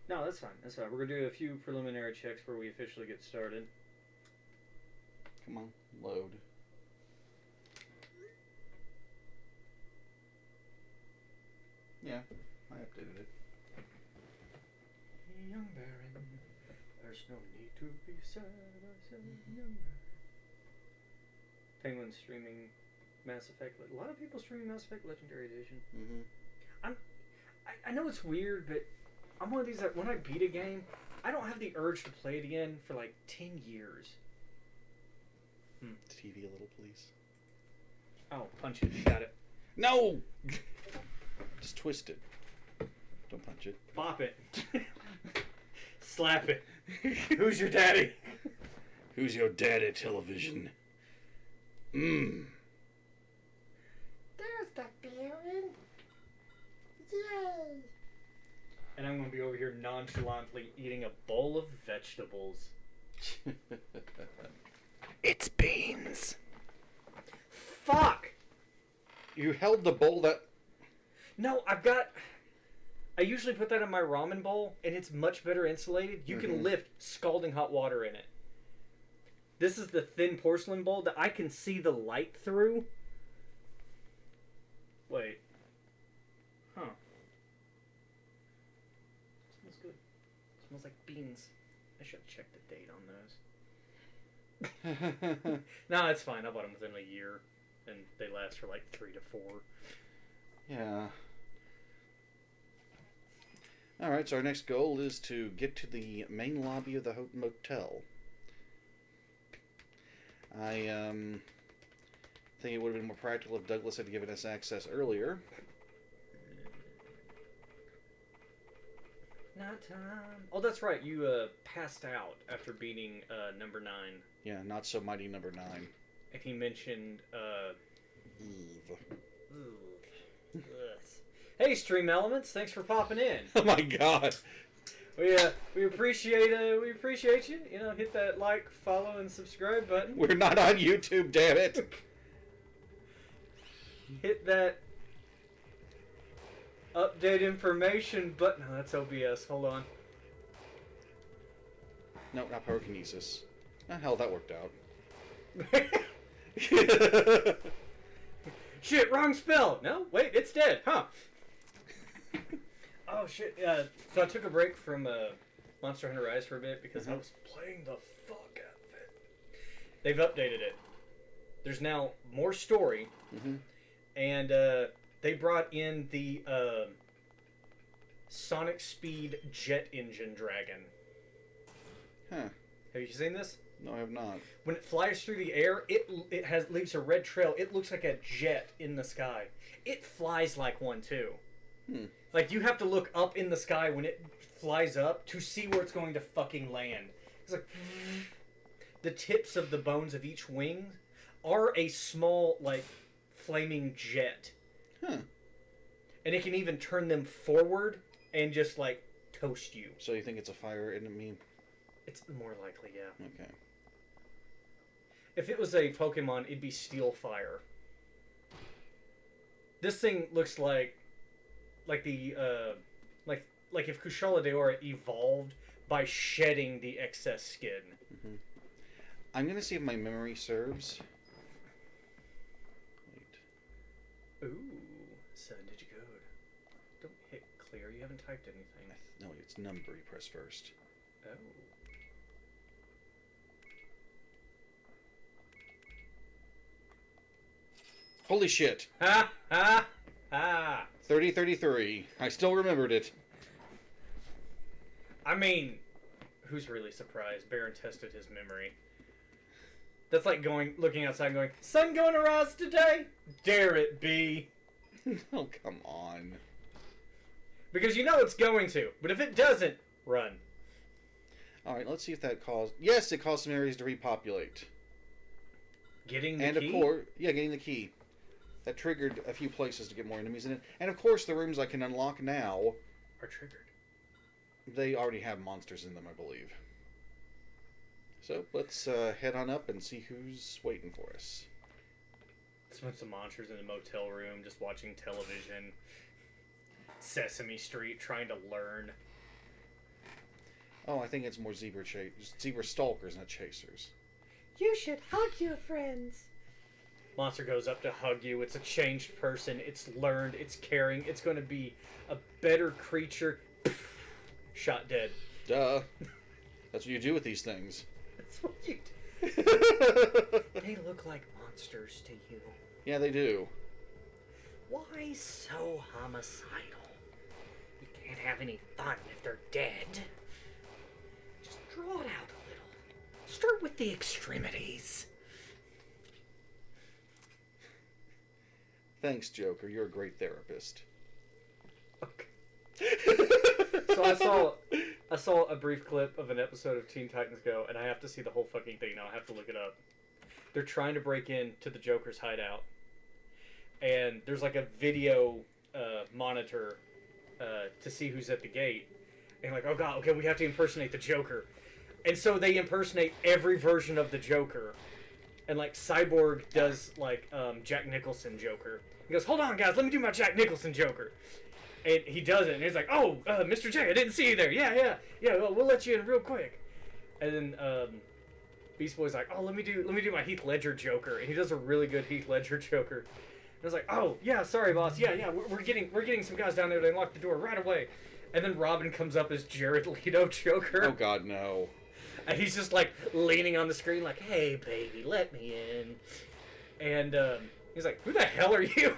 No, that's fine. That's fine. We're gonna do a few preliminary checks before we officially get started. Come on, load. Yeah, I updated it. Young Baron, there's no need to be sad. I said, young Baron. Penguin streaming Mass Effect. A lot of people streaming Mass Effect Legendary Edition. Mm-hmm. I know it's weird, but I'm one of these that when I beat a game, I don't have the urge to play it again for like 10 years. TV a little, please. Oh, punch it. Got it. No! Just twist it. Don't punch it. Bop it. Slap it. Who's your daddy? Who's your daddy, television? There's the Baron. Yay! And I'm going to be over here nonchalantly eating a bowl of vegetables. It's beans. Fuck! You held the bowl that... No, I usually put that in my ramen bowl, and it's much better insulated. You can lift scalding hot water in it. This is the thin porcelain bowl that I can see the light through. Wait. Huh. Smells good. Smells like beans. I should check the date on those. No, it's fine. I bought them within a year, and they last for like 3 to 4. Yeah. Alright, so our next goal is to get to the main lobby of the motel. I think it would have been more practical if Douglas had given us access earlier. Not time. Oh, that's right. You passed out after beating number 9. Yeah, not so mighty number 9. And he mentioned Eve. Hey, Stream Elements! Thanks for popping in. Oh my god! We appreciate you. You know, hit that like, follow, and subscribe button. We're not on YouTube, damn it! Hit that update information button. No, that's OBS. Hold on. No, not pyrokinesis. Oh, hell, that worked out. Shit, wrong spell. No, wait, it's dead. Huh? Oh shit. So I took a break from Monster Hunter Rise for a bit because I was playing the fuck out of it. They've updated it. There's now more story, and they brought in the Sonic Speed jet engine dragon. Huh. Have you seen this? No, I have not. When it flies through the air, it leaves a red trail. It looks like a jet in the sky. It flies like one too. Like you have to look up in the sky when it flies up to see where it's going to fucking land. It's like the tips of the bones of each wing are a small like flaming jet. Huh. And it can even turn them forward and just like toast you. So you think it's a fire enemy? It's more likely, yeah. Okay. If it was a Pokemon, it'd be Steel Fire. This thing looks like the like if Kushala Daora evolved by shedding the excess skin. I'm gonna see if my memory serves. Wait. Ooh, 7-digit code. Don't hit clear. You haven't typed anything. No, it's number. You press first. Oh. Holy shit! Ha ha ha! 3033. I still remembered it. I mean, who's really surprised? Baron tested his memory. That's like looking outside and going, sun going to rise today? Dare it be. Oh, come on. Because you know it's going to. But if it doesn't, run. Alright, let's see if that caused... Yes, it caused some areas to repopulate. Getting the and key? Of course... Yeah, getting the key. That triggered a few places to get more enemies in it. And of course, the rooms I can unlock now... Are triggered. They already have monsters in them, I believe. So, let's head on up and see who's waiting for us. There's a bunch of monsters in the motel room just watching television. Sesame Street trying to learn. Oh, I think it's more zebra stalkers, not chasers. You should hug your friends. Monster goes up to hug you. It's a changed person. It's learned. It's caring. It's going to be a better creature. Shot dead. Duh. That's what you do with these things. That's what you do. They look like monsters to you. Yeah, they do. Why so homicidal? You can't have any fun if they're dead. Just draw it out a little. Start with the extremities. Thanks, Joker. You're a great therapist. Okay. So I saw a brief clip of an episode of Teen Titans Go, and I have to see the whole fucking thing now. I have to look it up. They're trying to break into the Joker's hideout, and there's like a video monitor to see who's at the gate. And like, oh god, okay, we have to impersonate the Joker. And so they impersonate every version of the Joker. And like Cyborg does like Jack Nicholson Joker. He goes, hold on guys, let me do my Jack Nicholson Joker. And he does it, and he's like, oh, Mr. J, I didn't see you there. Yeah, well, we'll let you in real quick. And then Beast Boy's like, oh, let me do my Heath Ledger Joker. And he does a really good Heath Ledger Joker. And I was like, oh, yeah, sorry, boss. Yeah, we're getting some guys down there. They locked the door right away. And then Robin comes up as Jared Leto Joker. Oh, God, no. And he's just, like, leaning on the screen like, hey, baby, let me in. And he's like, who the hell are you?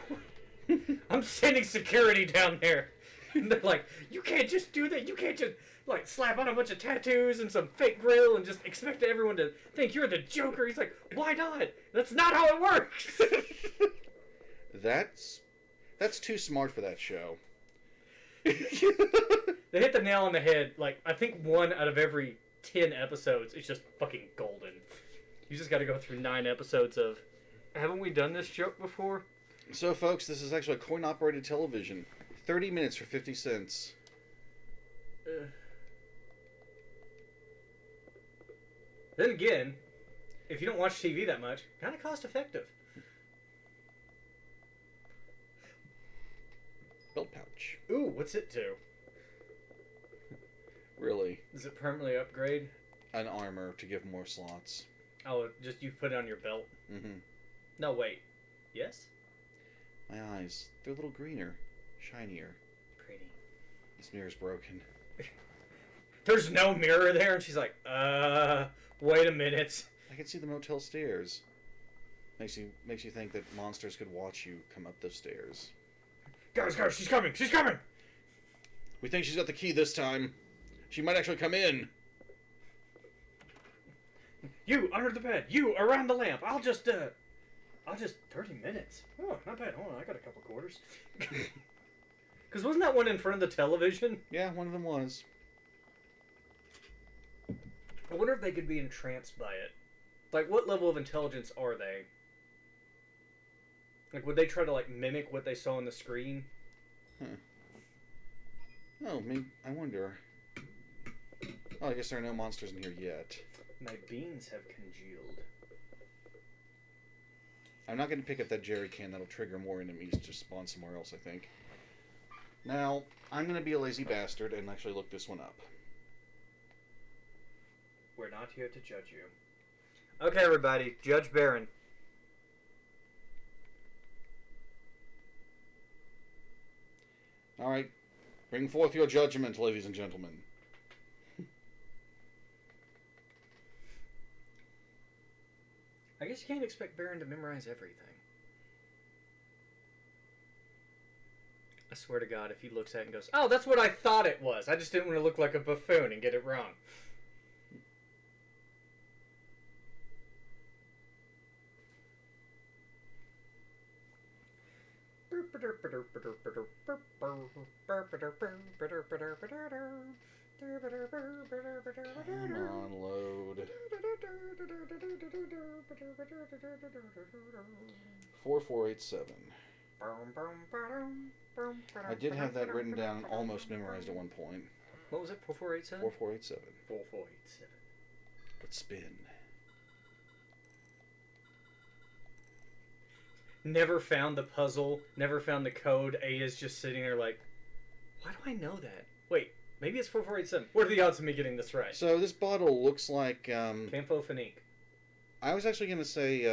I'm sending security down there. And they're like, you can't just do that. You can't just, like, slap on a bunch of tattoos and some fake grill and just expect everyone to think you're the Joker. He's like, why not? That's not how it works. That's too smart for that show. They hit the nail on the head. Like, I think 1 out of every 10 episodes is just fucking golden. You just got to go through 9 episodes of, haven't we done this joke before? So, folks, this is actually a coin-operated television. 30 minutes for 50 cents. Then again, if you don't watch TV that much, kind of cost-effective. Belt pouch. Ooh, what's it do? Really? Does it permanently upgrade? An armor to give more slots. Oh, just you put it on your belt? Mm-hmm. No, wait. Yes? My eyes, they're a little greener. Shinier. Pretty. This mirror's broken. There's no mirror there, and she's like, wait a minute. I can see the motel stairs. Makes you think that monsters could watch you come up the stairs. Guys, she's coming! She's coming! We think she's got the key this time. She might actually come in. You, under the bed. You, around the lamp. I'll just 30 minutes. Oh, not bad. Hold on, I got a couple quarters. Because wasn't that one in front of the television? Yeah, one of them was. I wonder if they could be entranced by it. Like, what level of intelligence are they? Like, would they try to, like, mimic what they saw on the screen? Huh. Oh, maybe, I wonder. Oh, I guess there are no monsters in here yet. My beans have congealed. I'm not going to pick up that jerry can. That'll trigger more enemies to spawn somewhere else, I think. Now, I'm going to be a lazy bastard and actually look this one up. We're not here to judge you. Okay, everybody. Judge Barron. All right. Bring forth your judgment, ladies and gentlemen. I guess you can't expect Barron to memorize everything. I swear to God, if he looks at it and goes, oh, that's what I thought it was. I just didn't want to look like a buffoon and get it wrong. Come on, load. 4487. I did have that written down, almost memorized at one point. What was it? 4487? 4487. 4487. Let's spin. Never found the puzzle, never found the code. A is just sitting there like, why do I know that? Wait, Maybe it's 4487. What are the odds of me getting this right? So this bottle looks like... Campho-phenique. I was actually going to say...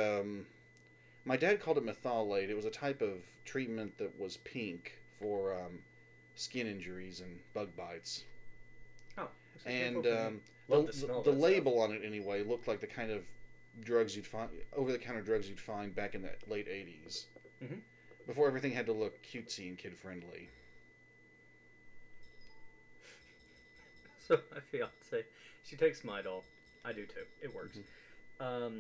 my dad called it metholate. It was a type of treatment that was pink for skin injuries and bug bites. Oh. And the label on it anyway looked like the kind of drugs you'd find, over-the-counter drugs you'd find back in the late 80s. Mm-hmm. Before everything had to look cutesy and kid-friendly. So my fiance, she takes Midol. I do too. It works. Mm-hmm.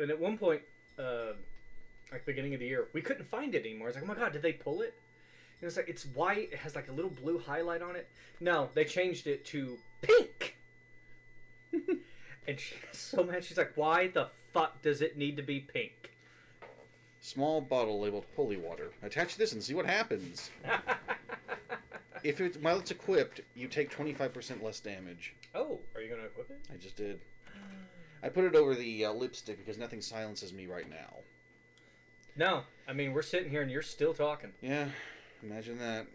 And at one point, like beginning of the year, we couldn't find it anymore. I was like, oh my god, did they pull it? And it's like, it's white. It has like a little blue highlight on it. No, they changed it to pink. And she's so mad. She's like, why the fuck does it need to be pink? Small bottle labeled holy water. Attach this and see what happens. While it's equipped, you take 25% less damage. Oh, are you going to equip it? I just did. I put it over the lipstick because nothing silences me right now. No. I mean, we're sitting here and you're still talking. Yeah, imagine that.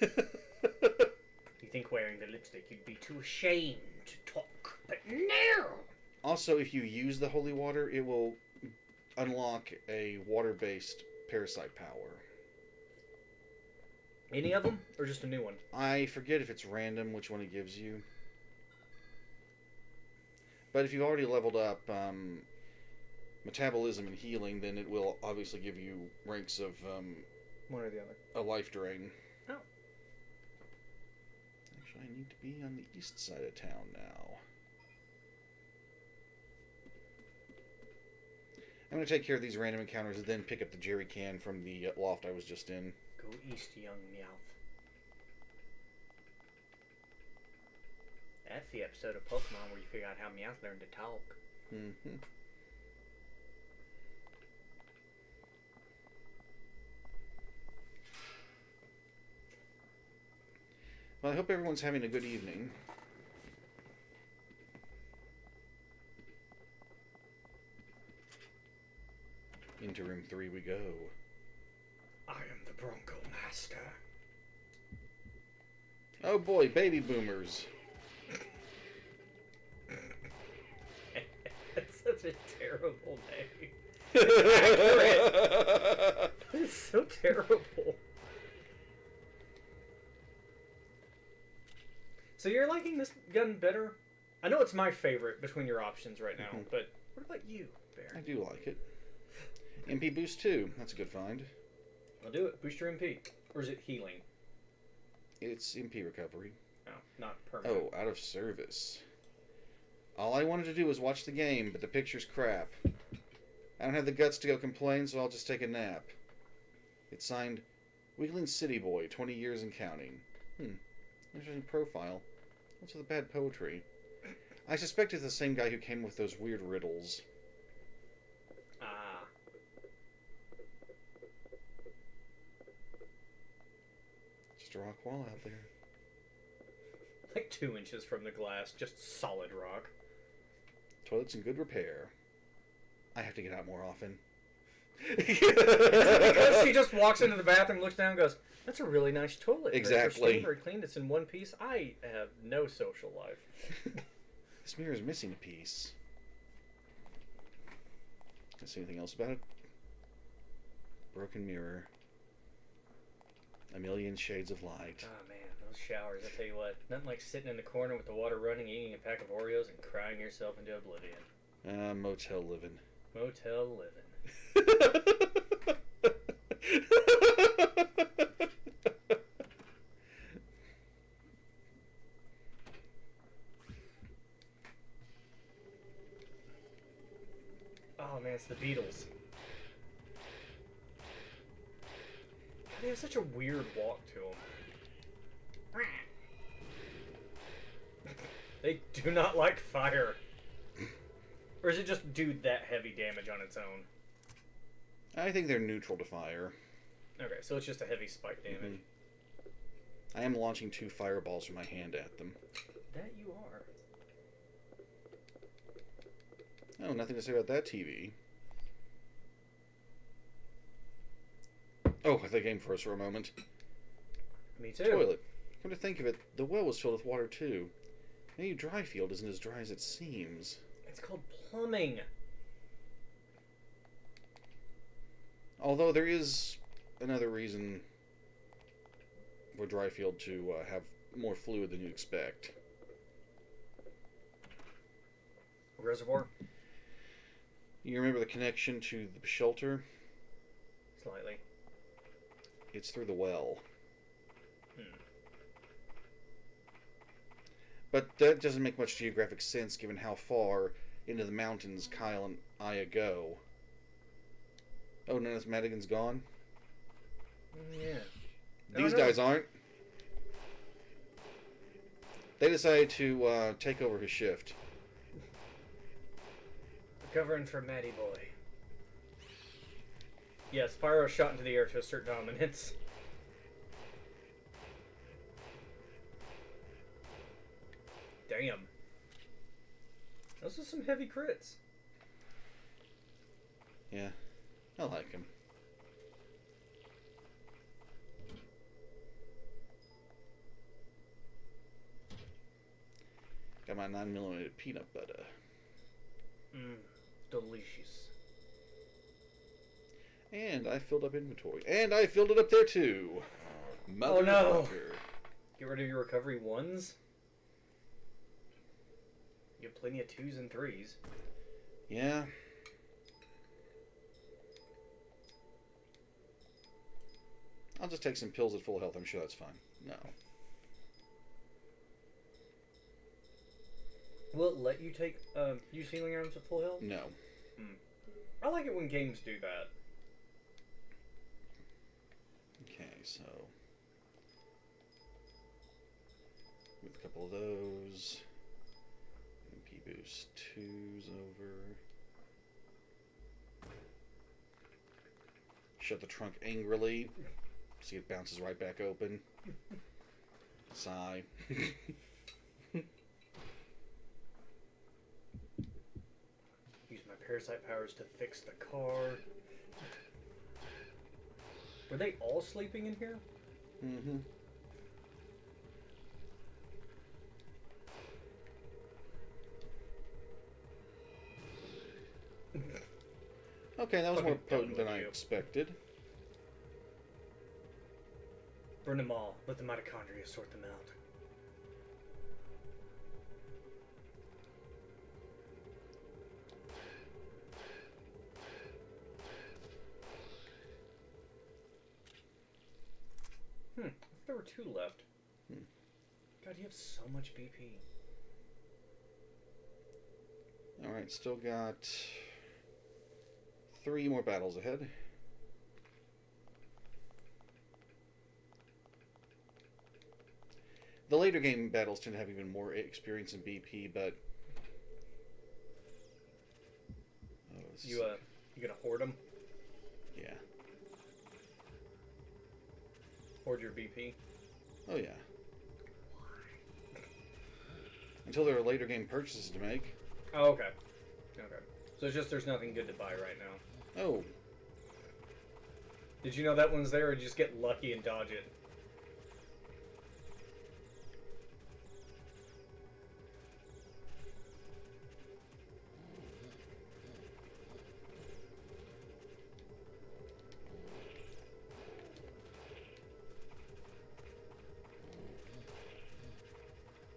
You think wearing the lipstick you'd be too ashamed to talk, but no! Also, if you use the holy water, it will unlock a water-based parasite power. Any of them, or just a new one? I forget if it's random which one it gives you. But if you've already leveled up metabolism and healing, then it will obviously give you ranks of one or the other. A life drain. Oh. Actually, I need to be on the east side of town now. I'm going to take care of these random encounters and then pick up the jerry can from the loft I was just in. Go east, young Meowth. That's the episode of Pokemon where you figure out how Meowth learned to talk. Mm-hmm. Well, I hope everyone's having a good evening. Into room 3 we go. I am the Bronco Master. Oh boy, baby boomers. That's such a terrible name. It's accurate. It's so terrible. So you're liking this gun better? I know it's my favorite between your options right now, but what about you, Bear? I do like it. MP Boost 2. That's a good find. I'll do it. Boost your MP. Or is it healing? It's MP recovery. Oh, not permanent. Oh, out of service. All I wanted to do was watch the game, but the picture's crap. I don't have the guts to go complain, so I'll just take a nap. It's signed, Wiggling City Boy, 20 years and counting. Interesting profile. What's with the bad poetry? I suspect it's the same guy who came with those weird riddles. Ah. Just a rock wall out there. Like 2 inches from the glass, just solid rock. Toilet's in good repair. I have to get out more often. Because she just walks into the bathroom, looks down, and goes, "That's a really nice toilet. Exactly. Very clean. It's in one piece. I have no social life." This mirror is missing a piece. Can I say anything else about it? Broken mirror. A million shades of light. Oh man, those showers! I tell you what, nothing like sitting in the corner with the water running, eating a pack of Oreos, and crying yourself into oblivion. Motel living. Motel living. Oh man, it's the Beatles. They have such a weird walk to them. They do not like fire. Or is it just do that heavy damage on its own? I think they're neutral to fire. Okay, so it's just a heavy spike damage. I am launching 2 fireballs from my hand at them. That you are. Oh, nothing to say about that TV. Oh, I thought it came for us for a moment. Me too. Toilet. Come to think of it, the well was filled with water too. Maybe Dryfield isn't as dry as it seems. It's called plumbing. Although there is another reason for Dryfield to have more fluid than you'd expect. Reservoir? You remember the connection to the shelter? Slightly. It's through the well. But that doesn't make much geographic sense given how far into the mountains Kyle and Aya go. Oh, notice Madigan's gone? Yeah. These guys aren't. They decided to take over his shift. Covering for Matty Boy. Yes, fire a shot into the air to assert dominance. Damn. Those are some heavy crits. Yeah, I like him. Got my 9mm peanut butter. Delicious. And I filled up inventory. And I filled it up there too. Oh no! Motherfucker. Get rid of your recovery 1s. You have plenty of 2s and 3s. Yeah. I'll just take some pills at full health. I'm sure that's fine. No. Will it let you take use healing items at full health? No. I like it when games do that. Okay, so with a couple of those, MP boost 2's over. Shut the trunk angrily. See, it bounces right back open. Sigh. Use my parasite powers to fix the car. Were they all sleeping in here? Mm-hmm. Okay, that was more potent than I expected. Burn them all. Let the mitochondria sort them out. There were 2 left. God, you have so much BP. Alright, still got 3 more battles ahead. The later game battles tend to have even more experience in BP, but... You gonna hoard them? Yeah. Hoard your BP? Oh, yeah. Until there are later game purchases to make. Oh, okay. Okay. So it's just there's nothing good to buy right now. Oh. Did you know that one's there, or just get lucky and dodge it?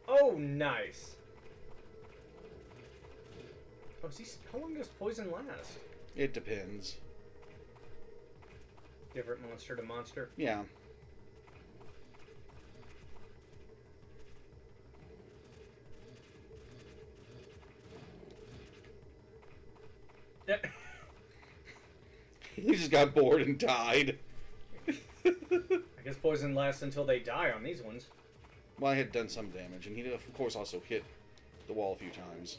Oh, nice. Oh, how long does poison last? It depends. Different monster to monster? Yeah. He just got bored and died. I guess poison lasts until they die on these ones. Well, I had done some damage, and he, of course, also hit the wall a few times.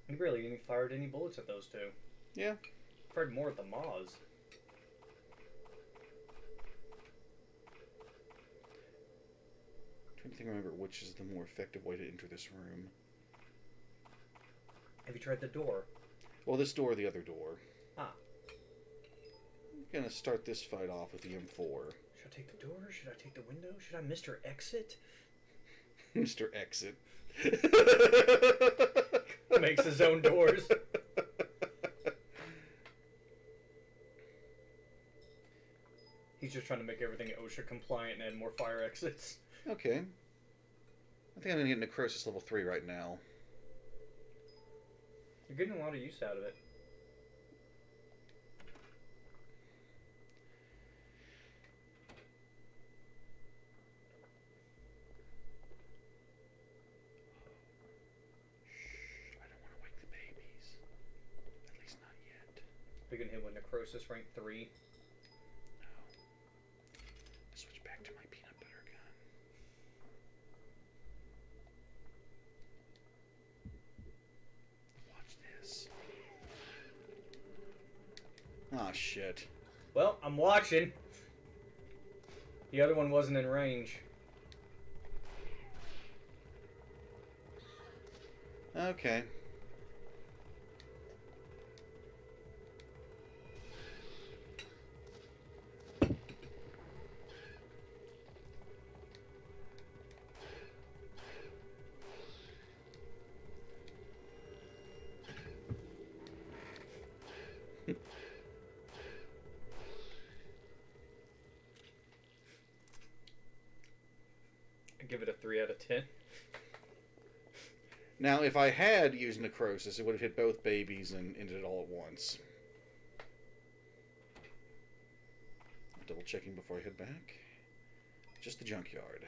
And really, you fired any bullets at those 2? Yeah. Fired more at the Maws. I'm trying to remember which is the more effective way to enter this room. Have you tried the door? Well, this door or the other door. Ah. I'm gonna start this fight off with the M4. Should I take the door? Should I take the window? Should I Mr. Exit? Mr. Exit. Makes his own doors. He's just trying to make everything OSHA compliant and add more fire exits. Okay. I think I'm going to get Necrosis level 3 right now. You're getting a lot of use out of it. I don't want to wake the babies. At least not yet. You're going to hit with Necrosis rank 3. No. Switch back to my peanut butter gun. Watch this. Aw, shit. Well, I'm watching. The other one wasn't in range. Okay. I give it a 3 out of 10. Now, if I had used Necrosis, it would have hit both babies and ended it all at once. Double checking before I head back. Just the junkyard.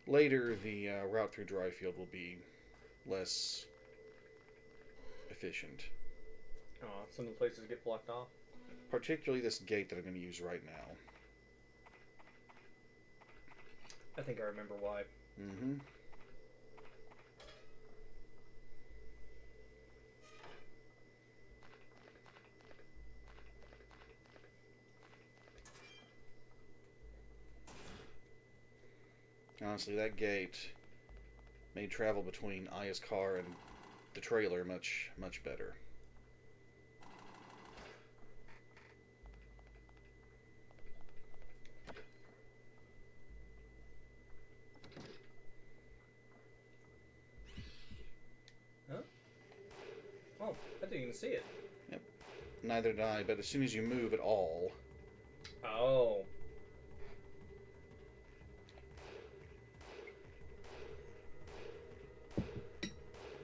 Later, the route through Dryfield will be less efficient. Oh, some of the places get blocked off. Particularly this gate that I'm going to use right now. I think I remember why. Mm-hmm. Honestly, that gate made travel between Aya's car and the trailer much, much better. Huh? Oh, I didn't even see it. Yep. Neither did I, but as soon as you move at all... Oh.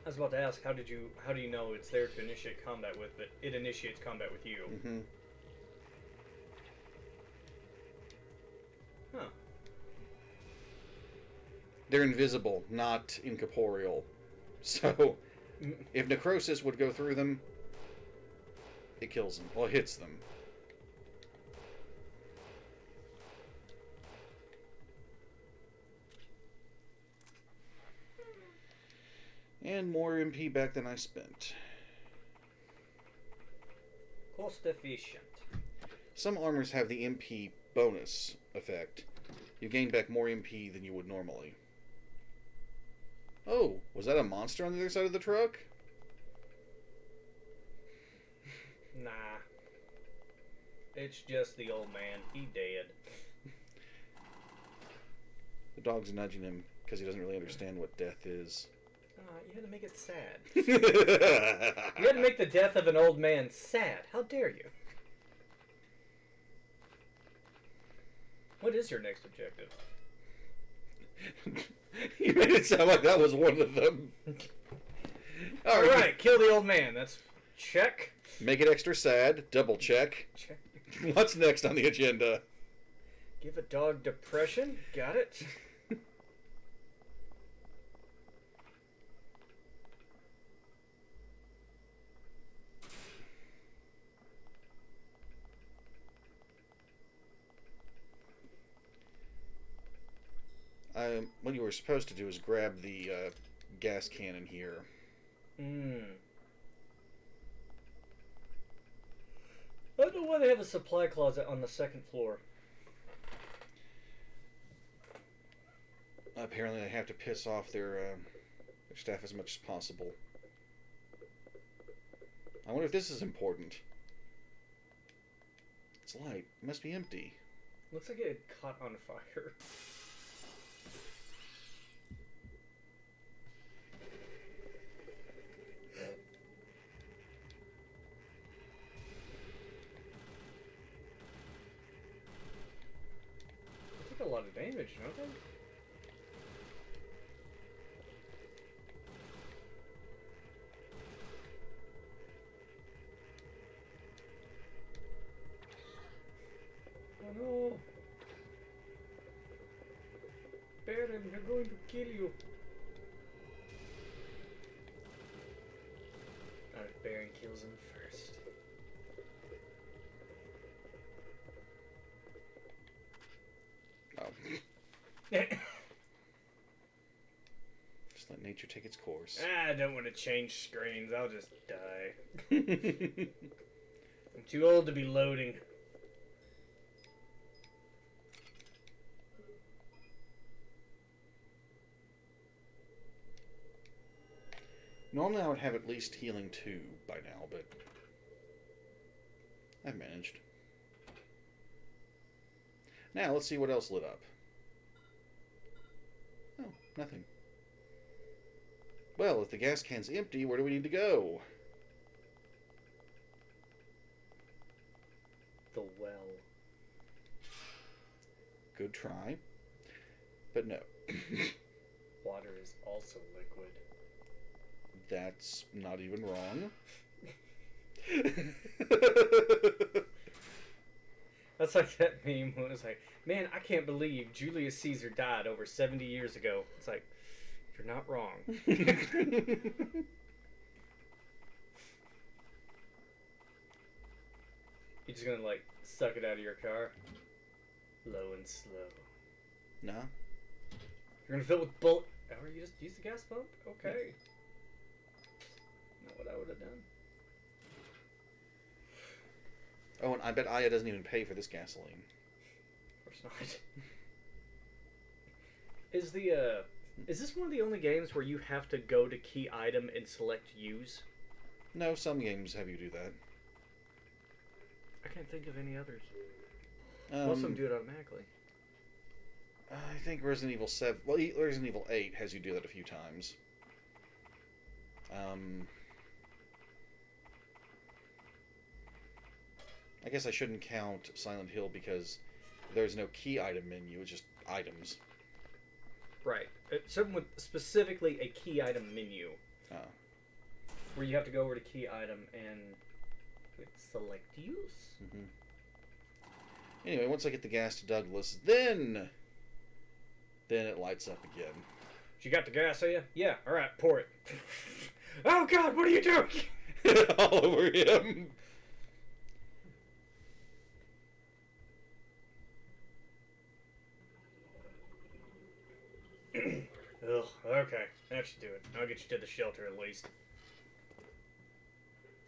I was about to ask, how do you know it's there to initiate combat with, but it initiates combat with you? Mm-hmm. Huh. They're invisible, not incorporeal. So, if Necrosis would go through them, it kills them. Well, it hits them. And more MP back than I spent. Cost efficient. Some armors have the MP bonus effect. You gain back more MP than you would normally. Oh, was that a monster on the other side of the truck? Nah. It's just the old man. He dead. The dog's nudging him because he doesn't really understand what death is. You had to make it sad. You had to make the death of an old man sad. How dare you? What is your next objective? You made it sound like that was one of them. Alright, kill the old man. That's check. Make it extra sad. Double check. Check. What's next on the agenda? Give a dog depression. Got it. What you were supposed to do is grab the gas cannon here. Hmm. I don't know why they have a supply closet on the second floor. Apparently, they have to piss off their staff as much as possible. I wonder if this is important. It's light. It must be empty. Looks like it caught on fire. They take a lot of damage, don't they? Oh no! Baron, they're going to kill you. Alright, Baron kills him first. Oh. Just let nature take its course. I don't want to change screens. I'll just die. I'm too old to be loading. Normally I would have at least healing 2 by now, but I've managed. Now let's see what else lit up. Oh, nothing. Well, if the gas can's empty, where do we need to go? The well. Good try. But no. Water is also liquid. That's not even wrong. That's like that meme when it's like, man, I can't believe Julius Caesar died over 70 years ago. It's like, you're not wrong. You're just gonna like suck it out of your car? Low and slow. No. You're gonna fill it with bullet. Oh, you just use the gas pump? Okay. Not what I would have done. Oh, and I bet Aya doesn't even pay for this gasoline. Of course not. Is this one of the only games where you have to go to key item and select use? No, some games have you do that. I can't think of any others. Most of them do it automatically. I think Resident Evil 7... Well, Resident Evil 8 has you do that a few times. I guess I shouldn't count Silent Hill because there's no key item menu. It's just items. Right. Something with specifically a key item menu. Oh. Where you have to go over to key item and select use. Mm-hmm. Anyway, once I get the gas to Douglas, then it lights up again. You got the gas, are you? Yeah. All right, pour it. Oh God, what are you doing? All over him. Ugh, okay. That should do it. I'll get you to the shelter at least.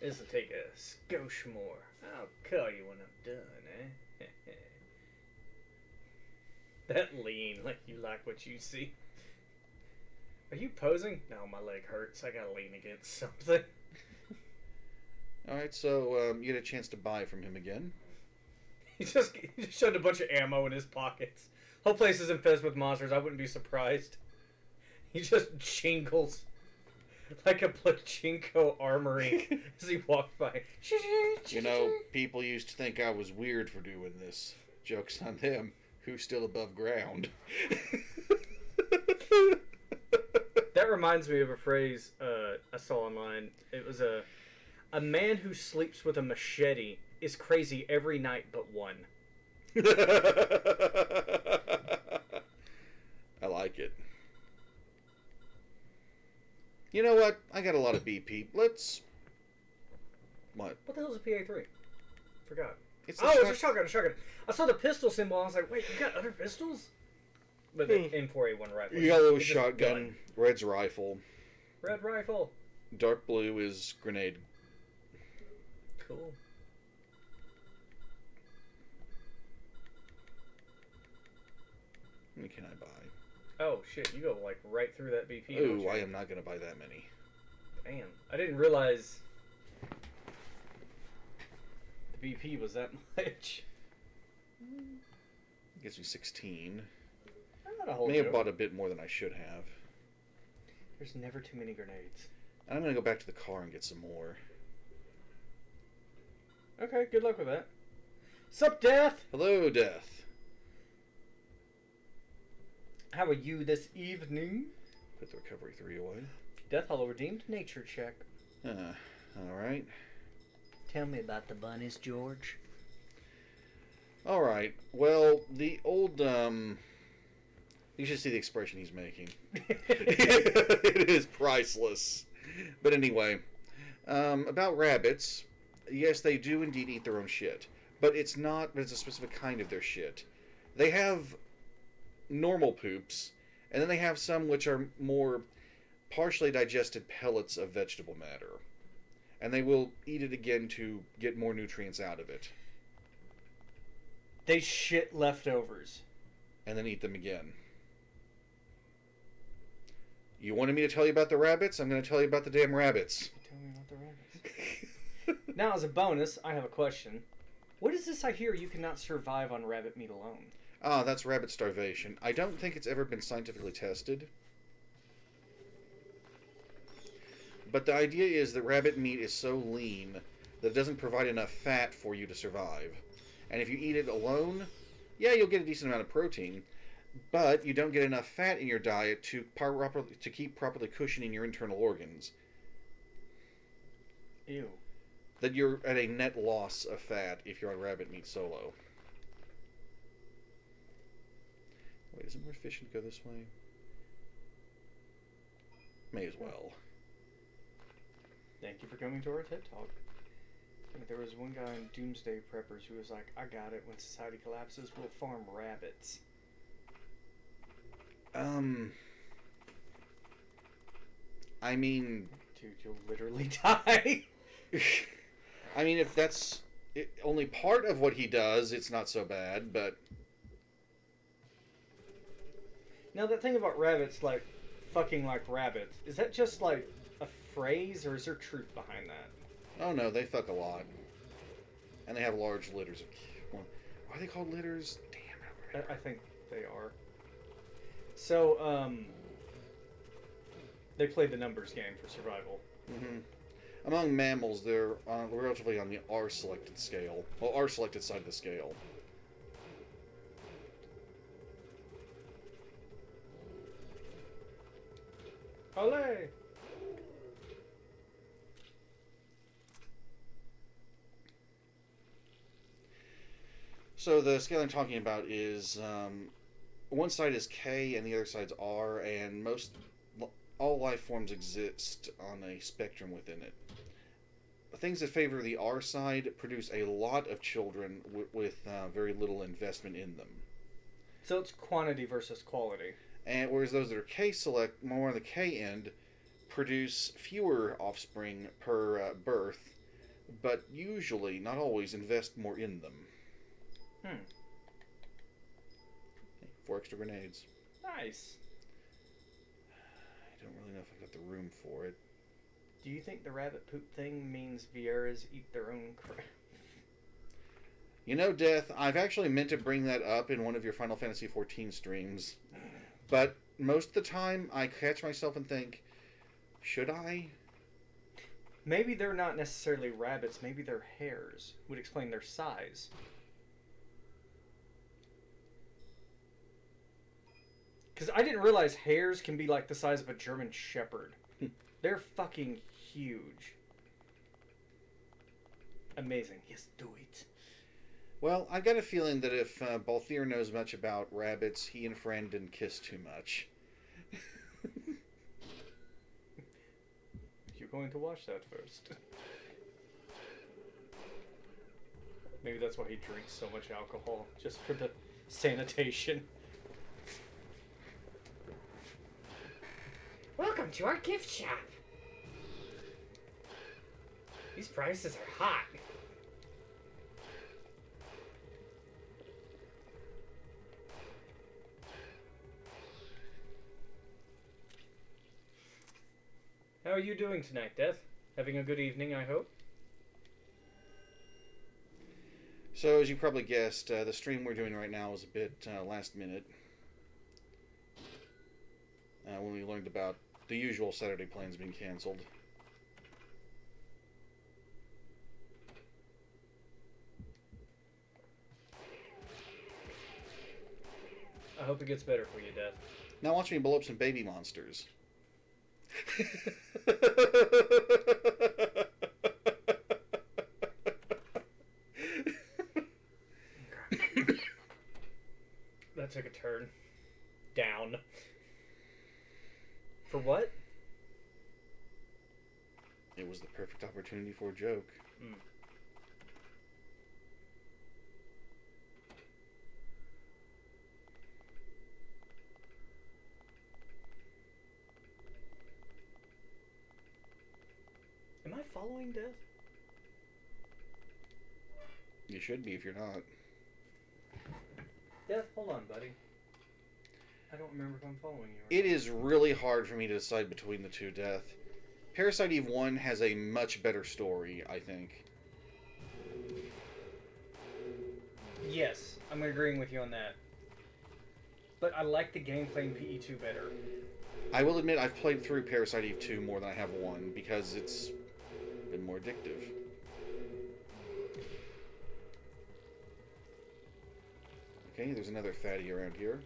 This'll take a skosh more. I'll call you when I'm done, eh? That lean, like you like what you see. Are you posing? No, my leg hurts. I gotta lean against something. Alright, so you get a chance to buy from him again. He just shoved a bunch of ammo in his pockets. Whole place is infested with monsters. I wouldn't be surprised. He just jingles like a pachinko armory as he walked by. You know, people used to think I was weird for doing this. Joke's on them. Who's still above ground? That reminds me of a phrase I saw online. It was a man who sleeps with a machete is crazy every night but one. I like it. You know what? I got a lot of BP. Let's... What? What the hell is a PA3? Forgot. It's It's a shotgun, I saw the pistol symbol. I was like, wait, you got other pistols? But the M4A1 rifle. Yellow It's just shotgun, gun. red's rifle. Red rifle. Dark blue is grenade. Cool. How many can I buy? Oh shit, you go like right through that BP. Ooh, I am not going to buy that many. Damn. I didn't realize the BP was that much. Gives me 16. Not a whole May have joke. bought a bit more than I should have. There's never too many grenades. And I'm going to go back to the car and get some more. Okay, good luck with that. Sup, Death? Hello, Death. How are you this evening? Put the recovery 3 away. Death Hollow redeemed nature check. Alright. Tell me about the bunnies, George. Alright. Well, the old, you should see the expression he's making. It is priceless. But anyway, about rabbits, yes, they do indeed eat their own shit. But it's a specific kind of their shit. They have normal poops, and then they have some which are more partially digested pellets of vegetable matter. And they will eat it again to get more nutrients out of it. They shit leftovers. And then eat them again. You wanted me to tell you about the rabbits? I'm going to tell you about the damn rabbits. Tell me about the rabbits. Now, as a bonus, I have a question. What is this I hear you cannot survive on rabbit meat alone? Ah, that's rabbit starvation. I don't think it's ever been scientifically tested. But the idea is that rabbit meat is so lean that it doesn't provide enough fat for you to survive. And if you eat it alone, yeah, you'll get a decent amount of protein, but you don't get enough fat in your diet to keep properly cushioning your internal organs. Ew. That you're at a net loss of fat if you're on rabbit meat solo. Wait, is it more efficient to go this way? May as well. Thank you for coming to our TED Talk. There was one guy in Doomsday Preppers who was like, I got it. When society collapses, we'll farm rabbits. I mean... Dude, you'll literally die. I mean, if that's only part of what he does, it's not so bad, but... Now, that thing about rabbits, like, fucking like rabbits, is that just, like, a phrase, or is there truth behind that? Oh no, they fuck a lot. And they have large litters of... Well, are they called litters? Damn. I think they are. So, they play the numbers game for survival. Mm-hmm. Among mammals, they're relatively on the R-selected scale. Well, R-selected side of the scale. Olé! So the scale I'm talking about is one side is K and the other side's R, and all life forms exist on a spectrum within it. Things that favor the R side produce a lot of children with very little investment in them. So it's quantity versus quality. And whereas those that are K select, more on the K end, produce fewer offspring per birth, but usually, not always, invest more in them. 4 extra grenades. Nice. I don't really know if I've got the room for it. Do you think the rabbit poop thing means Vieras eat their own crap? You know, Death, I've actually meant to bring that up in one of your Final Fantasy XIV streams. But most of the time, I catch myself and think, should I? Maybe they're not necessarily rabbits. Maybe they're hares. Would explain their size. Because I didn't realize hares can be like the size of a German Shepherd. They're fucking huge. Amazing. Yes, do it. Well, I've got a feeling that if Balthier knows much about rabbits, he and Fran didn't kiss too much. You're going to watch that first. Maybe that's why he drinks so much alcohol, just for the sanitation. Welcome to our gift shop. These prices are hot. How are you doing tonight, Death? Having a good evening, I hope? So, as you probably guessed, the stream we're doing right now is a bit last minute. When we learned about the usual Saturday plans being canceled. I hope it gets better for you, Death. Now watch me blow up some baby monsters. That took a turn. Down. For what? It was the perfect opportunity for a joke. Mm. Am I following Death? You should be if you're not. Death, hold on, buddy. I don't remember if I'm following you. It is really hard for me to decide between the two, Death. Parasite Eve 1 has a much better story, I think. Yes, I'm agreeing with you on that. But I like the gameplay in PE2 better. I will admit I've played through Parasite Eve 2 more than I have 1 because it's been more addictive. Okay, there's another fatty around here.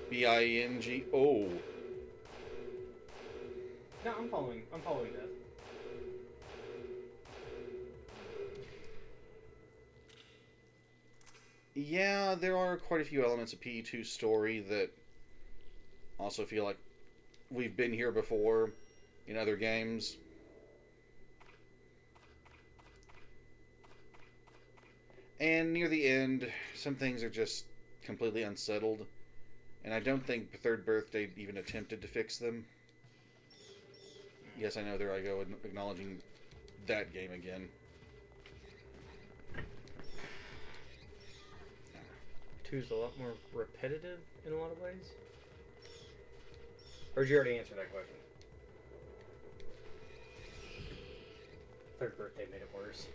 B-I-N-G-O. No, I'm following Death. Yeah, there are quite a few elements of PE2's story that also feel like we've been here before in other games. And near the end, some things are just completely unsettled. And I don't think Third Birthday even attempted to fix them. Yes, I know, there I go, acknowledging that game again. Two's a lot more repetitive in a lot of ways. Or did you already answer that question? Third Birthday made it worse.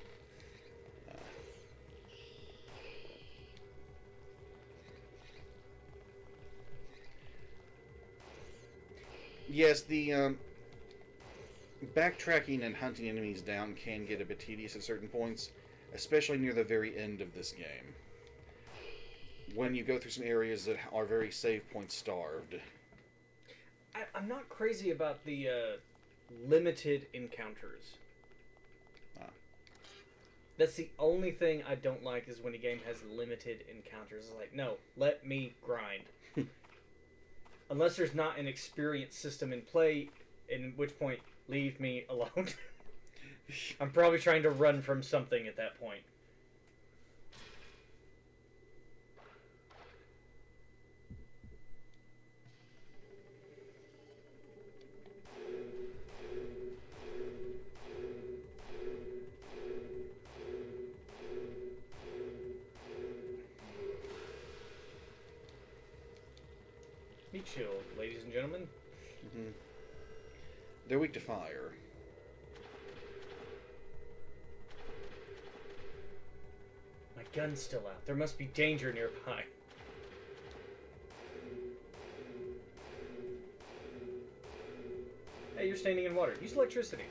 Yes, the backtracking and hunting enemies down can get a bit tedious at certain points, especially near the very end of this game. When you go through some areas that are very save point starved. I'm not crazy about the limited encounters. That's the only thing I don't like is when a game has limited encounters. It's like, no, let me grind. Unless there's not an experience system in play, in which point, leave me alone. I'm probably trying to run from something at that point. Be chill, ladies and gentlemen. Mm-hmm. They're weak to fire. My gun's still out. There must be danger nearby. Hey, you're standing in water. Use electricity.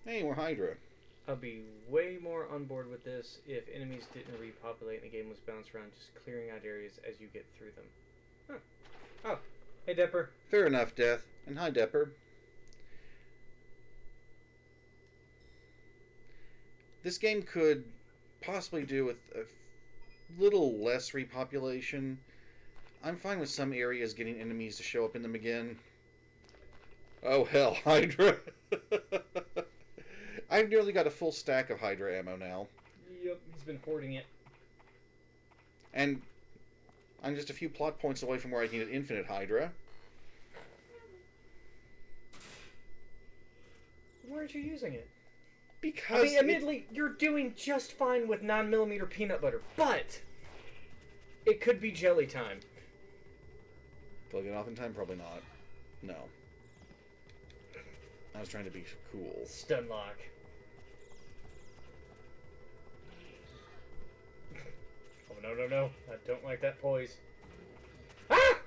Hey, we're Hydra. I'll be way more on board with this if enemies didn't repopulate and the game was bounced around, just clearing out areas as you get through them. Huh. Oh, hey Depper. Fair enough, Death. And hi, Depper. This game could possibly do with a little less repopulation. I'm fine with some areas getting enemies to show up in them again. Oh hell, Hydra. I've nearly got a full stack of Hydra ammo now. been hoarding it. And I'm just a few plot points away from where I can get infinite Hydra. Why aren't you using it? Because I mean, admittedly, you're doing just fine with 9mm peanut butter, but it could be jelly time. Will I get off in time? Probably not. No. I was trying to be cool. Stun lock. Oh, no, no, no. I don't like that poise. Ah!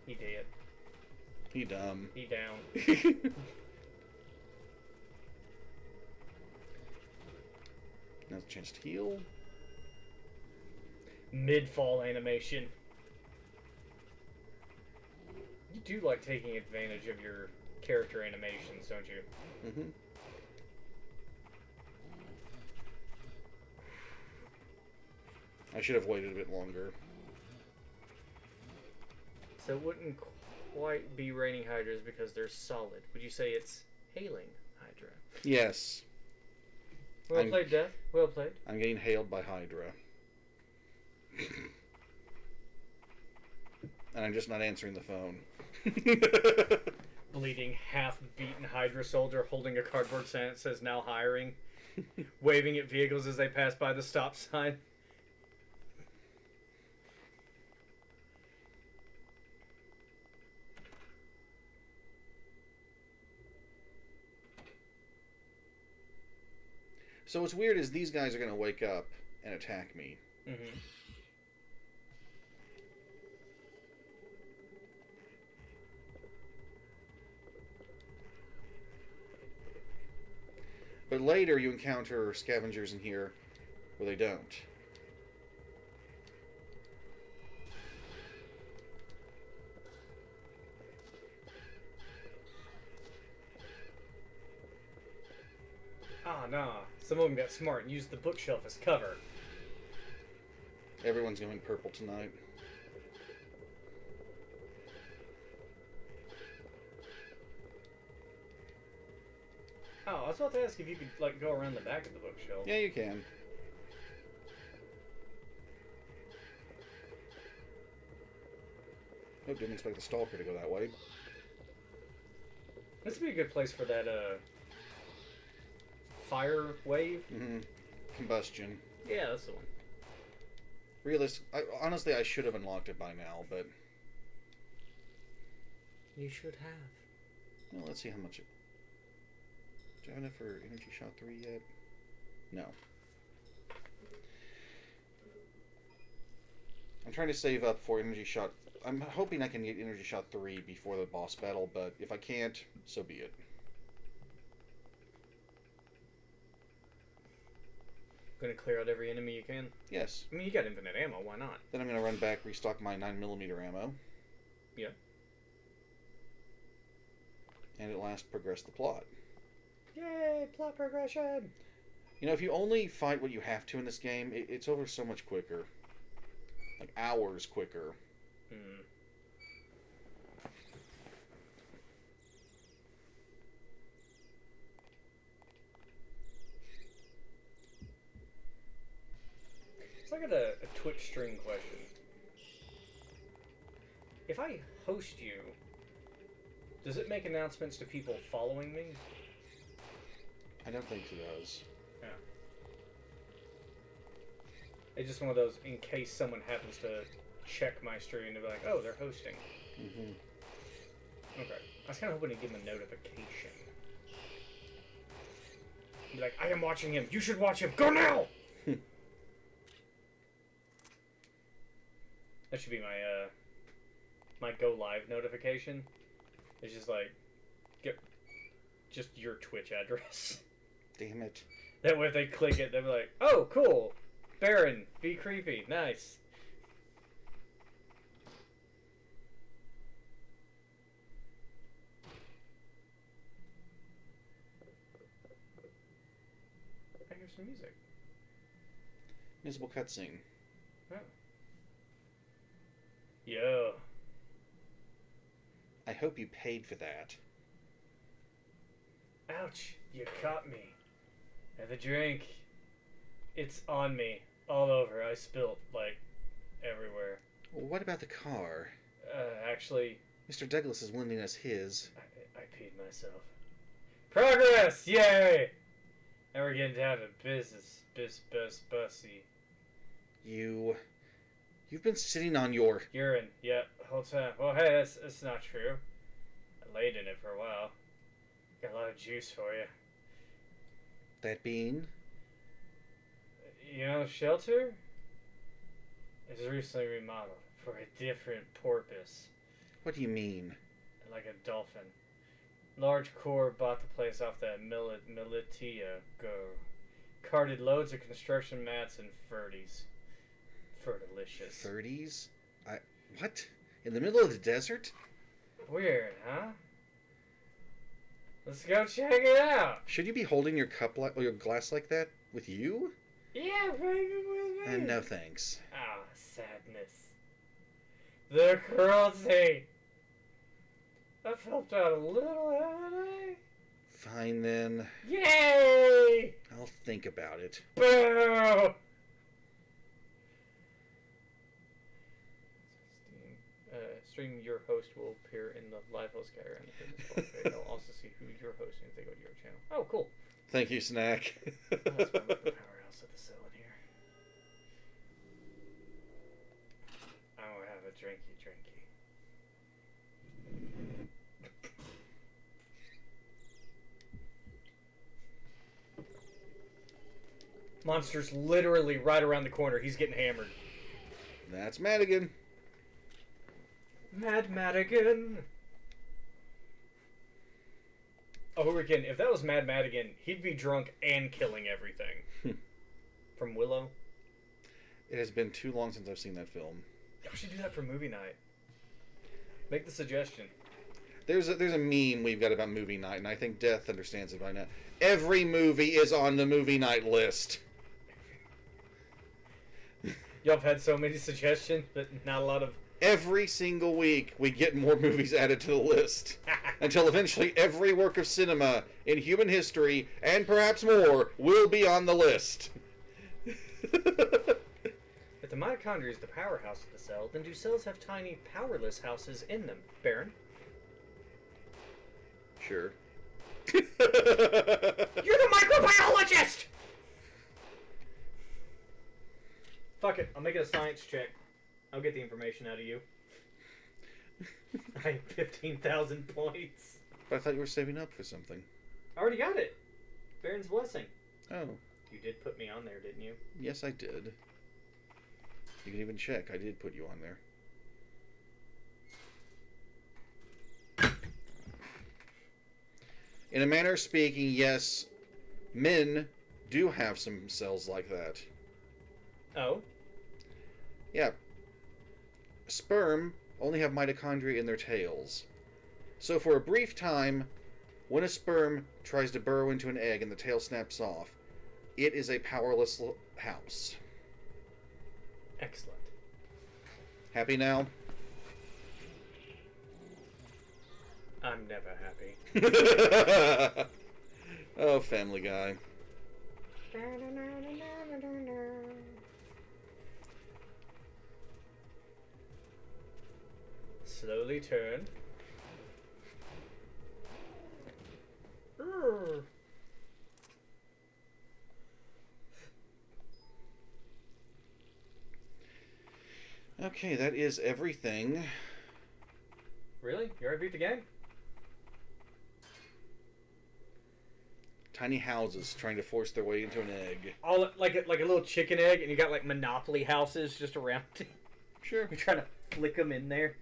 He dead. He dumb. He down. Now's a chance to heal. Mid-fall animation. You do like taking advantage of your character animations, don't you? Mm-hmm. I should have waited a bit longer. So it wouldn't quite be raining hydras because they're solid. Would you say it's hailing hydra? Yes. Well played, Death. Well played. I'm getting hailed by Hydra. And I'm just not answering the phone. Bleeding, half-beaten Hydra soldier holding a cardboard sign that says "Now hiring," waving at vehicles as they pass by the stop sign. So what's weird is these guys are going to wake up and attack me. Mm-hmm. But later you encounter scavengers in here where they don't. Ah, nah. Some of them got smart and used the bookshelf as cover. Everyone's going purple tonight. Oh, I was about to ask if you could, like, go around the back of the bookshelf. Yeah, you can. Oh, didn't expect the stalker to go that way. This would be a good place for that, fire wave. Mm-hmm. Combustion. Yeah, that's the one. Honestly, I should have unlocked it by now, but... You should have. Well, let's see how much it... Do I have enough for Energy Shot 3 yet? No. I'm trying to save up for Energy Shot... I'm hoping I can get Energy Shot 3 before the boss battle, but if I can't, so be it. Gonna clear out every enemy you can? Yes. I mean, you got infinite ammo, why not? Then I'm going to run back, restock my 9mm ammo. Yeah. And at last progress the plot. Yay, plot progression! You know, if you only fight what you have to in this game, it's over so much quicker. Like, hours quicker. Hmm. So I got a Twitch stream question. If I host you, does it make announcements to people following me? I don't think it does. Yeah. It's just one of those, in case someone happens to check my stream, they'll be like, oh, they're hosting. Mm-hmm. Okay. I was kind of hoping to give them a notification. Be like, I am watching him. You should watch him. Go now! That should be my, my go live notification. It's just like, get just your Twitch address. Damn it. That way if they click it, they'll be like, oh, cool. Baron, be creepy. Nice. I hear some music. Visible cutscene. Oh. Yo. I hope you paid for that. Ouch. You caught me. And the drink. It's on me. All over. I spilled, like, everywhere. Well, what about the car? Actually... Mr. Douglas is lending us his. I peed myself. Progress! Yay! Now we're getting down to business. Bussy. You've been sitting on your... Urine. Yep, whole time. Well, hey, that's not true. I laid in it for a while. Got a lot of juice for you. That being? You know, the shelter is recently remodeled for a different purpose. What do you mean? Like a dolphin. Large Corps bought the place off the Militia Go. Carted loads of construction mats and ferties. Fertilicious. Ferties? What? In the middle of the desert? Weird, huh? Let's go check it out. Should you be holding your your glass like that with you? Yeah, baby, with me. No thanks. Ah, sadness. The cruelty. I've helped out a little, haven't I? Fine then. Yay! I'll think about it. Boo! Stream your host will appear in the live host gallery. You'll also see who you're hosting if they go to your channel. Oh, cool. Thank you, Snack. Let's warm up the powerhouse of the cell in here. I'm gonna have a drinky. Monster's literally right around the corner. He's getting hammered. That's Madigan. Madigan. Oh, who are we kidding? If that was Madigan, he'd be drunk and killing everything. From Willow. It has been too long since I've seen that film. I should do that for movie night. Make the suggestion. There's a meme we've got about movie night, and I think Death understands it by now. Every movie is on the movie night list. Y'all have had so many suggestions, but not a lot of... Every single week, we get more movies added to the list. Until eventually every work of cinema in human history, and perhaps more, will be on the list. If the mitochondria is the powerhouse of the cell, then do cells have tiny, powerless houses in them, Baron? Sure. You're the microbiologist! Fuck it, I'll make it a science check. I'll get the information out of you. I have 15,000 points. But I thought you were saving up for something. I already got it. Baron's blessing. Oh. You did put me on there, didn't you? Yes, I did. You can even check. I did put you on there. In a manner of speaking, yes, men do have some cells like that. Oh? Yeah. Sperm only have mitochondria in their tails. So for a brief time, when a sperm tries to burrow into an egg and the tail snaps off, it is a powerless house. Excellent. Happy now? I'm never happy. Oh, Family Guy. Slowly turn. Okay, that is everything. Really? You already beat the game? Tiny houses trying to force their way into an egg. All like a little chicken egg, and you got like Monopoly houses just around it. Sure. You're trying to flick them in there.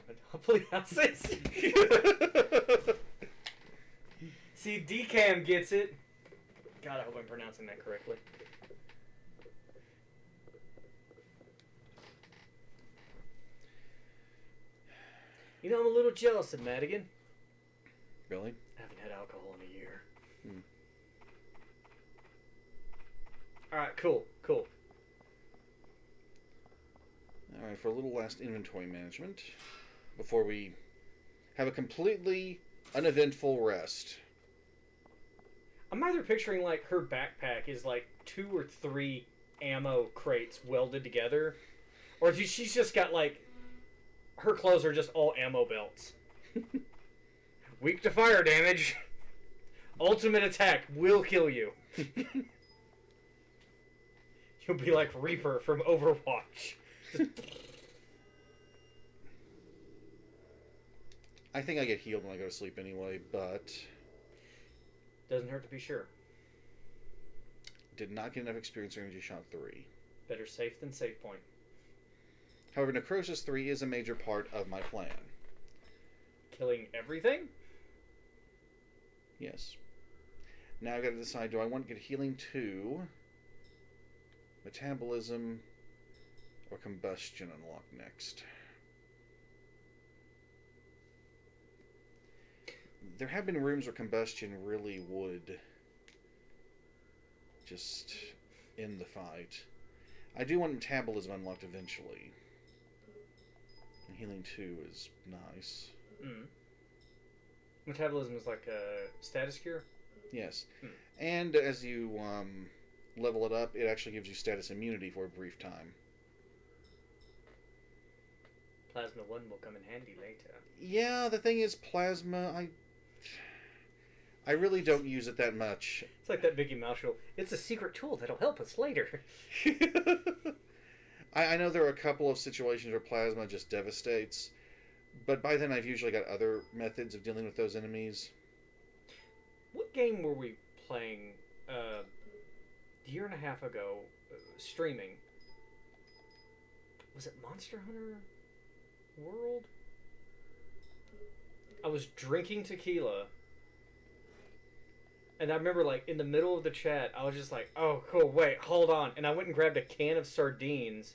Monopoly houses. See, Decam gets it. God, I hope I'm pronouncing that correctly. You know, I'm a little jealous of Madigan. Really? I haven't had alcohol in a year. Hmm. Alright, cool. Alright, for a little last inventory management, before we have a completely uneventful rest. I'm either picturing, like, her backpack is, like, 2 or 3 ammo crates welded together, or if she's just got, like, her clothes are just all ammo belts. Weak to fire damage. Ultimate attack will kill you. You'll be like Reaper from Overwatch. I think I get healed when I go to sleep anyway, but Doesn't hurt to be sure. did not get enough experience for Energy Shot 3. Better safe than safe point. However, Necrosis 3 is a major part of my plan. Killing everything? Yes. Now I've got to decide, do I want to get Healing 2, Metabolism, or Combustion unlocked next? There have been rooms where Combustion really would just end the fight. I do want Metabolism unlocked eventually. And Healing 2 is nice. Mm. Metabolism is like a status cure? Yes. And as you level it up, it actually gives you status immunity for a brief time. Plasma 1 will come in handy later. Yeah, the thing is, Plasma, I really don't use it that much. It's like that Mickey Mouse show. It's a secret tool that'll help us later. I know there are a couple of situations where Plasma just devastates, but by then I've usually got other methods of dealing with those enemies. What game were we playing a year and a half ago, streaming? Was it Monster Hunter World? I was drinking tequila, and I remember, like, in the middle of the chat, I was just like, oh, cool, wait, hold on. And I went and grabbed a can of sardines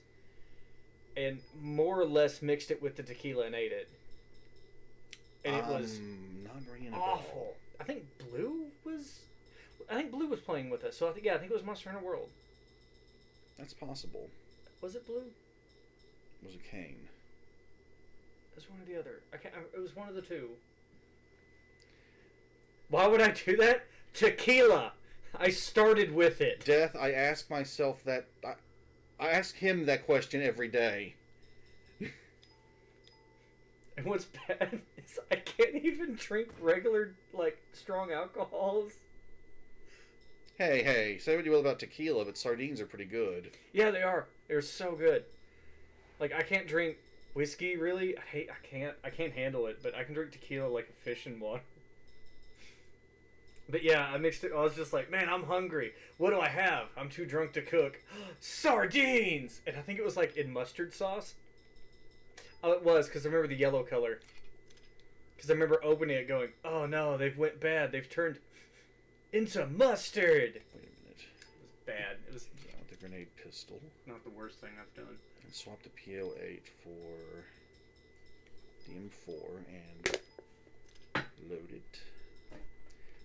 and more or less mixed it with the tequila and ate it. And it was not ringing a awful. bell. I think Blue was playing with us. So I think it was Monster Hunter World. That's possible. Was it Blue? It was a Kane. It was one or the other. It was one of the two. Why would I do that? Tequila. I started with it. Death, I ask myself that. I ask him that question every day. And what's bad is I can't even drink regular, like, strong alcohols. Hey, say what you will about tequila, but sardines are pretty good. Yeah, they are. They're so good. Like, I can't drink whiskey, really. I can't handle it, but I can drink tequila like a fish in water. But yeah, I mixed it. I was just like, man, I'm hungry. What do I have? I'm too drunk to cook. Sardines! And I think it was like in mustard sauce. Oh, it was, because I remember the yellow color. Because I remember opening it going, oh no, they've went bad. They've turned into mustard. Wait a minute. It was bad. It was I want the grenade pistol. not the worst thing I've done. And swap the PO8 for the M4 and load it.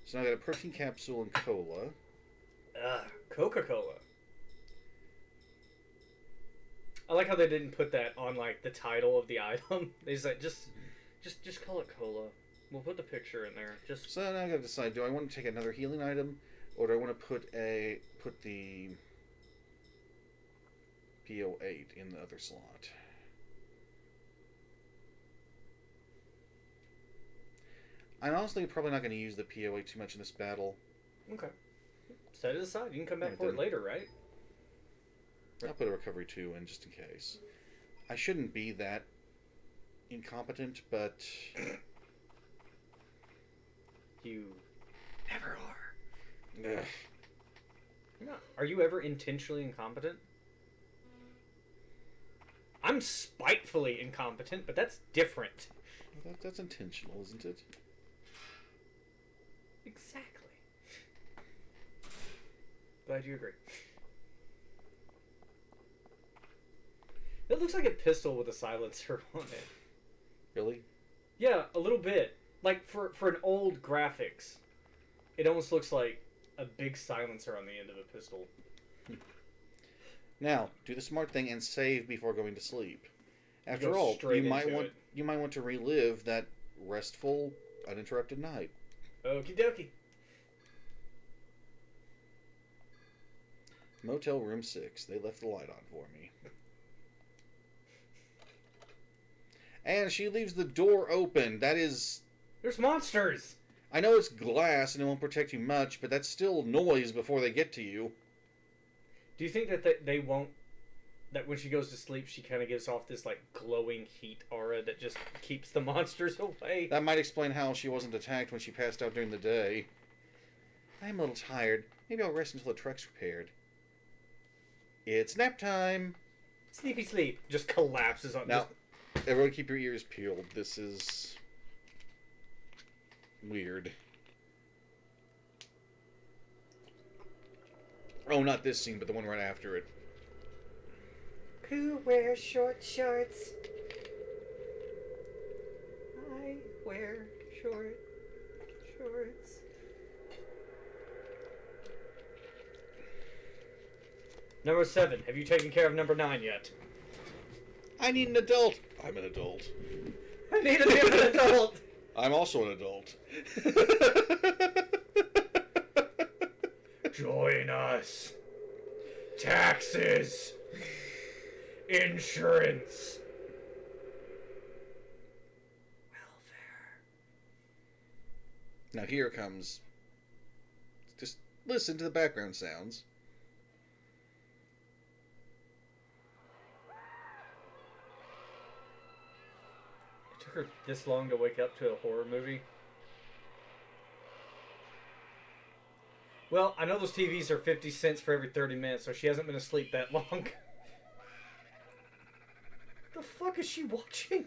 So now I got a protein capsule and cola. Coca-Cola. I like how they didn't put that on, like, the title of the item. They just like, just call it cola. We'll put the picture in there. Just So now I gotta decide, do I want to take another healing item, or do I want to put the PO8 in the other slot? I'm honestly probably not going to use the PO8 too much in this battle. okay. Set it aside. You can come back Yeah, for it then- later, right? I'll put a recovery 2 in just in case. I shouldn't be that incompetent, but You never are. ugh. You're not. Are you ever intentionally incompetent? I'm spitefully incompetent, but that's different. That's intentional, isn't it? Exactly. Glad you agree. It looks like a pistol with a silencer on it. Really? Yeah, a little bit. Like for an old graphics, it almost looks like a big silencer on the end of a pistol. Now, do the smart thing and save before going to sleep. After Go all, straight into it. you might want to relive that restful, uninterrupted night. Okie dokie. Motel room 6. They left the light on for me. And she leaves the door open. That is... There's monsters! I know it's glass and it won't protect you much, but that's still noise before they get to you. Do you think that they won't... That when she goes to sleep, she kind of gives off this, like, glowing heat aura that just keeps the monsters away? That might explain how she wasn't attacked when she passed out during the day. I'm a little tired. Maybe I'll rest until the truck's repaired. It's nap time! Sleepy sleep. Just collapses on... Now, everyone keep your ears peeled. This is... weird. Oh, not this scene, but the one right after it. Who wears short shorts? I wear short shorts. Number 7. Have you taken care of number 9 yet? I need an adult. I'm an adult. I need a different adult! I'm also an adult. Join us. Taxes. Insurance. Welfare. Now here comes... Just listen to the background sounds. It took her this long to wake up to a horror movie. Well, I know those TVs are 50 cents for every 30 minutes, so she hasn't been asleep that long. The fuck is she watching?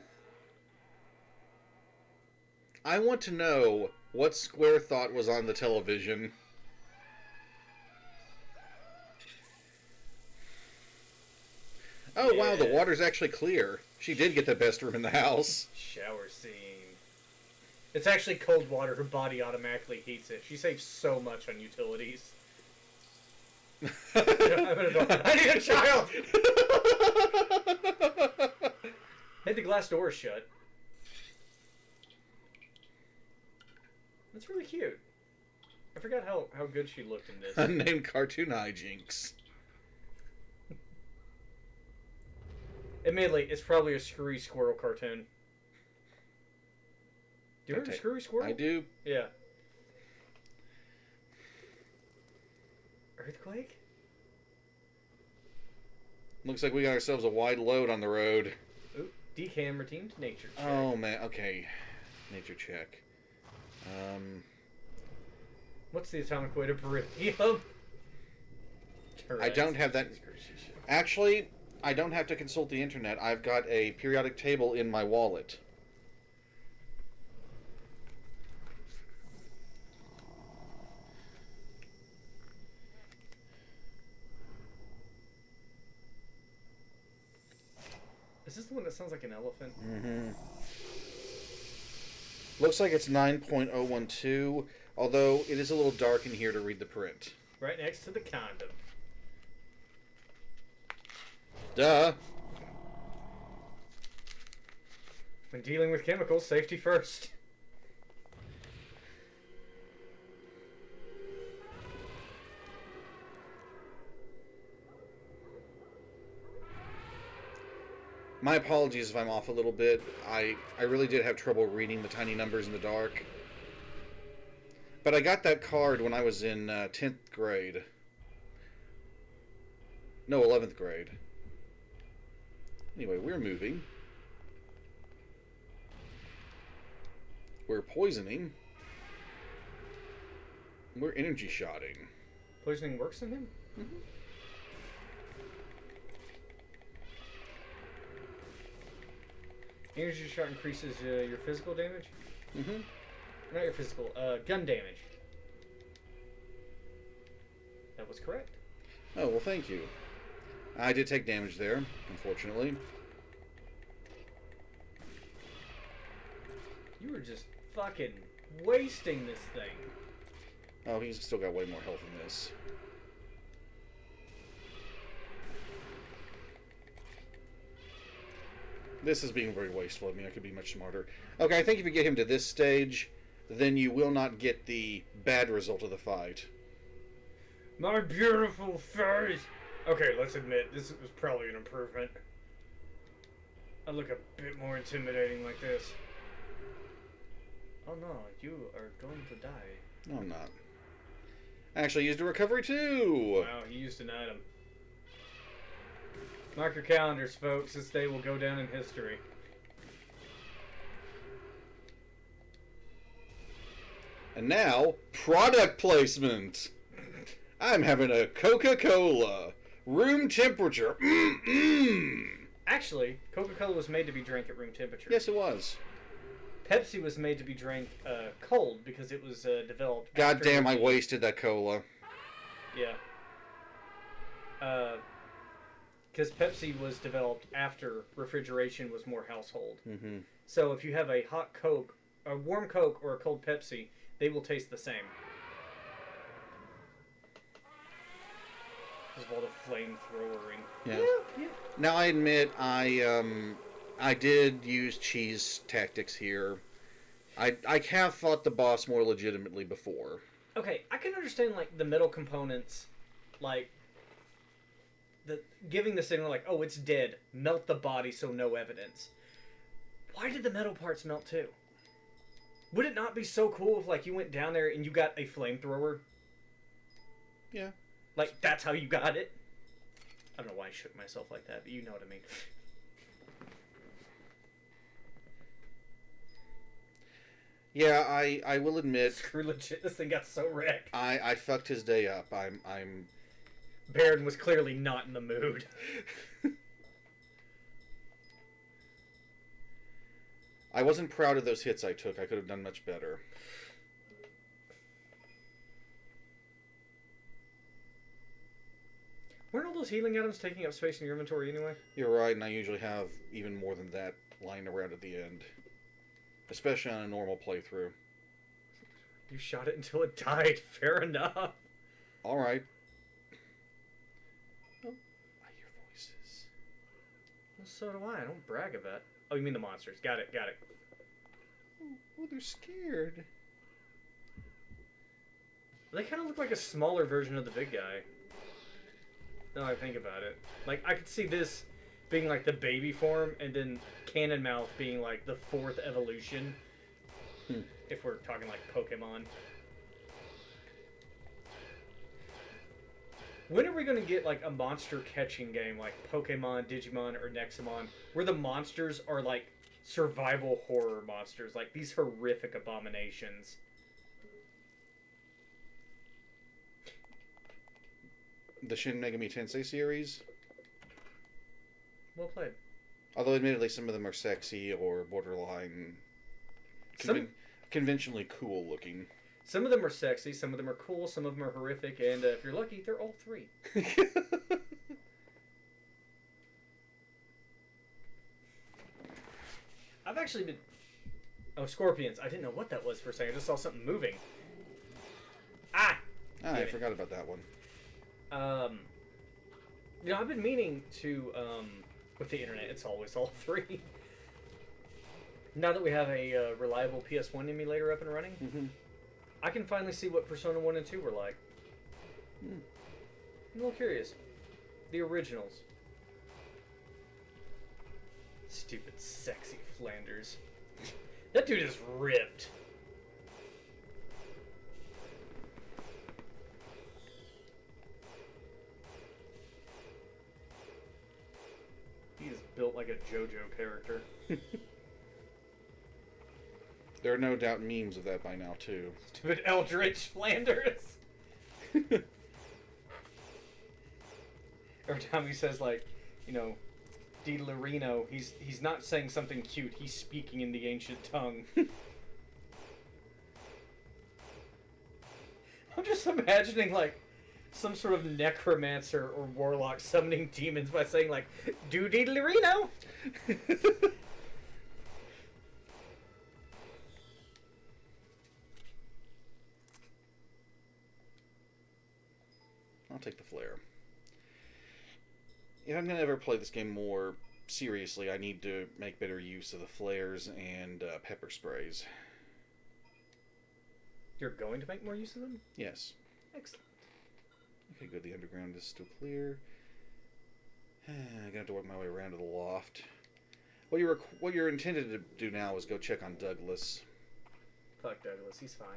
I want to know what Square thought was on the television. Oh, wow, the water's actually clear. She did get the best room in the house. Shower scene. It's actually cold water. Her body automatically heats it. She saves so much on utilities. I'm an adult. I need a child! Hey, the glass door is shut. That's really cute. I forgot how good she looked in this. Unnamed cartoon hijinks. Admittedly, it's probably a Screwy Squirrel cartoon. Do you remember Screwy Squirrel? I do. Yeah. Earthquake? Looks like we got ourselves a wide load on the road. Ooh, decam redeemed nature check. Oh, man. Okay. Nature check. What's the atomic weight of beryllium? I don't have that. Actually, I don't have to consult the internet. I've got a periodic table in my wallet. Is this the one that sounds like an elephant? Mm-hmm. Looks like it's 9.012, although it is a little dark in here to read the print. Right next to the condom. Duh. When dealing with chemicals, safety first. My apologies if I'm off a little bit. I really did have trouble reading the tiny numbers in the dark. But I got that card when I was in 10th grade. No, 11th grade. Anyway, we're moving. We're poisoning. We're energy shotting. Poisoning works in him? Mm-hmm. Energy shot increases your physical damage? Mm-hmm. Not your physical, gun damage. That was correct. Oh, well, thank you. I did take damage there, unfortunately. You were just fucking wasting this thing. Oh, he's still got way more health than this. This is being very wasteful of me. I could be much smarter. Okay, I think if you get him to this stage, then you will not get the bad result of the fight. My beautiful face! Okay, let's admit, this was probably an improvement. I look a bit more intimidating like this. Oh no, you are going to die. No, I'm not. I actually used a recovery too! Wow, he used an item. Mark your calendars, folks. This day will go down in history. And now, product placement! I'm having a Coca-Cola. Room temperature. Actually, Coca-Cola was made to be drank at room temperature. Yes, it was. Pepsi was made to be drank cold because it was developed. God damn, I wasted that cola. Yeah. Because Pepsi was developed after refrigeration was more household. Mm-hmm. So if you have a hot Coke, a warm Coke, or a cold Pepsi, they will taste the same. Because of all the flamethrowering. Yeah. Yeah. Now I admit I did use cheese tactics here. I have fought the boss more legitimately before. Okay, I can understand like the metal components, like giving the signal like, oh, it's dead. Melt the body so no evidence. Why did the metal parts melt too? Would it not be so cool if like you went down there and you got a flamethrower? Yeah. Like that's how you got it? I don't know why I shook myself like that, but you know what I mean. Yeah, I will admit Screw legit, this thing got so wrecked. I fucked his day up. I'm Baron was clearly not in the mood. I wasn't proud of those hits I took. I could have done much better. Weren't all those healing items taking up space in your inventory anyway? You're right, and I usually have even more than that lying around at the end. Especially on a normal playthrough. You shot it until it died. Fair enough. Alright. Oh, I hear voices. Well, so do I. I don't brag of that. Oh, you mean the monsters. Got it, got it. Oh, they're scared. They kind of look like a smaller version of the big guy. Now I think about it. Like, I could see this being like the baby form, and then Cannon Mouth being like the fourth evolution. If we're talking like Pokemon. When are we going to get like a monster catching game like Pokemon, Digimon, or Nexamon, where the monsters are like survival horror monsters, like these horrific abominations? The Shin Megami Tensei series. Well played. Although admittedly some of them are sexy or borderline conventionally cool looking. Some of them are sexy, some of them are cool, some of them are horrific, and if you're lucky, they're all three. I've actually been... Oh, scorpions. I didn't know what that was for a second. I just saw something moving. Ah! I forgot about that one. You know, I've been meaning to, with the internet, it's always all three. Now that we have a reliable PS1 emulator up and running, I can finally see what Persona 1 and 2 were like. I'm a little curious. The originals. Stupid, sexy Flanders. That dude is ripped. He is built like a JoJo character. There are no doubt memes of that by now, too. Stupid Eldritch Flanders. Every time he says, like, you know, Di Lorino, he's not saying something cute. He's speaking in the ancient tongue. I'm just imagining, like, some sort of necromancer or warlock summoning demons by saying, like, do Di Lorino. take the flare. If I'm going to ever play this game more seriously, I need to make better use of the flares and pepper sprays. You're going to make more use of them? Yes. Excellent. Okay, good. The underground is still clear. I'm going to have to work my way around to the loft. What you're intended to do now is go check on Douglas. Fuck Douglas, he's fine.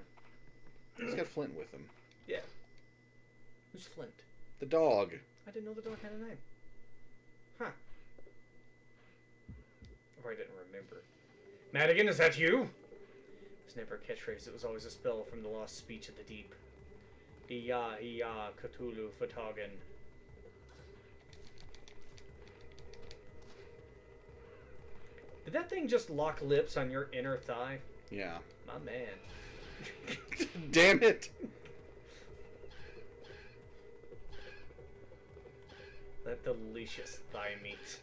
He's got Flint with him. Yeah. Who's Flint? The dog. I didn't know the dog had a name. Huh. Or I didn't remember. Madigan, is that you? It was never a catchphrase. It was always a spell from the lost speech of the deep. Iya, Cthulhu, Fatagan. Did that thing just lock lips on your inner thigh? Yeah. My man. Damn it! That delicious thigh meat.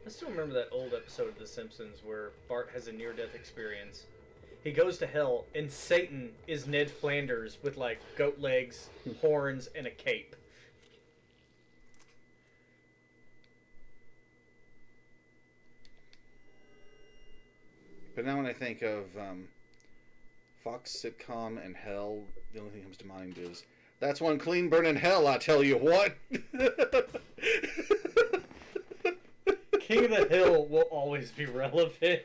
I still remember that old episode of The Simpsons where Bart has a near-death experience. He goes to hell, and Satan is Ned Flanders with, like, goat legs, horns, and a cape. But now when I think of Fox sitcom and hell, the only thing that comes to mind is, that's one clean burning hell, I tell you what! King of the Hill will always be relevant.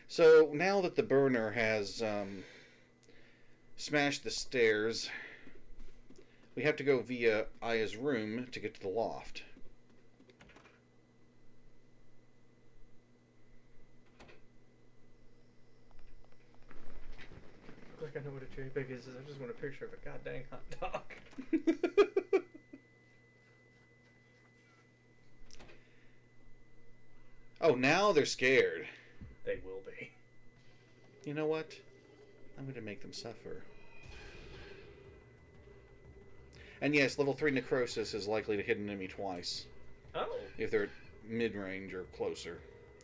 So now that the burner has smashed the stairs, we have to go via Aya's room to get to the loft. Like I know what a cherry pig is. I just want a picture of a goddamn hot dog. Oh, now they're scared. They will be. You know what? I'm going to make them suffer. And yes, level 3 necrosis is likely to hit an enemy twice. Oh. If they're mid-range or closer.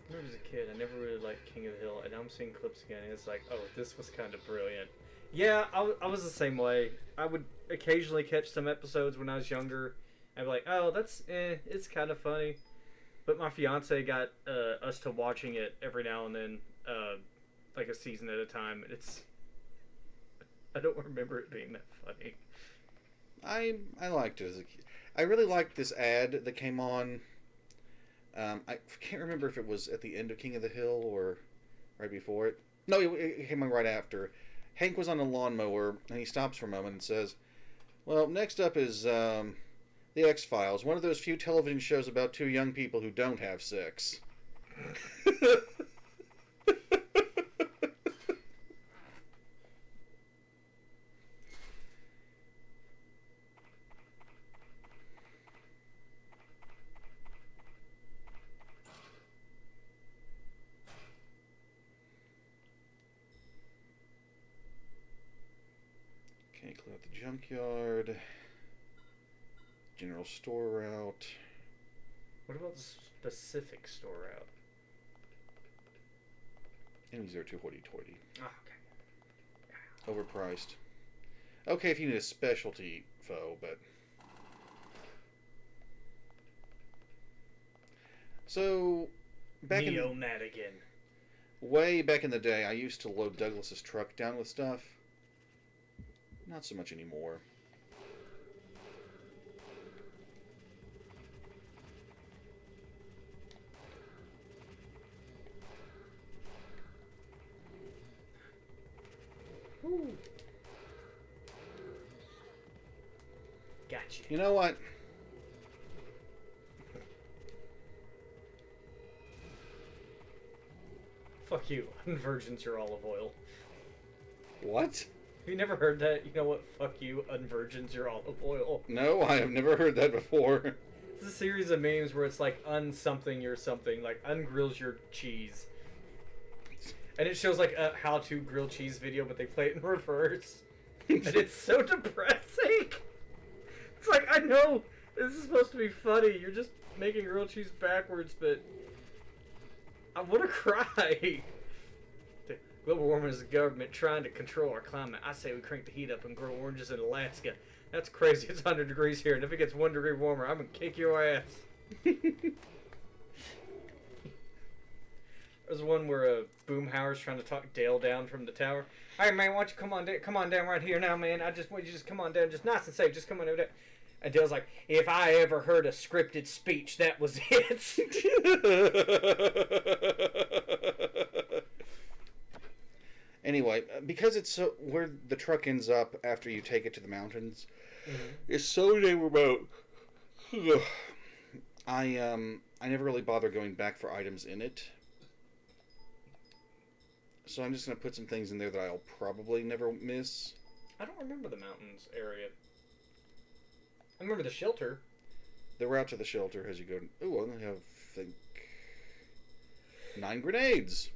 I remember as a kid, I never really liked King of the Hill, and now I'm seeing clips again, and it's like, oh, this was kind of brilliant. Yeah, I was the same way. I would occasionally catch some episodes when I was younger. I'd be like, oh, that's, it's kind of funny. But my fiance got us to watching it every now and then, like a season at a time. And I don't remember it being that funny. I liked it as a kid. I really liked this ad that came on. I can't remember if it was at the end of King of the Hill or right before it. No, it came on right after. Hank was on a lawnmower, and he stops for a moment and says, well, next up is The X-Files, one of those few television shows about two young people who don't have sex. Okay, clear out the junkyard. General store route. What about the specific store route? Enemies are too hoity-toity. Oh, okay. Overpriced. Okay, if you need a specialty foe, but... So, Neo-Madigan. way back in the day, I used to load Douglas's truck down with stuff. Not so much anymore. Ooh. Gotcha. You know what? Fuck you. Unvirgins your olive oil. What? Have you never heard that? You know what? Fuck you. Unvirgins your olive oil. No, I have never heard that before. It's a series of memes where it's like un-something your something. Like ungrills your cheese. And it shows like a how-to grilled cheese video, but they play it in reverse. And it's so depressing. It's like, I know this is supposed to be funny. You're just making grilled cheese backwards, but I want to cry. Global warming is the government trying to control our climate. I say we crank the heat up and grow oranges in Alaska. That's crazy. It's 100 degrees here, and if it gets 1 degree warmer, I'm going to kick your ass. There's one where Boomhauer's trying to talk Dale down from the tower. Hey, man, why don't you come on down right here now, man. I just want you to just come on down, just nice and safe. Just come on over there. And Dale's like, if I ever heard a scripted speech, that was it. Anyway, because it's so where the truck ends up after you take it to the mountains, is so damn remote. I never really bother going back for items in it. So I'm just going to put some things in there that I'll probably never miss. I don't remember the mountains area. I remember the shelter. The route to the shelter as you go... Ooh, I only have, I think, 9 grenades.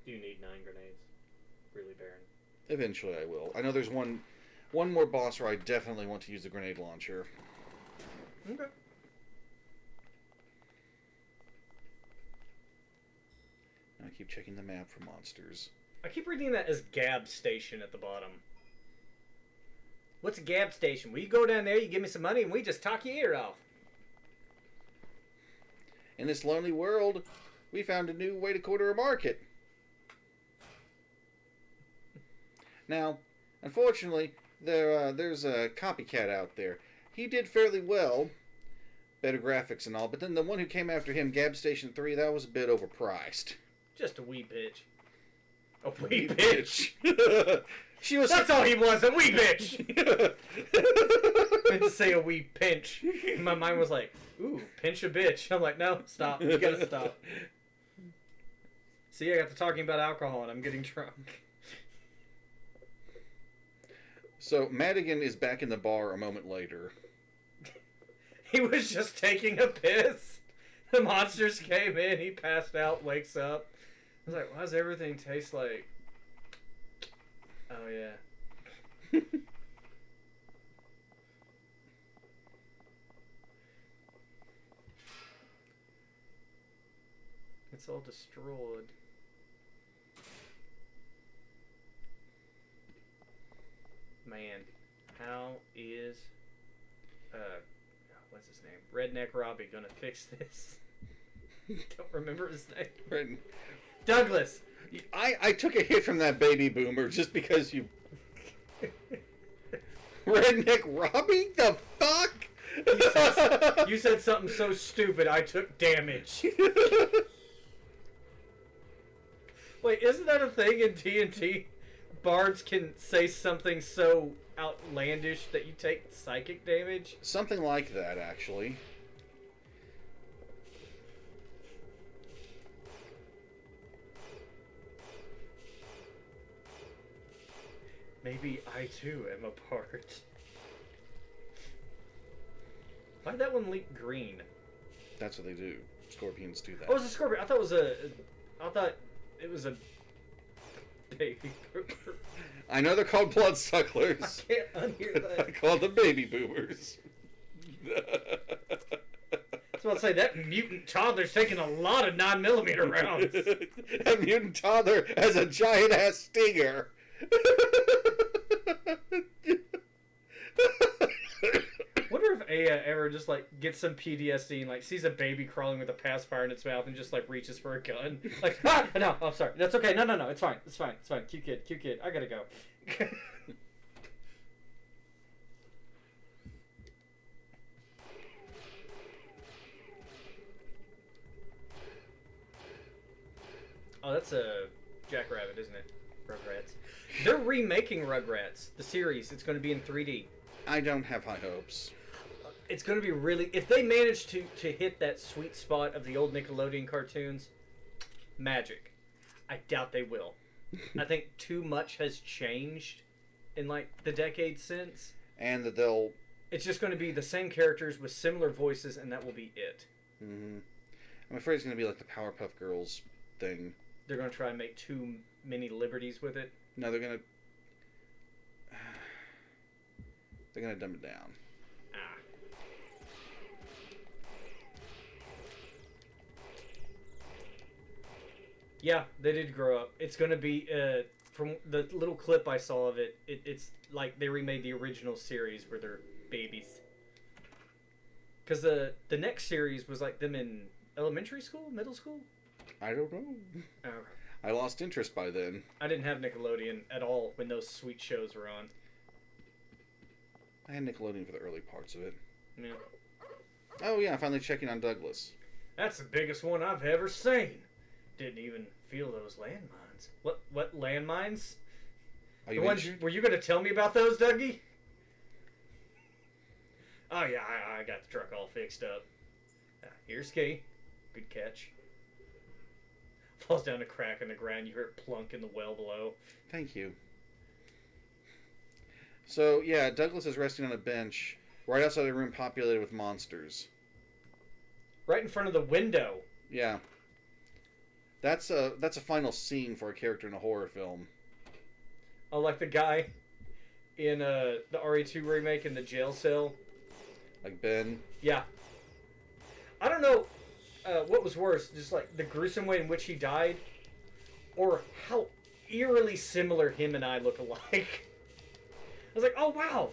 Do you need 9 grenades? Really, Baron? Eventually I will. I know there's one more boss where I definitely want to use the grenade launcher. Okay. I keep checking the map for monsters. I keep reading that as Gab Station at the bottom. What's a Gab Station? Well, you go down there, you give me some money, and we just talk your ear off. In this lonely world, we found a new way to corner a market. Now, unfortunately, there's a copycat out there. He did fairly well, better graphics and all, but then the one who came after him, Gab Station 3, that was a bit overpriced. Just a wee bitch. A wee bitch. That's all he was, a wee bitch. I meant to say a wee pinch. My mind was like, ooh, pinch a bitch. I'm like, no, stop. You gotta stop. See, I got to talking about alcohol and I'm getting drunk. So, Madigan is back in the bar a moment later. He was just taking a piss. The monsters came in, he passed out, wakes up. I was like, why does everything taste like... Oh, yeah. It's all destroyed. Man, how is... what's his name? Redneck Robbie gonna fix this? Don't remember his name. Douglas! I took a hit from that baby boomer just because you... Redneck Robbie? The fuck? You said something so stupid, I took damage. Wait, isn't that a thing in TNT? Bards can say something so outlandish that you take psychic damage? Something like that, actually. Maybe I too am a bard. Why did that one leak green? That's what they do. Scorpions do that. Oh, it was a scorpion. I thought it was a baby boomer. I know they're called bloodsucklers. I can't unhear that. I call them baby boomers. I was about to say, that mutant toddler's taking a lot of 9mm rounds. That mutant toddler has a giant-ass stinger. Wonder if Aya ever just like gets some PTSD and like sees a baby crawling with a pacifier in its mouth and just like reaches for a gun. Like, ah, no, I'm sorry. That's okay. No, it's fine. It's fine. It's fine. Cute kid. I gotta go. Oh, that's a Jackrabbit, isn't it? Rugrats. They're remaking Rugrats, the series. It's going to be in 3D. I don't have high hopes. It's going to be really... If they manage to hit that sweet spot of the old Nickelodeon cartoons, magic. I doubt they will. I think too much has changed in, like, the decades since. And that they'll... It's just going to be the same characters with similar voices, and that will be it. Mm-hmm. I'm afraid it's going to be like the Powerpuff Girls thing. They're gonna try and make too many liberties with it. No, they're going to... They're going to dumb it down. Ah. Yeah, they did grow up. It's gonna be, from the little clip I saw of it, it's like they remade the original series where they're babies. Because the next series was like them in elementary school, middle school? I don't know. Oh. I lost interest by then. I didn't have Nickelodeon at all when those sweet shows were on. I had Nickelodeon for the early parts of it. Yeah. Oh yeah, I'm finally checking on Douglas. That's the biggest one I've ever seen. Didn't even feel those landmines. What landmines? Are you The ones, injured? were you going to tell me about those, Dougie? Oh yeah, I got the truck all fixed up. Here's Key. Good catch. Falls down a crack in the ground. You hear it plunk in the well below. Thank you. So, yeah, Douglas is resting on a bench right outside a room populated with monsters. Right in front of the window. Yeah. That's a final scene for a character in a horror film. Oh, like the guy in the RE2 remake in the jail cell. Like Ben. Yeah. I don't know what was worse, just like the gruesome way in which he died, or how eerily similar him and I look alike. I was like, oh wow,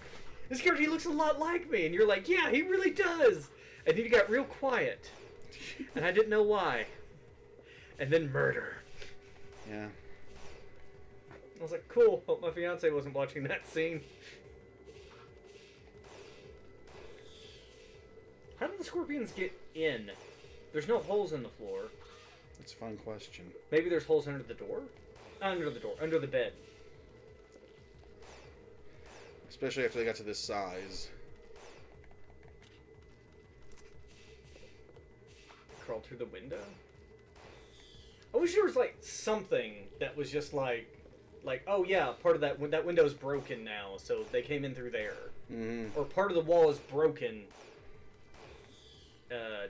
this character, he looks a lot like me. And you're like, yeah, he really does. And then you got real quiet. And I didn't know why. And then murder. Yeah. I was like, cool, hope my fiance wasn't watching that scene. How did the scorpions get in? There's no holes in the floor. That's a fun question. Maybe there's holes under the door? Under the door. Under the bed. Especially after they got to this size. Crawled through the window? I wish there was, like, something that was just like, oh yeah, part of that window's broken now, so they came in through there. Mm-hmm. Or part of the wall is broken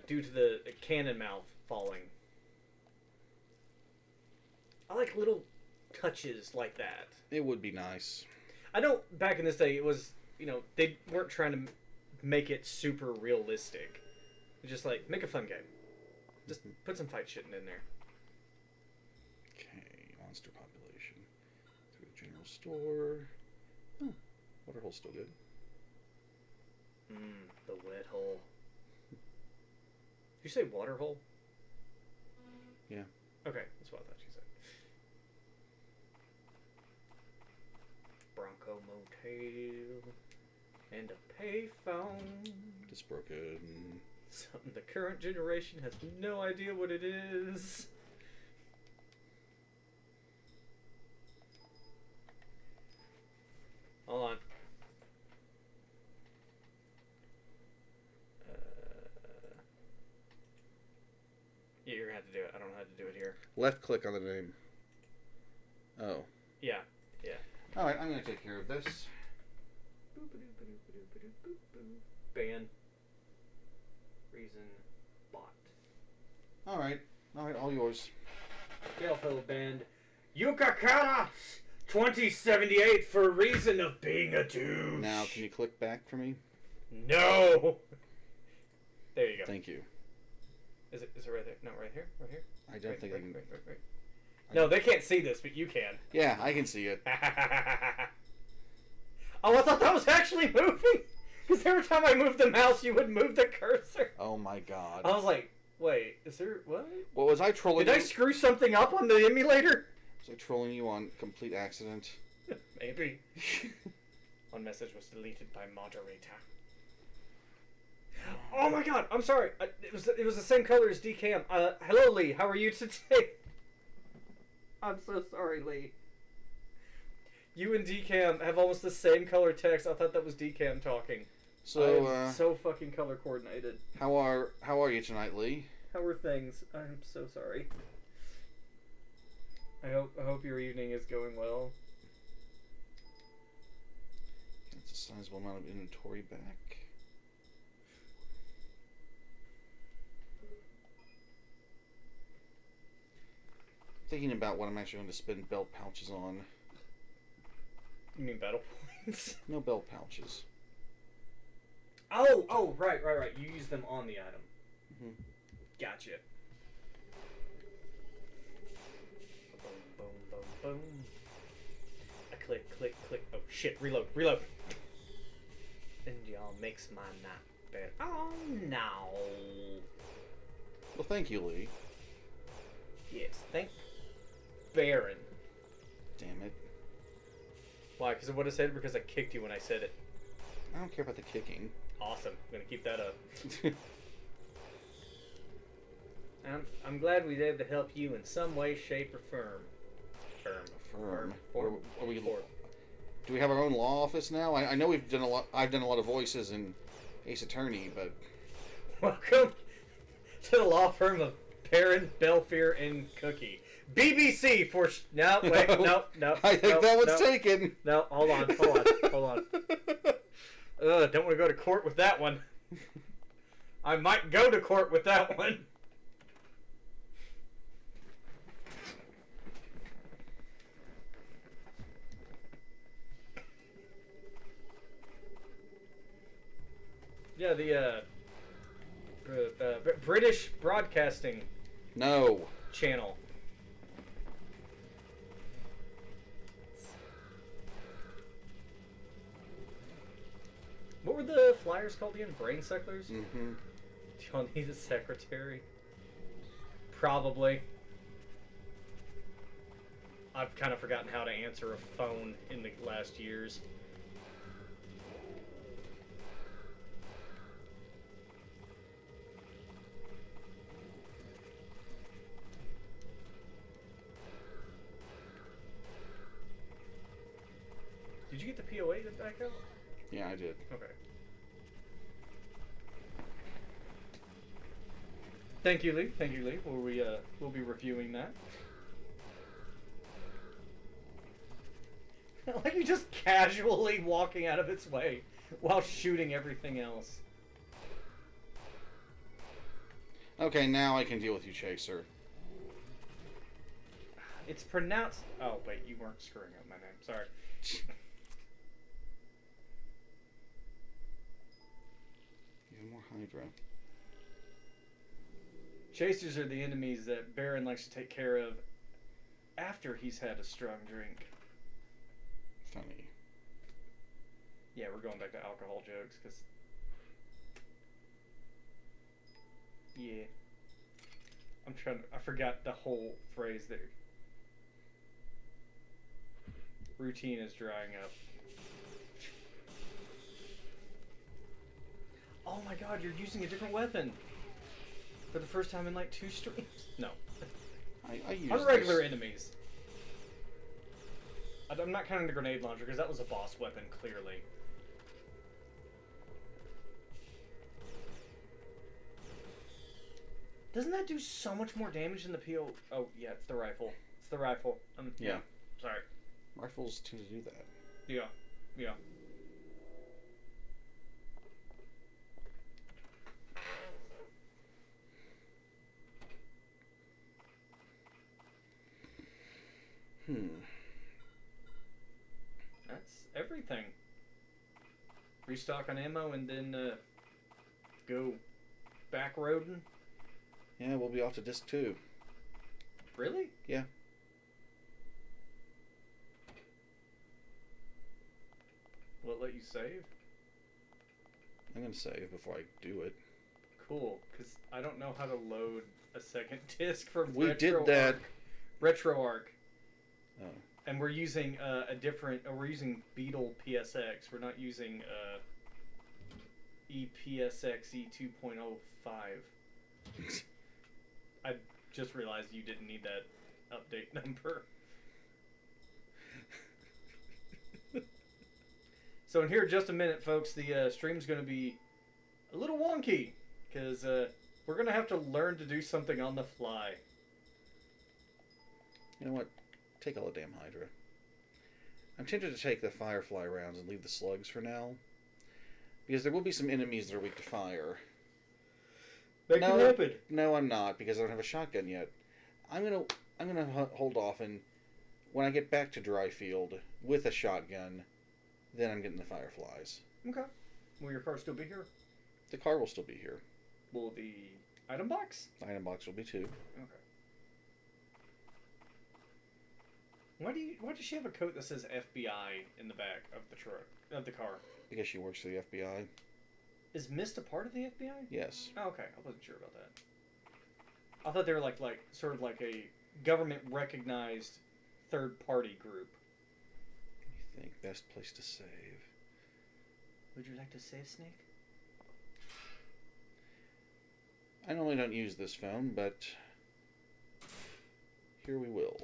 due to the cannon mouth falling. I like little touches like that. It would be nice. I know back in this day it was, they weren't trying to make it super realistic. Just like, make a fun game. Just put some fight shit in there. Okay, monster population. Through the general store. Oh, waterhole's still good. The wet hole. Did you say water hole? Yeah. Okay, that's what I thought you said. Bronco Motel and a payphone. Just broken. Something the current generation has no idea what it is. Hold on. Yeah, you're gonna have to do it. I don't know how to do it here. Left click on the name. Oh. Yeah. Alright, I'm gonna take care of this. Ban. Reason. Bot. Alright, all yours. Hail, fellow band. Yukakara 2078 for reason of being a douche. Now, can you click back for me? No! There you go. Thank you. Is it right there? No, right here? Right here? I don't think I can... Right. No, they can't see this, but you can. Yeah, I can see it. Oh, I thought that was actually moving! Because every time I moved the mouse, you would move the cursor. Oh my god. I was like, wait, is there... What? What, was I trolling Did you? I screw something up on the emulator? Was I trolling you on complete accident? Maybe. One message was deleted by moderator. Oh my god, I'm sorry. It was the same color as DCAM. Hello, Lee. How are you today? I'm so sorry, Lee. You and DCAM have almost the same color text. I thought that was DCAM talking. So, so fucking color coordinated. how are you tonight, Lee? How are things? I'm so sorry. I hope your evening is going well. That's a sizable amount of inventory back. Thinking about what I'm actually going to spend belt pouches on. You mean battle points? No belt pouches. Oh, right. You use them on the item. Mm-hmm. Gotcha. Boom. I click. Oh shit! Reload. And y'all makes my night better. Oh no. Well, thank you, Lee. Yes, thank Baron. Damn it. Why? Because of what I said? Because I kicked you when I said it. I don't care about the kicking. Awesome. I'm gonna keep that up. I'm glad we were able to help you in some way, shape, or form. Are we? Do we have our own law office now? I know we've done a lot. I've done a lot of voices in Ace Attorney, but welcome to the law firm of Perrin, Belfier, and Cookie. BBC for no. Wait, no. I think that one's taken. No, hold on. Don't want to go to court with that one. I might go to court with that one. Yeah, the British Broadcasting channel. What were the flyers called again? Brain sucklers? Mm-hmm. Do y'all need a secretary? Probably. I've kind of forgotten how to answer a phone in the last years. Did you get the POA back out? Yeah, I did. Okay. Thank you, Lee. We'll be reviewing that. Like you just casually walking out of its way while shooting everything else. Okay, now I can deal with you, Chaser. It's pronounced... Oh, wait, you weren't screwing up my name. Sorry. Even more Hydra. Chasers are the enemies that Baron likes to take care of after he's had a strong drink. Funny. Yeah, we're going back to alcohol jokes, because... Yeah. I forgot the whole phrase there. Routine is drying up. Oh my god, you're using a different weapon! For the first time in like 2 streams? No. I use Unregular enemies. I'm not counting the grenade launcher because that was a boss weapon, clearly. Doesn't that do so much more damage than the PO? Oh, yeah, it's the rifle. It's the rifle. Yeah. Sorry. Rifles tend to do that. Yeah. That's everything. Restock on ammo and then go back roading. Yeah, we'll be off to disc 2. Really? Yeah. Will it let you save? I'm going to save before I do it. Cool, because I don't know how to load a second disc from We did that. RetroArch. Oh. And we're using we're using Beetle PSX. We're not using EPSX E2.05. I just realized you didn't need that update number. So in here in just a minute, folks, the stream's going to be a little wonky because we're going to have to learn to do something on the fly. You know what? Take all the damn Hydra. I'm tempted to take the Firefly rounds and leave the slugs for now. Because there will be some enemies that are weak to fire. Make it happen. No, I'm not, because I don't have a shotgun yet. I'm gonna I'm going to hold off, and when I get back to Dryfield with a shotgun, then I'm getting the Fireflies. Okay. Will your car still be here? The car will still be here. Will the item box? The item box will be too. Okay. Why does she have a coat that says FBI in the back of the truck of the car? Because she works for the FBI. Is Mist a part of the FBI? Yes. Oh, okay. I wasn't sure about that. I thought they were like sort of like a government recognized third party group. I think best place to save. Would you like to save, Snake? I normally don't use this phone, but here we will.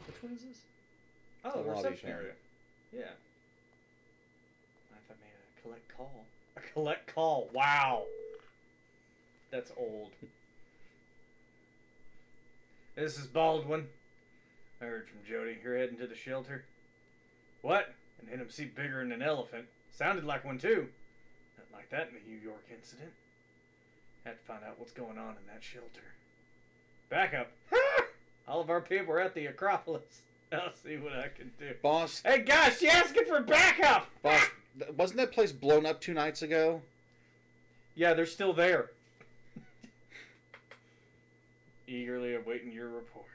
Which one is this? Oh, The the lobby reception phone. area. Yeah. If I made a collect call. A collect call. Wow. That's old. This is Baldwin. I heard from Jody. You're heading to the shelter. What? An NMC bigger than an elephant. Sounded like one too. Nothing like that in the New York incident. Had to find out what's going on in that shelter. Backup. All of our people are at the Acropolis. I'll see what I can do. Boss. Hey guys, she asking for backup! Boss, wasn't that place blown up 2 nights ago? Yeah, they're still there. Eagerly awaiting your report.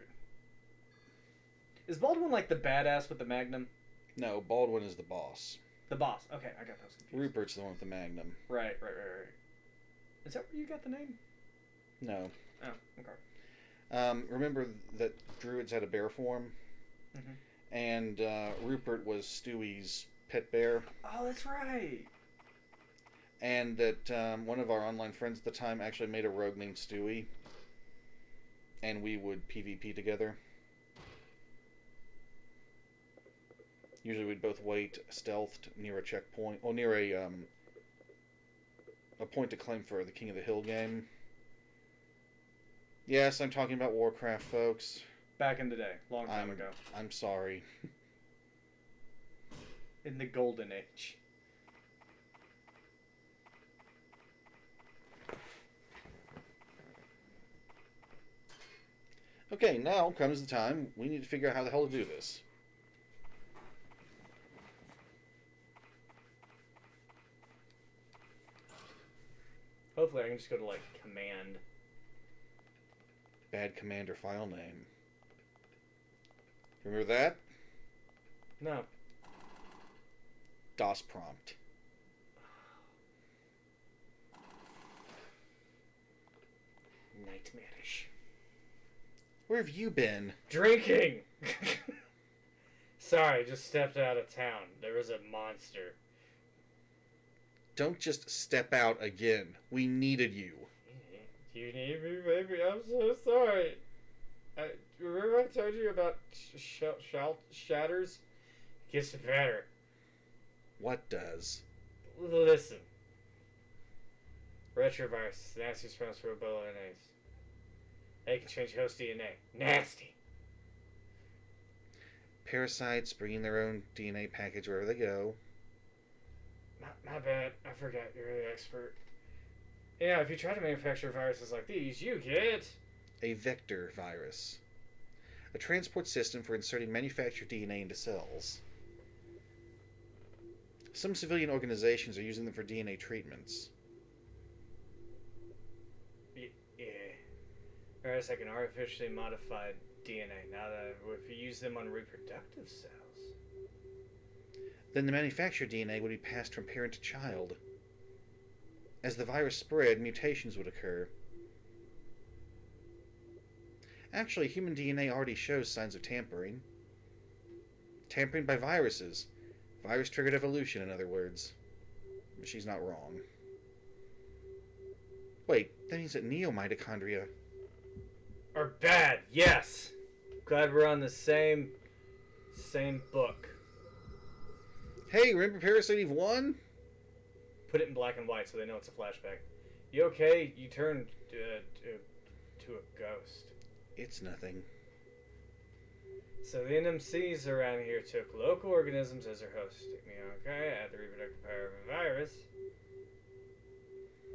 Is Baldwin like the badass with the Magnum? No, Baldwin is the boss. The boss. Okay, I got those confused. Rupert's the one with the Magnum. Right. Is that where you got the name? No. Oh, okay. Remember that druids had a bear form? Mm-hmm. And Rupert was Stewie's pet bear. Oh, that's right. And that one of our online friends at the time actually made a rogue named Stewie. And we would PvP together. Usually we'd both wait stealthed near a checkpoint, or near a point to claim for the King of the Hill game. Yes, I'm talking about Warcraft, folks. Back in the day, long time ago. I'm sorry. In the golden age. Okay, now comes the time we need to figure out how the hell to do this. Hopefully I can just go to, like, command. Bad commander file name. Remember that? No. DOS prompt. Nightmarish. Where have you been? Drinking! Sorry, just stepped out of town. There was a monster. Don't just step out again. We needed you. You need me, baby? I'm so sorry. Remember I told you about shatters? Gets better. What does? Listen. Retrovirus, the nasty response for Ebola and AIDS. They can change host DNA. Nasty. Parasites bringing their own DNA package wherever they go. My bad. I forgot you're the expert. Yeah, if you try to manufacture viruses like these, you get... A vector virus. A transport system for inserting manufactured DNA into cells. Some civilian organizations are using them for DNA treatments. Yeah. Whereas like an artificially modified DNA. Now that if you use them on reproductive cells... Then the manufactured DNA would be passed from parent to child. As the virus spread, mutations would occur. Actually, human DNA already shows signs of tampering. Tampering by viruses. Virus-triggered evolution, in other words. But she's not wrong. Wait, that means that neomitochondria... are bad, yes! Glad we're on the same book. Hey, remember Parasite Eve 1? Put it in black and white so they know it's a flashback. You okay? You turned to a ghost. It's nothing. So the NMCs around here took local organisms as their hosts. Stick me okay, add the reproductive power of a virus.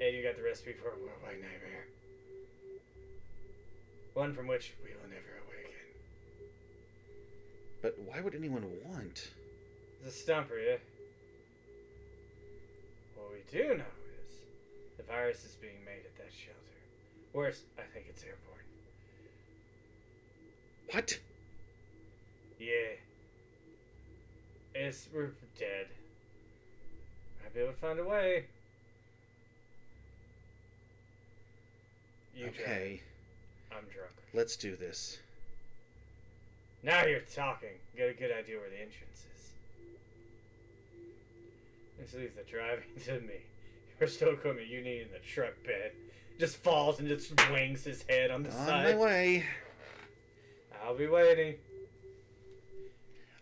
And you got the recipe for a worldwide nightmare. One from which we will never awaken. But why would anyone want? It's a stumper, yeah? What we do know is the virus is being made at that shelter. Worse, I think it's airborne. What? Yeah. We're dead. Might be able to find a way. You Okay. drive. I'm drunk. Let's do this. Now you're talking. Got a good idea where the entrance is. This leaves the driving to me. First equipment you need in the truck bed. Just falls and just wings his head on the On side. my way. I'll be waiting.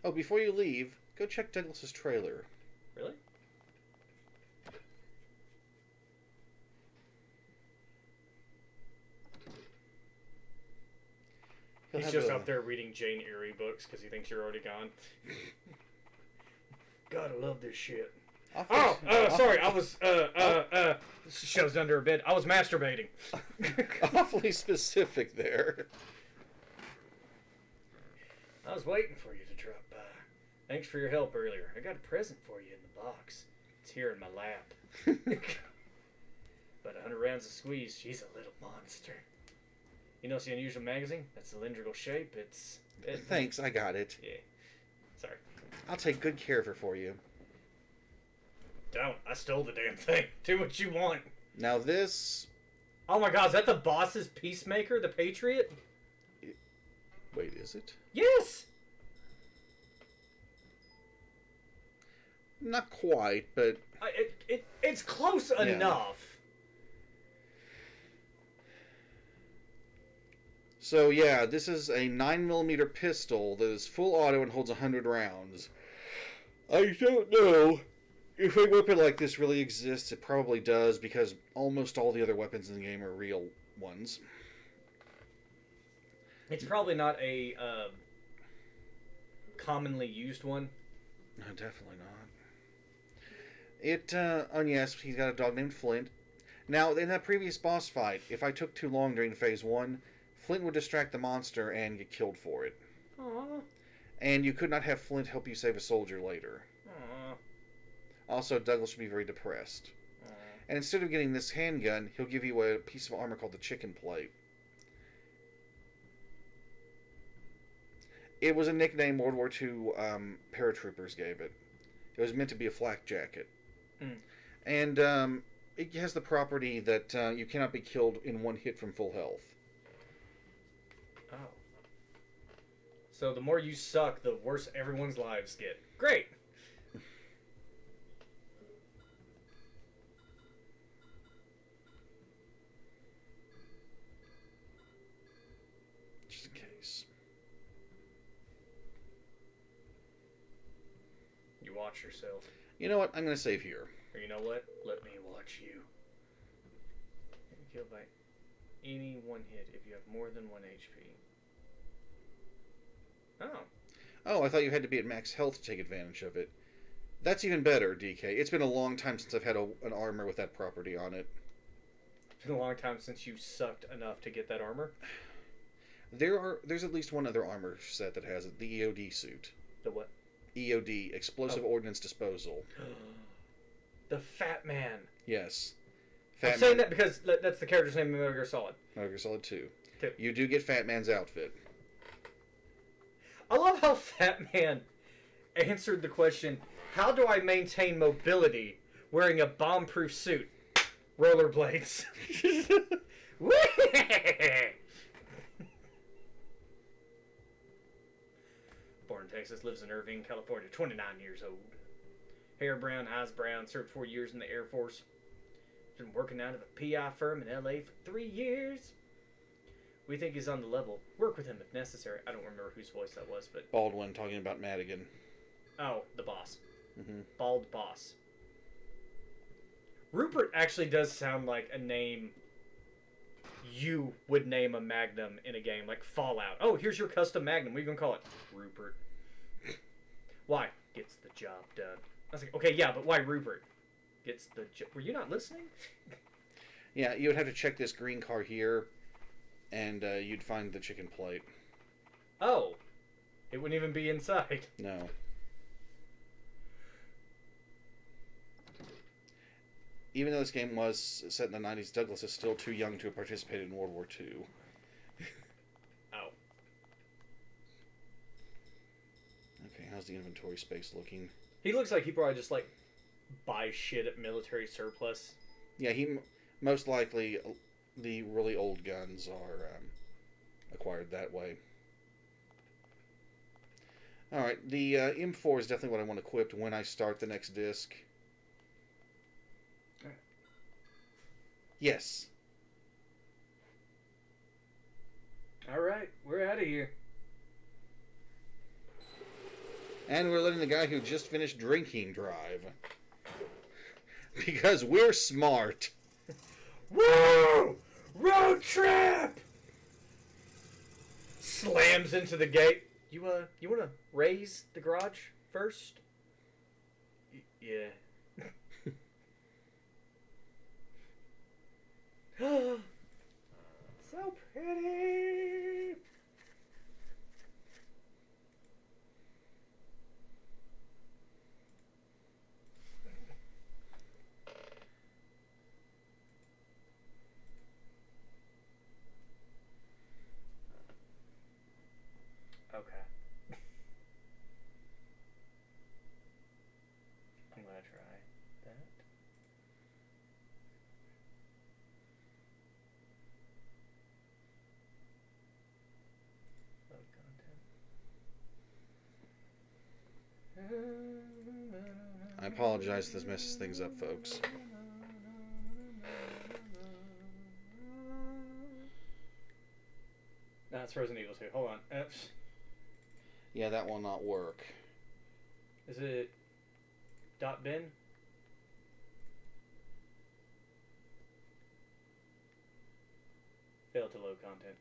Oh, before you leave, go check Douglas's trailer. Really? He'll He's have just a- up there reading Jane Eyre books because he thinks you're already gone. Gotta love this shit. Sorry, I was, shoves under her bed. I was masturbating. Awfully specific there. I was waiting for you to drop by. Thanks for your help earlier. I got a present for you in the box. It's here in my lap. But 100 rounds of squeeze, she's a little monster. You know, it's the Unusual magazine? That cylindrical shape, Thanks, I got it. Yeah. Sorry. I'll take good care of her for you. Don't. I stole the damn thing. Do what you want. Now this... Oh my god, is that the boss's peacemaker, the Patriot? Wait, is it? Yes! Not quite, but... It's close enough. So yeah, this is a 9mm pistol that is full auto and holds 100 rounds. I don't know if a weapon like this really exists. It probably does, because almost all the other weapons in the game are real ones. It's probably not a commonly used one. No, definitely not. Oh yes, he's got a dog named Flint. Now, in that previous boss fight, if I took too long during phase 1, Flint would distract the monster and get killed for it. Aww. And you could not have Flint help you save a soldier later. Aww. Also, Douglas would be very depressed. Aww. And instead of getting this handgun, he'll give you a piece of armor called the chicken plate. It was a nickname World War II paratroopers gave it. It was meant to be a flak jacket. Mm. And it has the property that you cannot be killed in one hit from full health. Oh. So the more you suck, the worse everyone's lives get. Great! Just in case. You watch yourself. You know what? I'm going to save here. Or you know what? Let me watch you. Killed by any one hit if you have more than 1 HP. Oh. Oh, I thought you had to be at max health to take advantage of it. That's even better, DK. It's been a long time since I've had an armor with that property on it. It's been a long time since you sucked enough to get that armor. There's at least one other armor set that has it. The EOD suit. The what? EOD, Explosive Ordnance Disposal. The Fat Man. Yes. I'm saying that because that's the character's name in Metal Gear Solid. Metal Gear Solid 2. 2. You do get Fat Man's outfit. I love how Fat Man answered the question, how do I maintain mobility wearing a bomb-proof suit? Rollerblades. Born in Texas, lives in Irvine, California, 29 years old. Hair brown, eyes brown, served 4 years in the Air Force. Been working out of a PI firm in LA for 3 years. We think he's on the level. Work with him if necessary. I don't remember whose voice that was, but... Baldwin talking about Madigan. Oh, the boss. Mm-hmm. Bald boss. Rupert actually does sound like a name you would name a Magnum in a game, like Fallout. Oh, here's your custom Magnum. What are you going to call it? Rupert. Why? Gets the job done. I was like, okay, yeah, but why Rupert? Gets the job... Were you not listening? Yeah, you would have to check this green car here, and you'd find the chicken plate. Oh. It wouldn't even be inside. No. Even though this game was set in the 90s, Douglas is still too young to have participated in World War II. Oh. Okay, how's the inventory space looking? He looks like he probably just, like, buys shit at military surplus. Yeah, most likely the really old guns are acquired that way. Alright, the M4 is definitely what I want equipped when I start the next disc. Yes. Alright, we're out of here. And we're letting the guy who just finished drinking drive. Because we're smart. Woo! Road trip! Slams into the gate. You want to raise the garage first? Yeah. So pretty. Okay. I'm gonna try that. Load content. I apologize if this messes things up, folks. No, it's Resident Evil 2. Hold on. Yeah, that will not work. Is it .bin? Failed to load content.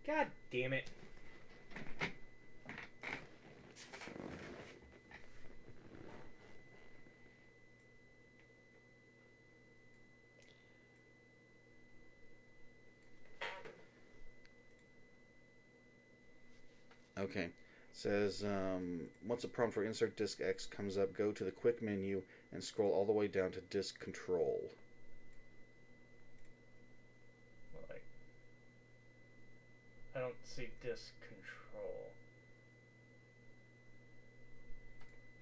God damn it. Okay. Says, once a prompt for insert disk X comes up, go to the quick menu and scroll all the way down to disk control. Well, like, I don't see disk control.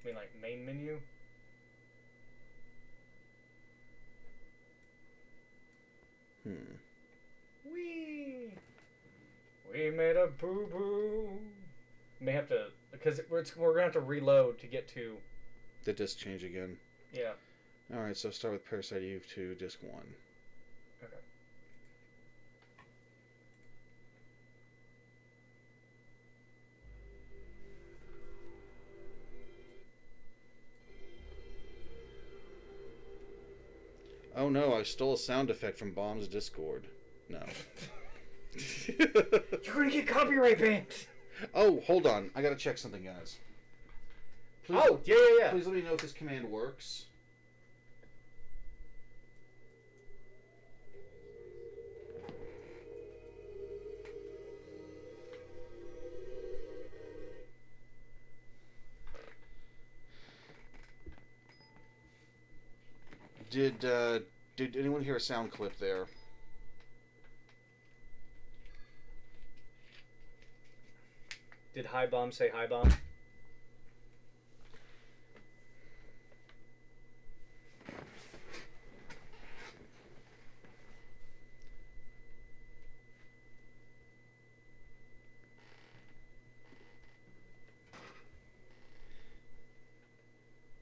I mean, like, main menu? We made a boo-boo. May have to, because we're gonna have to reload to get to The disk change again. Yeah. Alright, so start with Parasite Eve 2, disc 1. Okay. Oh no, I stole a sound effect from Bomb's Discord. No. You're gonna get copyright banned. Oh, hold on. I gotta check something, guys. Please, Oh, yeah. Please let me know if this command works. Did anyone hear a sound clip there? Did High Bomb say High Bomb?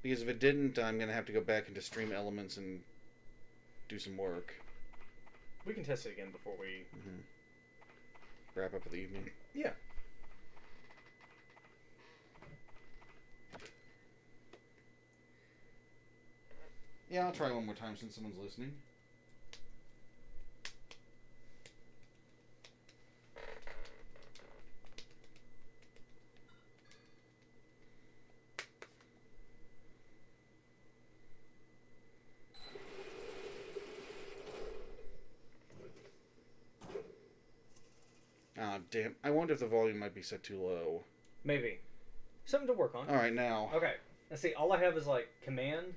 Because if it didn't, I'm going to have to go back into Stream Elements and do some work. We can test it again before we... Wrap up for the evening. Yeah. Yeah, I'll try one more time since someone's listening. damn. I wonder if the volume might be set too low. Maybe. Something to work on. All right, now. Okay. Let's see. All I have is like command.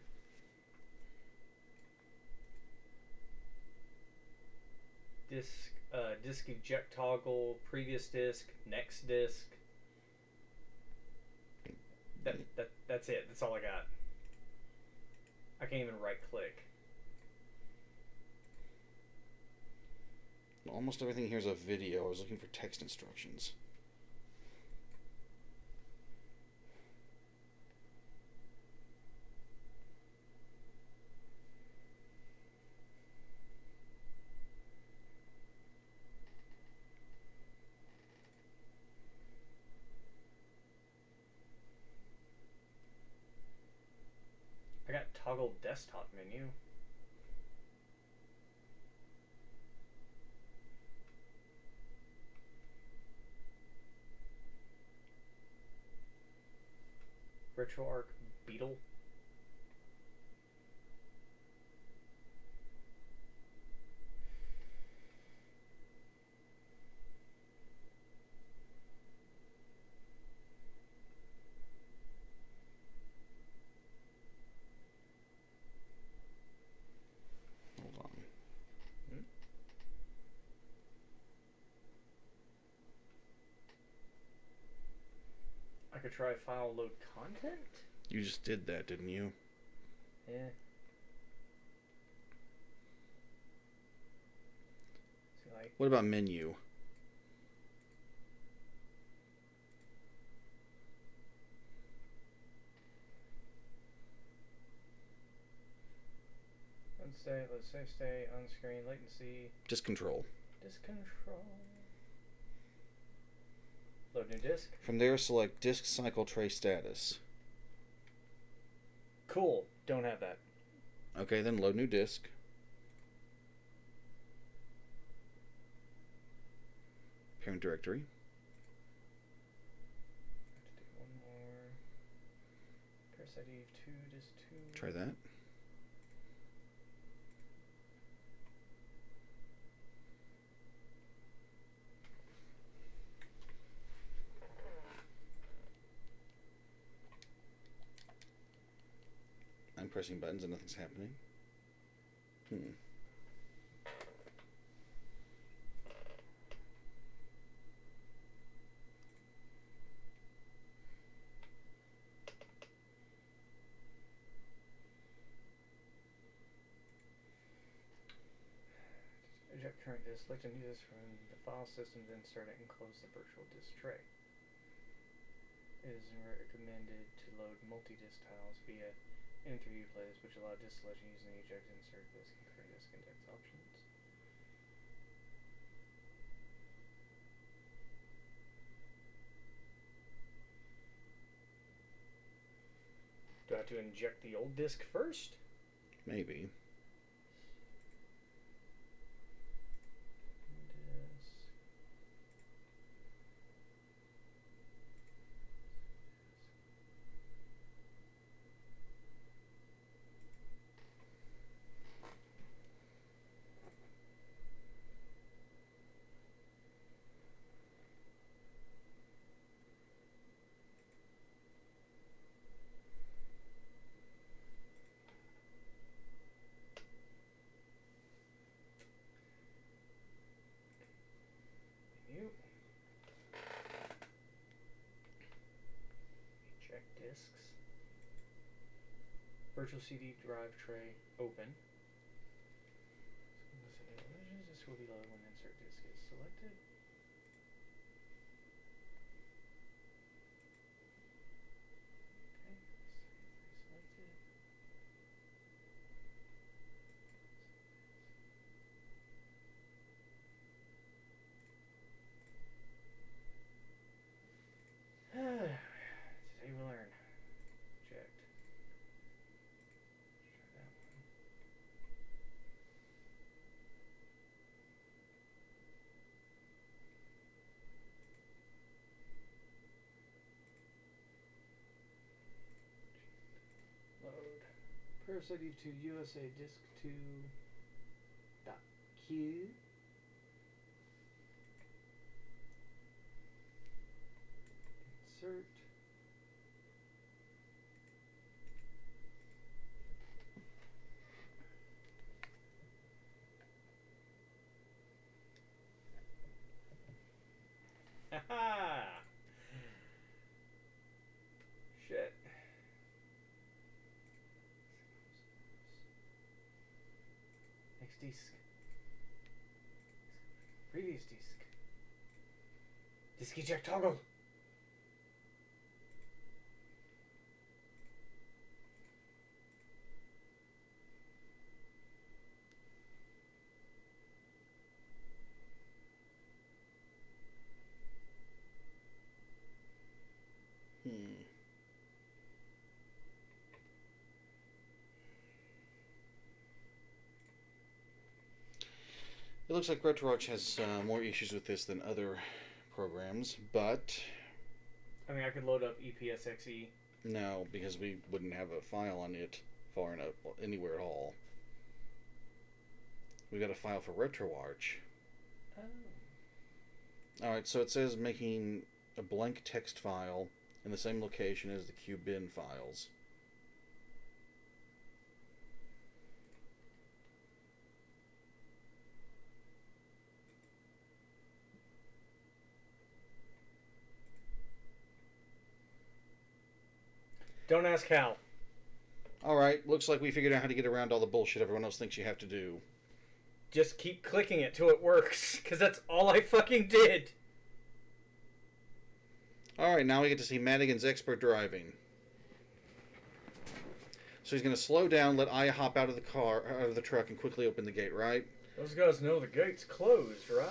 Disk eject toggle, previous disk, next disk. That's it. That's all I got. I can't even right click. Almost everything here is a video. I was looking for text instructions. I got toggle desktop menu. RetroArch Beetle. Hold on. I could try file load content? You just did that, didn't you? Yeah. See, like, What about menu? let's say stay on screen, latency, Just control. disk control. Load new disk. From there, select disk cycle tray status. Cool. Don't have that. Okay, then load new disk. Parent directory. Let's do one more. Parasite Eve 2, disk 2. Try that. I'm pressing buttons and nothing's happening. Eject current disk. Select a new disk from the file system, then start it and close the virtual disk tray. It is recommended to load multi-disk tiles via interview plays, which allow disk selection using the eject insert disk and current disk index options. Do I have to inject the old disk first? Maybe. Disk. Menu. Eject disks. Virtual CD drive tray open. This will be loaded when insert disk is selected. Okay, selected. Today we learn. Checked. Try that one. Load. Parasite Eve 2 USA disk 2 .q. alert. Haha! Shit. Next disc. Previous disc. Disc eject toggle. It looks like RetroArch has more issues with this than other programs, but I mean, I could load up EPSXE. no, because we wouldn't have a file on it far enough anywhere at all. We got a file for RetroArch. Oh. Alright, so it says making a blank text file in the same location as the QBin files. Don't ask how. Alright, looks like we figured out how to get around all the bullshit everyone else thinks you have to do. Just keep clicking it till it works, because that's all I fucking did. Alright, now we get to see Madigan's expert driving. So he's going to slow down, let Aya hop out of the truck, and quickly open the gate, right? Those guys know the gate's closed, right?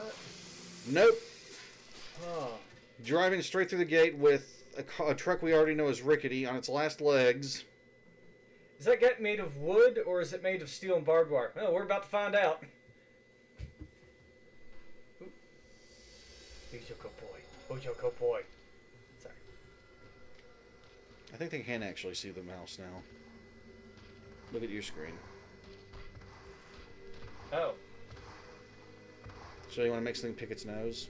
Nope. Huh. Driving straight through the gate with a truck we already know is rickety on its last legs. Is that gate made of wood, or is it made of steel and barbed wire? Well, we're about to find out. Who's your good boy? Who's your good boy? Sorry. I think they can actually see the mouse now. Look at your screen. Oh. So you want to make something pick its nose?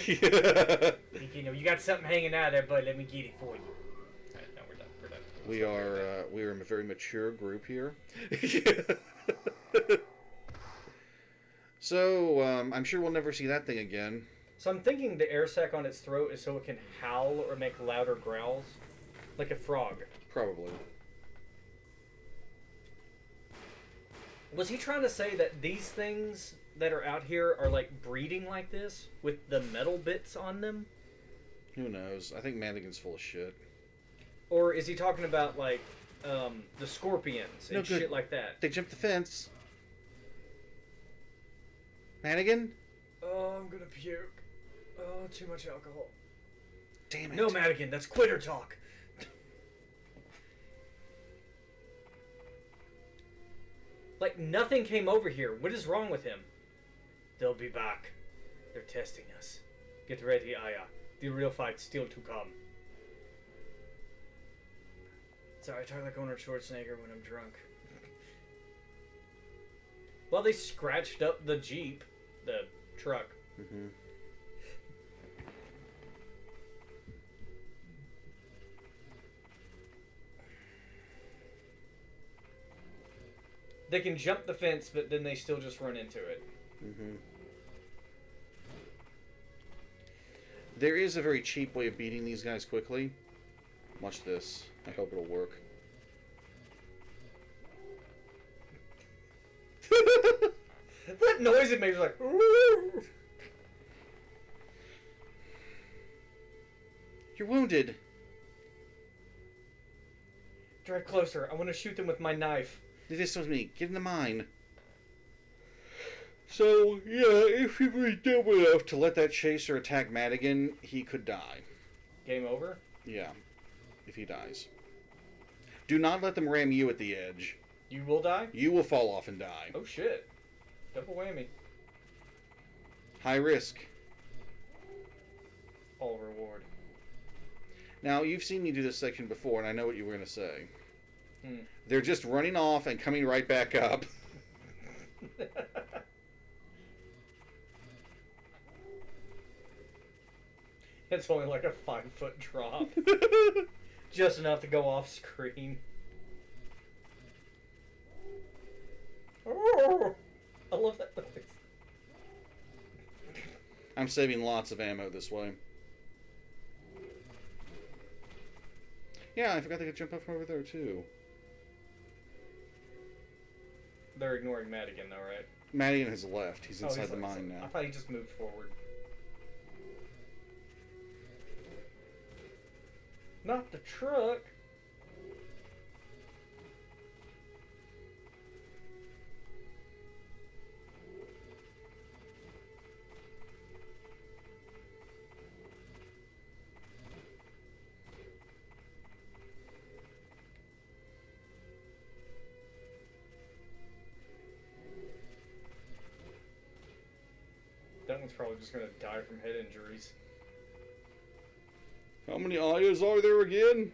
You know, you got something hanging out there, bud. Let me get it for you. Alright, now we're done. We're done. We are a very mature group here. So I'm sure we'll never see that thing again. So I'm thinking the air sac on its throat is so it can howl or make louder growls, like a frog. Probably. Was he trying to say that these things that are out here are like breeding like this with the metal bits on them? Who knows? I think Madigan's full of shit. Or is he talking about like the scorpions and shit like that? They jumped the fence. Madigan? Oh, I'm gonna puke. Oh, too much alcohol. Damn it. No, Madigan, that's quitter talk. Like, nothing came over here. What is wrong with him? They'll be back. They're testing us. Get ready, Aya. The real fight's still to come. Sorry, I talk like Arnold Schwarzenegger when I'm drunk. Well, they scratched up the Jeep, the truck. Mm-hmm. They can jump the fence, but then they still just run into it. Mm-hmm. There is a very cheap way of beating these guys quickly. Watch this. I hope it'll work. That noise it makes like. You're wounded. Drive closer. I want to shoot them with my knife. This was me. Get in the mine. So, yeah, if he was dumb enough to let that chaser attack Madigan, he could die. Game over? Yeah, if he dies. Do not let them ram you at the edge. You will die? You will fall off and die. Oh shit. Double whammy. High risk. All reward. Now, you've seen me do this section before, and I know what you were going to say. Hmm. They're just running off and coming right back up. It's only like a 5-foot drop. Just enough to go off screen. Oh, I love that noise. I'm saving lots of ammo this way. Yeah, I forgot they could jump up from over there, too. They're ignoring Madigan, though, right? Madigan has left. He's inside the like- mine now. I thought he just moved forward. Not the truck. That one's probably just gonna die from head injuries. How many Ayas are there again?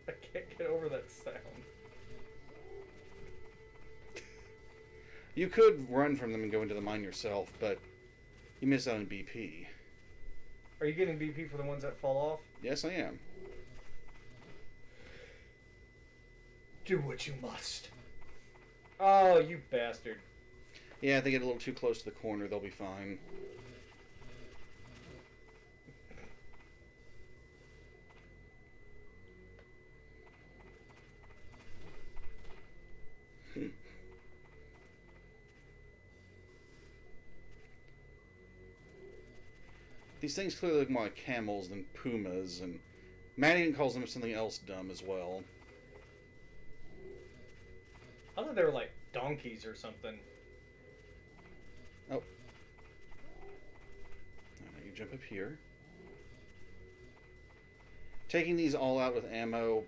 I can't get over that sound. You could run from them and go into the mine yourself, but you miss out on BP. Are you getting BP for the ones that fall off? Yes, I am. Do what you must. Oh, you bastard. Yeah, if they get a little too close to the corner, they'll be fine. These things clearly look more like camels than pumas, and Madigan calls them something else dumb as well. I thought they were like donkeys or something. Oh. Now you jump up here. Taking these all out with ammo,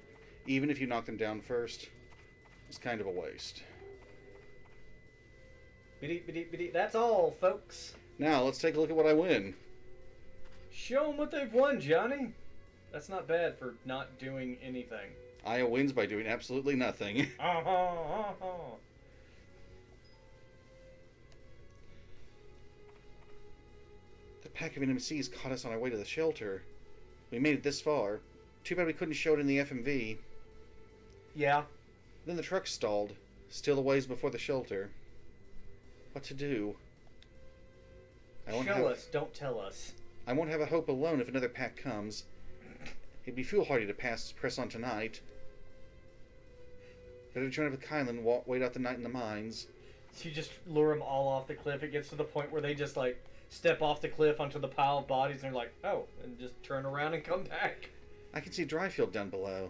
even if you knock them down first, is kind of a waste. That's all, folks. Now, let's take a look at what I win. Show them what they've won, Johnny. That's not bad for not doing anything. Aya wins by doing absolutely nothing. The pack of NMCs caught us on our way to the shelter. We made it this far. Too bad we couldn't show it in the FMV. Yeah. Then the truck stalled, still a ways before the shelter. What to do? Show us, don't tell us. I won't have a hope alone if another pack comes. It'd be foolhardy to press on tonight. Better join up with Kylan and wait out the night in the mines. So you just lure them all off the cliff. It gets to the point where they just like step off the cliff onto the pile of bodies and they're like, oh, and just turn around and come back. I can see Dryfield down below.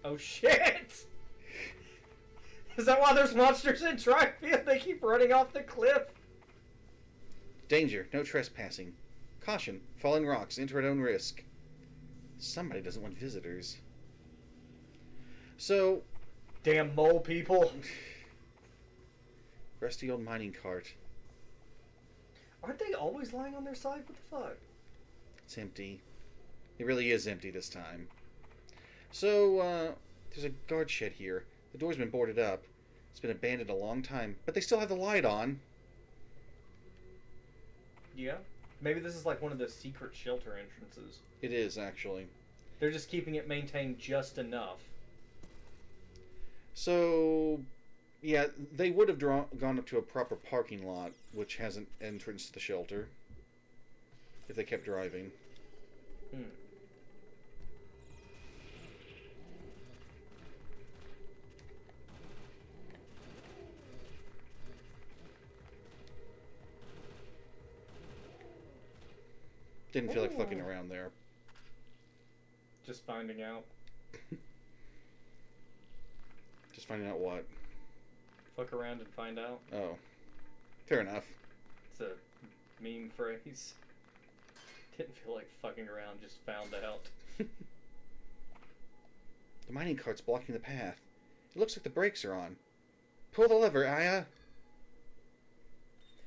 Oh shit! Is that why there's monsters in Dryfield? They keep running off the cliff. Danger, no trespassing. Caution, falling rocks, enter at own risk. Somebody doesn't want visitors. So... Damn mole people. Rusty old mining cart. Aren't they always lying on their side? What the fuck? It's empty. It really is empty this time. So, there's a guard shed here. The door's been boarded up. It's been abandoned a long time, but they still have the light on. Yeah? Maybe this is like one of the secret shelter entrances. It is, actually. They're just keeping it maintained just enough. So, yeah, they would have gone up to a proper parking lot, which has an entrance to the shelter, if they kept driving. Hmm. Didn't feel like fucking around there. Just finding out. Just finding out what? Fuck around and find out. Oh. Fair enough. It's a meme phrase. Didn't feel like fucking around, just found out. The mining cart's blocking the path. It looks like the brakes are on. Pull the lever, Aya.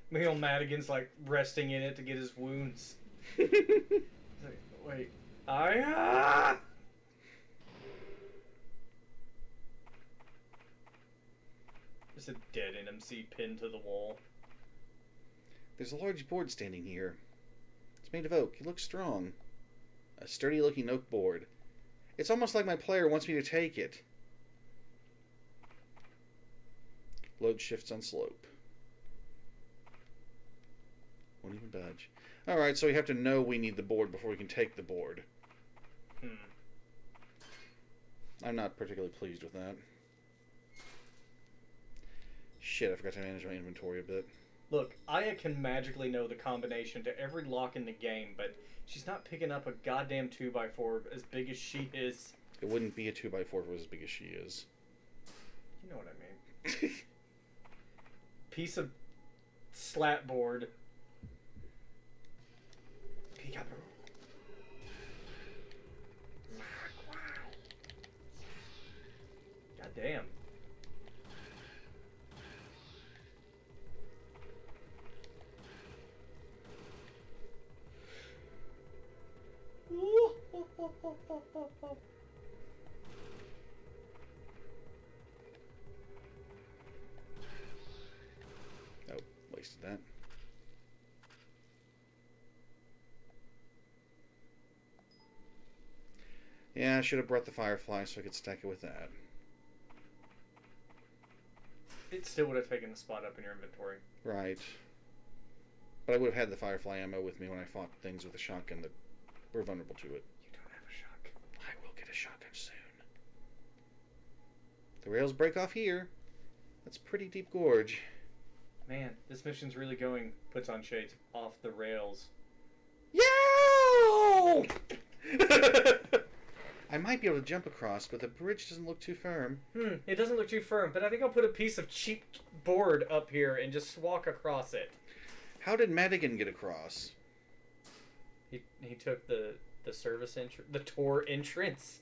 Meanwhile, Madigan's like resting in it to get his wounds. Like, wait. Aya! Just a dead NMC pinned to the wall. There's a large board standing here. It's made of oak. It looks strong. A sturdy-looking oak board. It's almost like my player wants me to take it. Load shifts on slope. Won't even budge. Alright, so we have to know we need the board before we can take the board. I'm not particularly pleased with that. Shit, I forgot to manage my inventory a bit. Look, Aya can magically know the combination to every lock in the game, but she's not picking up a goddamn 2x4 as big as she is. It wouldn't be a 2x4 if it was as big as she is. You know what I mean. Piece of slat board. Peekaboo. God damn. Oh, wasted that. Yeah, I should have brought the Firefly so I could stack it with that. It still would have taken a spot up in your inventory. Right. But I would have had the Firefly ammo with me when I fought things with a shotgun that were vulnerable to it. You don't have a shotgun. I will get a shotgun soon. The rails break off here. That's pretty deep gorge. Man, this mission's really going, puts on shades, off the rails. Yo! I might be able to jump across, but the bridge doesn't look too firm. It doesn't look too firm, but I think I'll put a piece of cheap board up here and just walk across it. How did Madigan get across? He took the service entrance, the tour entrance.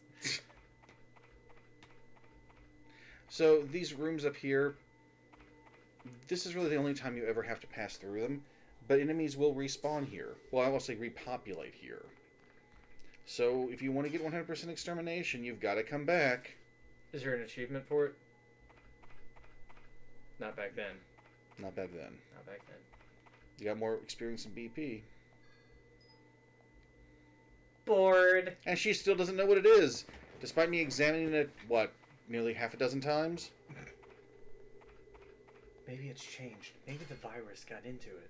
So these rooms up here, this is really the only time you ever have to pass through them, but enemies will respawn here. Well, I will say repopulate here. So if you want to get 100% extermination, you've got to come back. Is there an achievement for it? Not back then. Not back then. Not back then. You got more experience in BP. Bored. And she still doesn't know what it is, despite me examining it, what, nearly half a dozen times? Maybe it's changed. Maybe the virus got into it.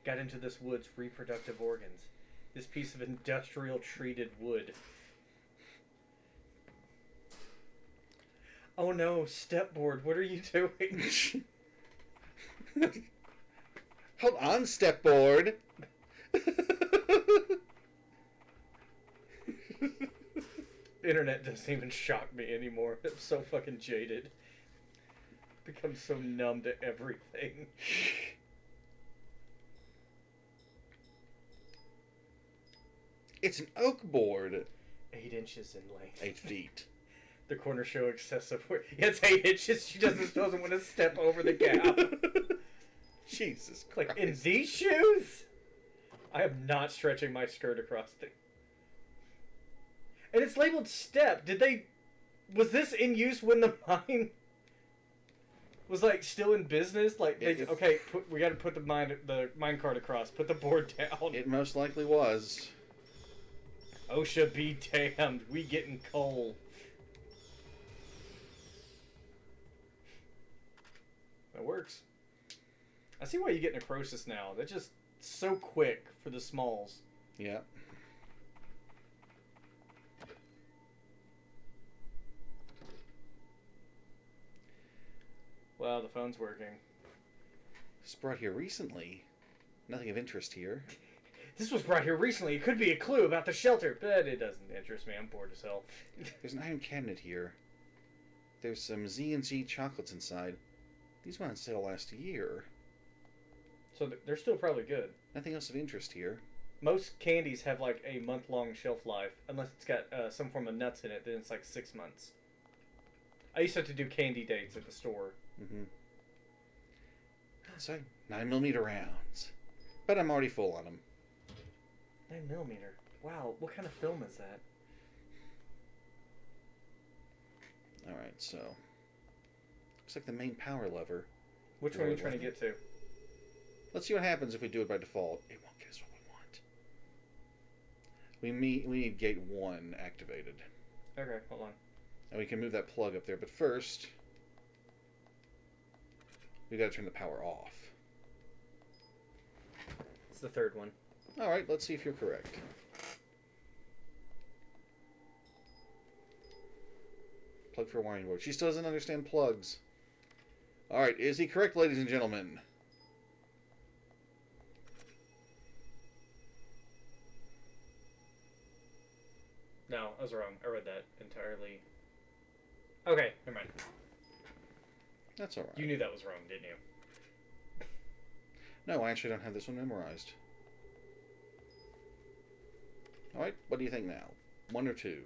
Got into this wood's reproductive organs. This piece of industrial treated wood. Oh no, stepboard, what are you doing? Hold on, stepboard. The internet doesn't even shock me anymore. I'm so fucking jaded. Become so numb to everything. It's an oak board. 8 inches in length. 8 feet. The corner show excessive. Yeah, it's 8 inches. She doesn't want to step over the gap. Jesus Christ. Like, in these shoes? I am not stretching my skirt across the... And it's labeled step. Was this in use when the mine was, like, still in business? Like, okay, we gotta put the mine cart across. Put the board down. It most likely was. OSHA be damned. We getting coal. That works. I see why you get necrosis now. They're just so quick for the smalls. Yeah. Wow, the phone's working. This was brought here recently. Nothing of interest here. This was brought here recently. It could be a clue about the shelter, but it doesn't interest me. I'm bored as hell. There's an iron cabinet here. There's some Z&Z chocolates inside. These went on sale last year. So they're still probably good. Nothing else of interest here. Most candies have like a month-long shelf life. Unless it's got some form of nuts in it, then it's like 6 months. I used to have to do candy dates at the store. Mm-hmm. So, 9mm rounds. But I'm already full on them. 9mm. Wow, what kind of film is that? Alright, so... Looks Looks like the main power lever. Which one are you trying to get to? Let's see what happens if we do it by default. It won't get us what we want. We need gate 1 activated. Okay, hold on. And we can move that plug up there, but first we gotta turn the power off. It's the third one. Alright, let's see if you're correct. Plug for wiring board. She still doesn't understand plugs. Alright, is he correct, ladies and gentlemen? No, I was wrong. I read that entirely. Okay, never mind. That's alright. You knew that was wrong, didn't you? No, I actually don't have this one memorized. Alright, what do you think now? 1 or 2?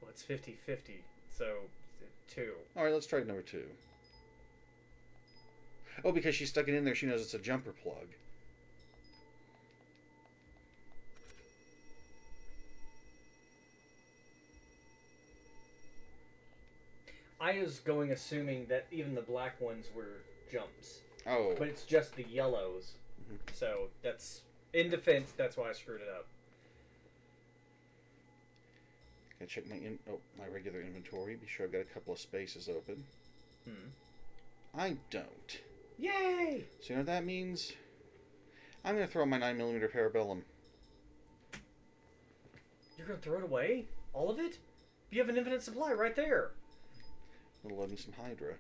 Well, it's 50-50, so 2. Alright, let's try number 2. Oh, because she stuck it in there, she knows it's a jumper plug. I was going assuming that even the black ones were jumps. Oh. But it's just the yellows. Mm-hmm. So that's, in defense, that's why I screwed it up. Gotta check my regular inventory. Be sure I've got a couple of spaces open. I don't. Yay! So you know what that means? I'm gonna throw my 9mm Parabellum. You're gonna throw it away? All of it? You have an infinite supply right there. I'm gonna load me some Hydra.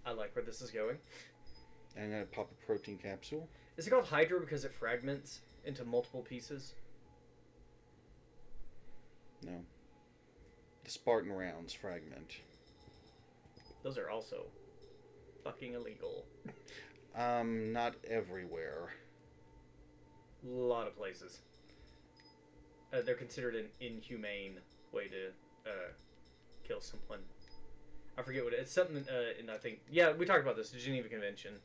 I like where this is going. And I'm gonna pop a protein capsule. Is it called Hydra because it fragments into multiple pieces? No. The Spartan rounds fragment. Those are also fucking illegal. Not everywhere. A lot of places. They're considered an inhumane way to kill someone. I forget what it is. It's something, and I think... Yeah, we talked about this, the Geneva Convention.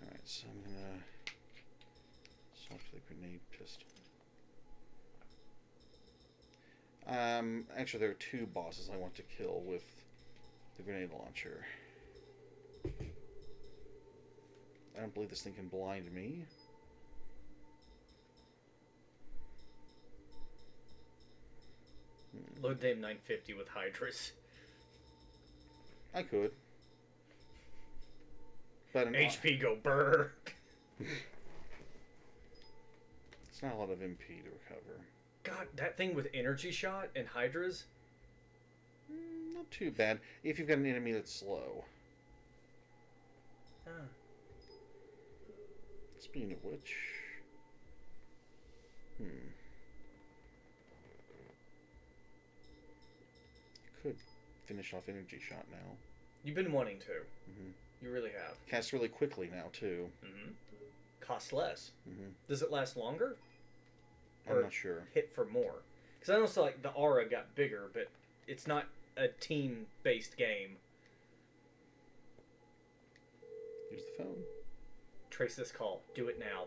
Alright, so I'm gonna swap to the grenade pistol. Actually, there are 2 bosses I want to kill with the grenade launcher. I don't believe this thing can blind me. Load name 950 with Hydras. I could. But HP go burr. It's not a lot of MP to recover. God, that thing with energy shot and Hydras? Not too bad. If you've got an enemy that's slow. Ah. Speaking of which... Could finish off energy shot now. You've been wanting to. Mm-hmm. You really have. Casts really quickly now, too. Mm-hmm. Costs less. Mm-hmm. Does it last longer? I'm not sure. Hit for more? Because I also like the aura got bigger, but it's not a team-based game. Use the phone. Trace this call. Do it now.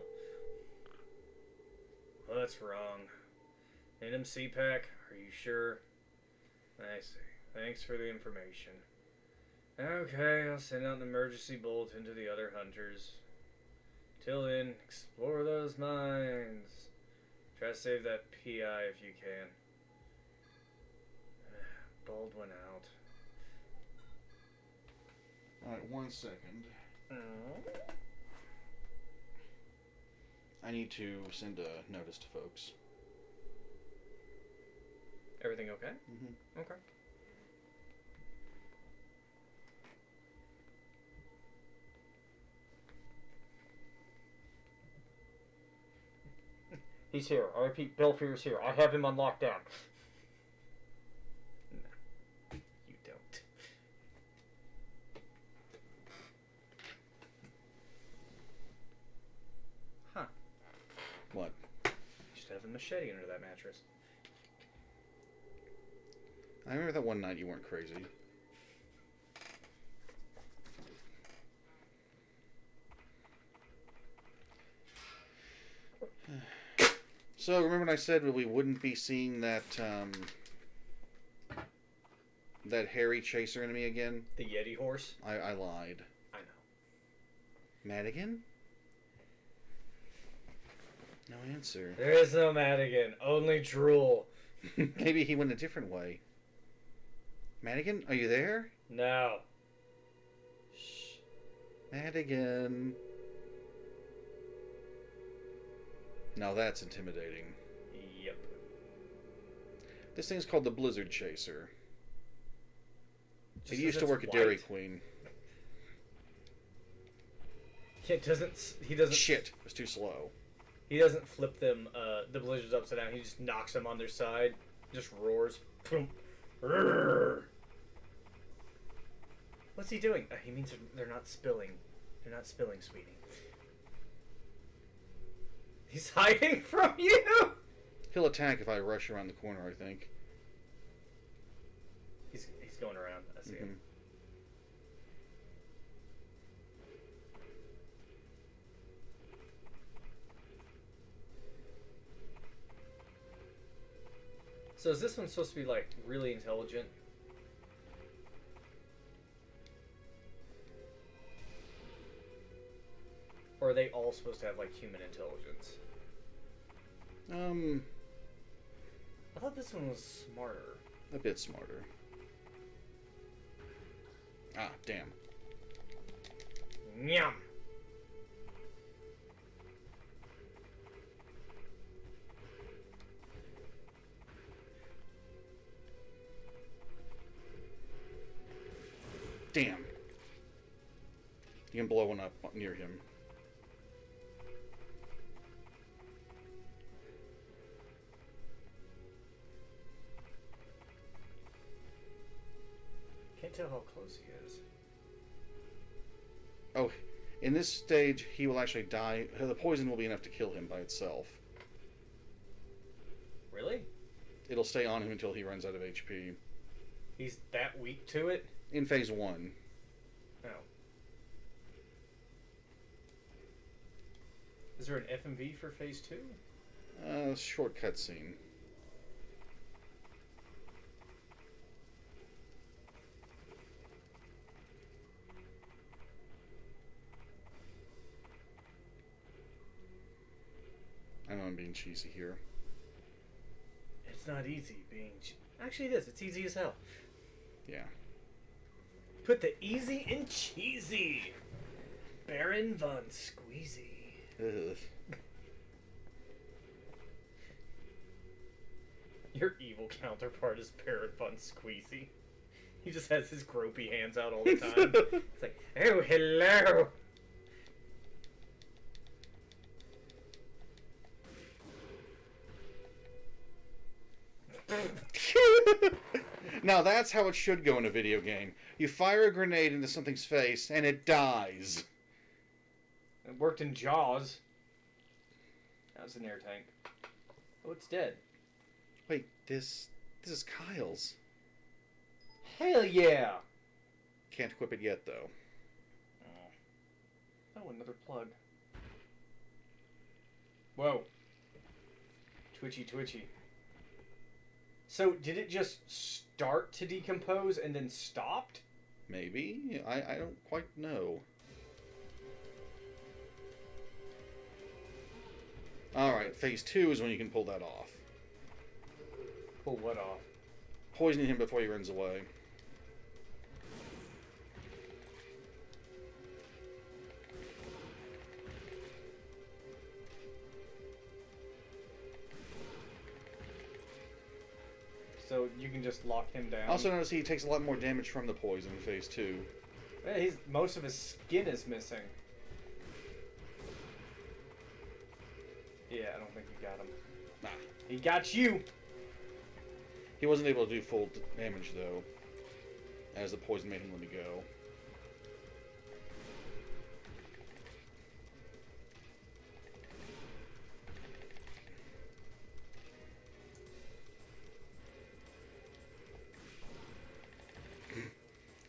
Oh, that's wrong. NMC pack? Are you sure? I see. Thanks for the information. Okay, I'll send out an emergency bulletin to the other hunters. Till then, explore those mines. Try to save that PI if you can. Baldwin out. Alright, 1 second. I need to send a notice to folks. Everything okay? Mm-hmm. Okay. He's here. I repeat, Belfier's here. I have him on lockdown. No, you don't. Huh. What? You should have a machete under that mattress. I remember that one night you weren't crazy. So, remember when I said we wouldn't be seeing that, that hairy chaser enemy again? The Yeti horse? I lied. I know. Madigan? No answer. There is no Madigan, only drool. Maybe he went a different way. Madigan, are you there? No. Shh. Madigan. Now that's intimidating. Yep. This thing's called the Blizzard Chaser. Just It used to as work at it's Dairy white. Queen. He doesn't. He doesn't. Shit, it was too slow. He doesn't flip them. The blizzards upside down. He just knocks them on their side. Just roars. Rrrr. What's he doing? He means they're not spilling. They're not spilling, sweetie. He's hiding from you. He'll attack if I rush around the corner, I think. He's going around. I see him. So is this one supposed to be like really intelligent? Or are they all supposed to have like human intelligence? I thought this one was smarter. A bit smarter. Ah, damn. Nyam. Damn. You can blow one up near him. Can't tell how close he is. Oh, in this stage, he will actually die. The poison will be enough to kill him by itself. Really? It'll stay on him until he runs out of HP. He's that weak to it? In phase 1. No. Is there an FMV for phase 2? Short cutscene. I know I'm being cheesy here. It's not easy being... Actually, it is. It's easy as hell. Yeah. Put the easy in cheesy. Baron Von Squeezy. Ugh. Your evil counterpart is Baron Von Squeezy. He just has his gropey hands out all the time. It's like, oh, hello. Now that's how it should go in a video game. You fire a grenade into something's face and it dies. It worked in Jaws. That was an air tank. Oh, it's dead. Wait, this is Kyle's. Hell yeah! Can't equip it yet though. Oh, another plug. Whoa. Twitchy, twitchy. So, did it just start to decompose and then stopped? Maybe? I don't quite know. Alright, phase 2 is when you can pull that off. Pull what off? Poisoning him before he runs away. So, you can just lock him down. Also notice he takes a lot more damage from the poison in phase 2. Yeah, most of his skin is missing. Yeah, I don't think he got him. Nah. He got you! He wasn't able to do full damage though, as the poison made him let me go.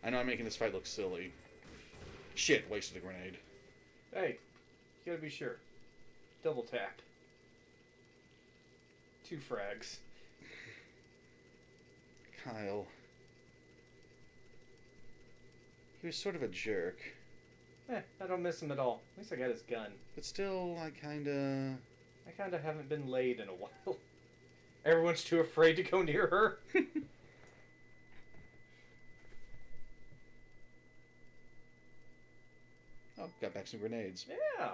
I know I'm making this fight look silly. Shit, wasted a grenade. Hey, you gotta be sure. Double tap. 2 frags. Kyle. He was sort of a jerk. I don't miss him at all. At least I got his gun. But still, I kind of haven't been laid in a while. Everyone's too afraid to go near her. Oh, got back some grenades. Yeah.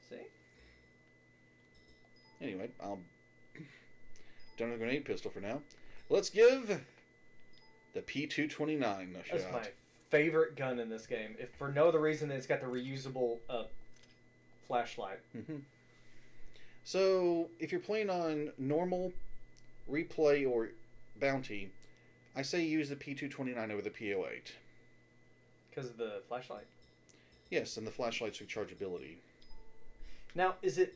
See? Anyway, I'll done with the grenade pistol for now. Let's give the P229 a shot. That's my favorite gun in this game. If for no other reason than it's got the reusable flashlight. Mm-hmm. So, if you're playing on normal, replay, or bounty, I say use the P229 over the PE2. Because of the flashlight? Yes, and the flashlight's rechargeability. Now, is it...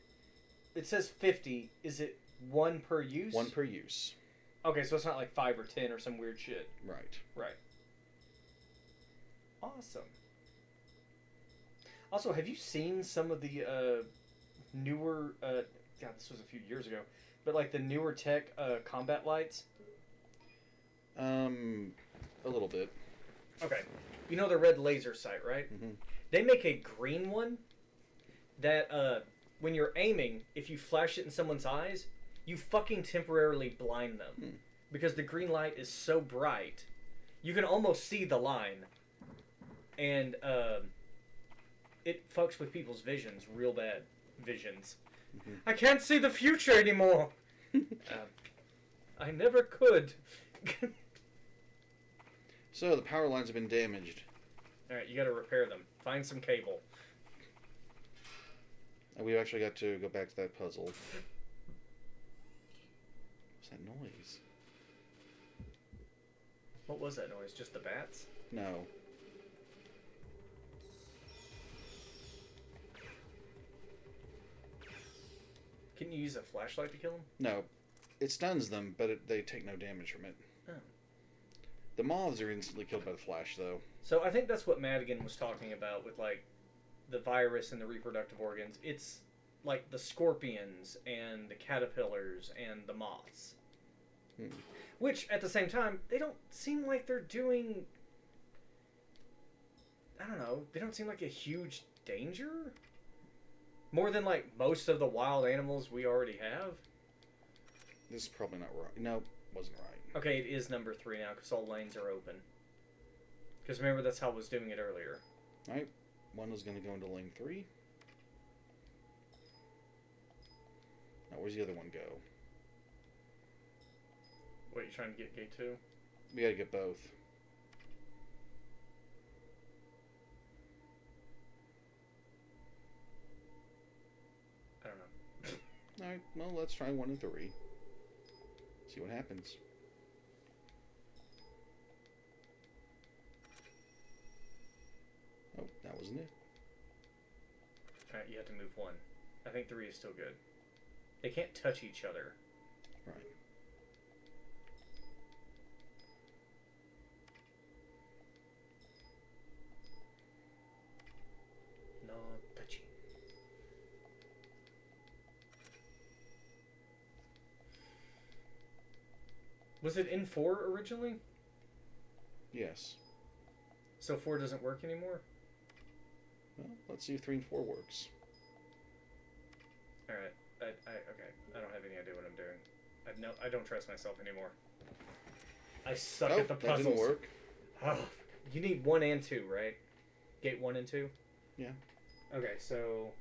It says 50. Is it 1 per use? 1 per use. Okay, so it's not like 5 or 10 or some weird shit. Right. Right. Awesome. Also, have you seen some of the newer... God, this was a few years ago. But like the newer tech combat lights? A little bit. Okay. You know the red laser sight, right? Mm-hmm. They make a green one that when you're aiming, if you flash it in someone's eyes, you fucking temporarily blind them. Because the green light is so bright, you can almost see the line. And it fucks with people's visions, real bad visions. Mm-hmm. I can't see the future anymore. I never could. So, the power lines have been damaged. Alright, you gotta repair them. Find some cable. And we actually got to go back to that puzzle. What's that noise? What was that noise? Just the bats? No. Can you use a flashlight to kill them? No. It stuns them, but they take no damage from it. Oh. The moths are instantly killed by the flash, though. So I think that's what Madigan was talking about with, like, the virus and the reproductive organs. It's, like, the scorpions and the caterpillars and the moths. Which, at the same time, they don't seem like they're doing... I don't know. They don't seem like a huge danger? More than, like, most of the wild animals we already have? This is probably not right. No, wasn't right. Okay, it is number 3 now, because all lanes are open. Because remember, that's how I was doing it earlier. Alright, one was going to go into lane 3. Now, where's the other one go? What, you trying to get gate 2? We gotta get both. I don't know. Alright, well, let's try 1 and 3. See what happens. Oh, that wasn't it. Alright, you have to move 1. I think 3 is still good. They can't touch each other. Right. No touching. Was it in 4 originally? Yes. So 4 doesn't work anymore? Well, let's see if 3 and 4 works. Alright. Okay. I don't have any idea what I'm doing. I don't trust myself anymore. I suck at the puzzles. That didn't work. Oh, you need 1 and 2, right? Gate 1 and 2? Yeah. Okay, so...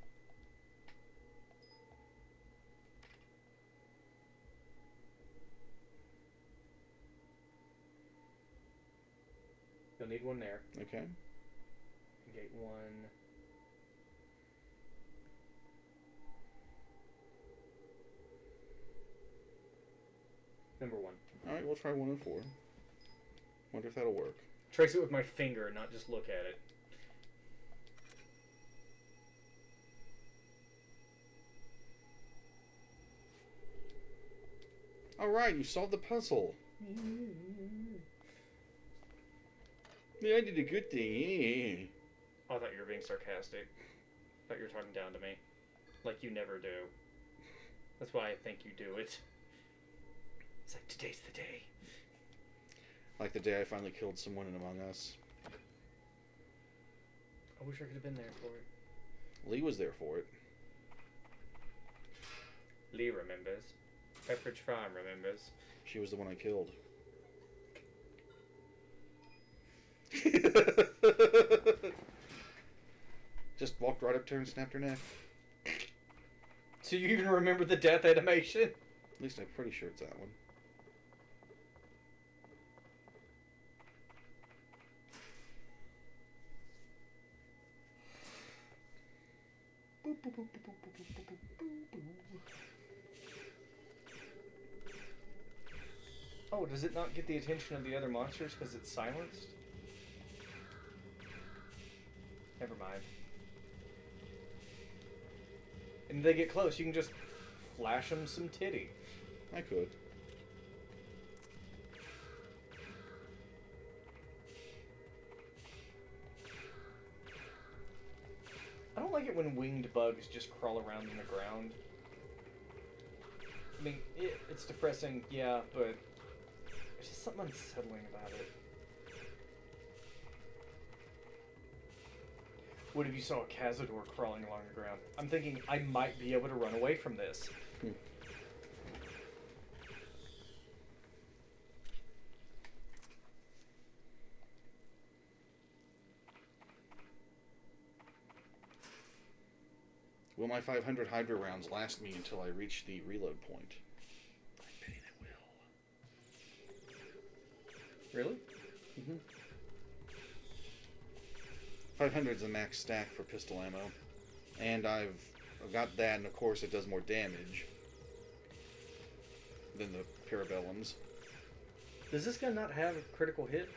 You'll need 1 there. Okay. Gate 1... Number 1. Alright, we'll try 1 and 4. Wonder if that'll work. Trace it with my finger, not just look at it. Alright, you solved the puzzle. Yeah, I did a good thing. Oh, I thought you were being sarcastic. I thought you were talking down to me. Like you never do. That's why I think you do it. like, today's the day. Like the day I finally killed someone in Among Us. I wish I could have been there for it. Lee was there for it. Lee remembers. Pepperidge Farm remembers. She was the one I killed. Just walked right up to her and snapped her neck. So you even remember the death animation? At least I'm pretty sure it's that one. Oh, does it not get the attention of the other monsters because it's silenced? Never mind. And they get close, you can just flash them some titty. I could. I don't like it when winged bugs just crawl around in the ground. I mean, it's depressing, yeah, but there's just something unsettling about it. What if you saw a Cazador crawling along the ground? I'm thinking I might be able to run away from this. Will my 500 Hydra rounds last me until I reach the reload point? I pity they will. Really? Mm-hmm. 500 is the max stack for pistol ammo. And I've got that, and of course it does more damage than the Parabellums. Does this gun not have a critical hit?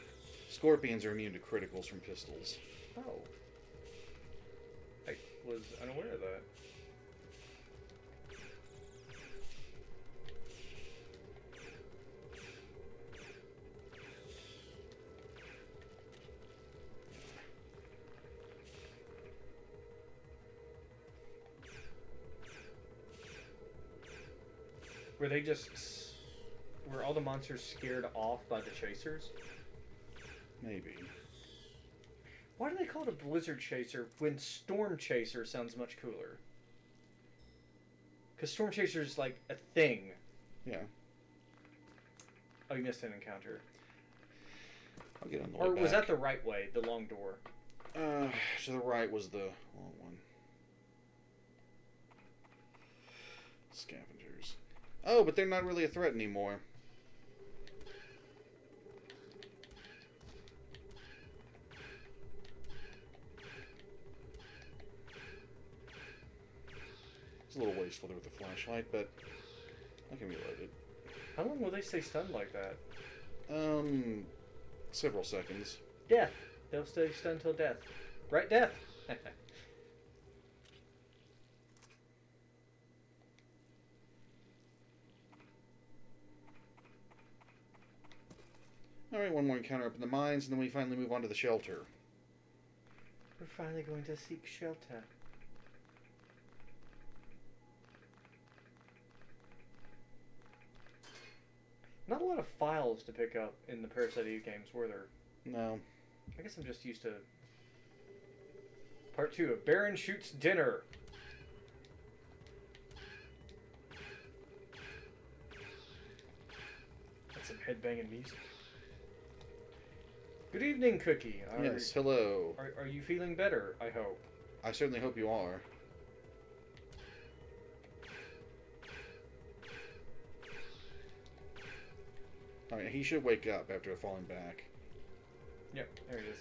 Scorpions are immune to criticals from pistols. Oh. I was unaware of that. Were they just... Were all the monsters scared off by the chasers? Maybe. Why do they call it a blizzard chaser when storm chaser sounds much cooler? Because storm chaser is like a thing. Yeah. Oh, you missed an encounter. I'll get on the way Or was back. that the right way, the long door? To the right was the long one. Scavengers. Oh, but they're not really a threat anymore. It's a little wasteful there with the flashlight, but I can reload it. How long will they stay stunned like that? Several seconds. Death. They'll stay stunned till death. Right, death? Alright, one more encounter up in the mines, and then we finally move on to the shelter. We're finally going to seek shelter. Not a lot of files to pick up in the Parasite Eve games, were there? No. I guess I'm just used to... Part 2 of Baron Shoots Dinner. That's some headbanging music. Good evening, Cookie. Yes, hello. Are you feeling better, I hope? I certainly hope you are. Alright, he should wake up after falling back. Yep, there he is.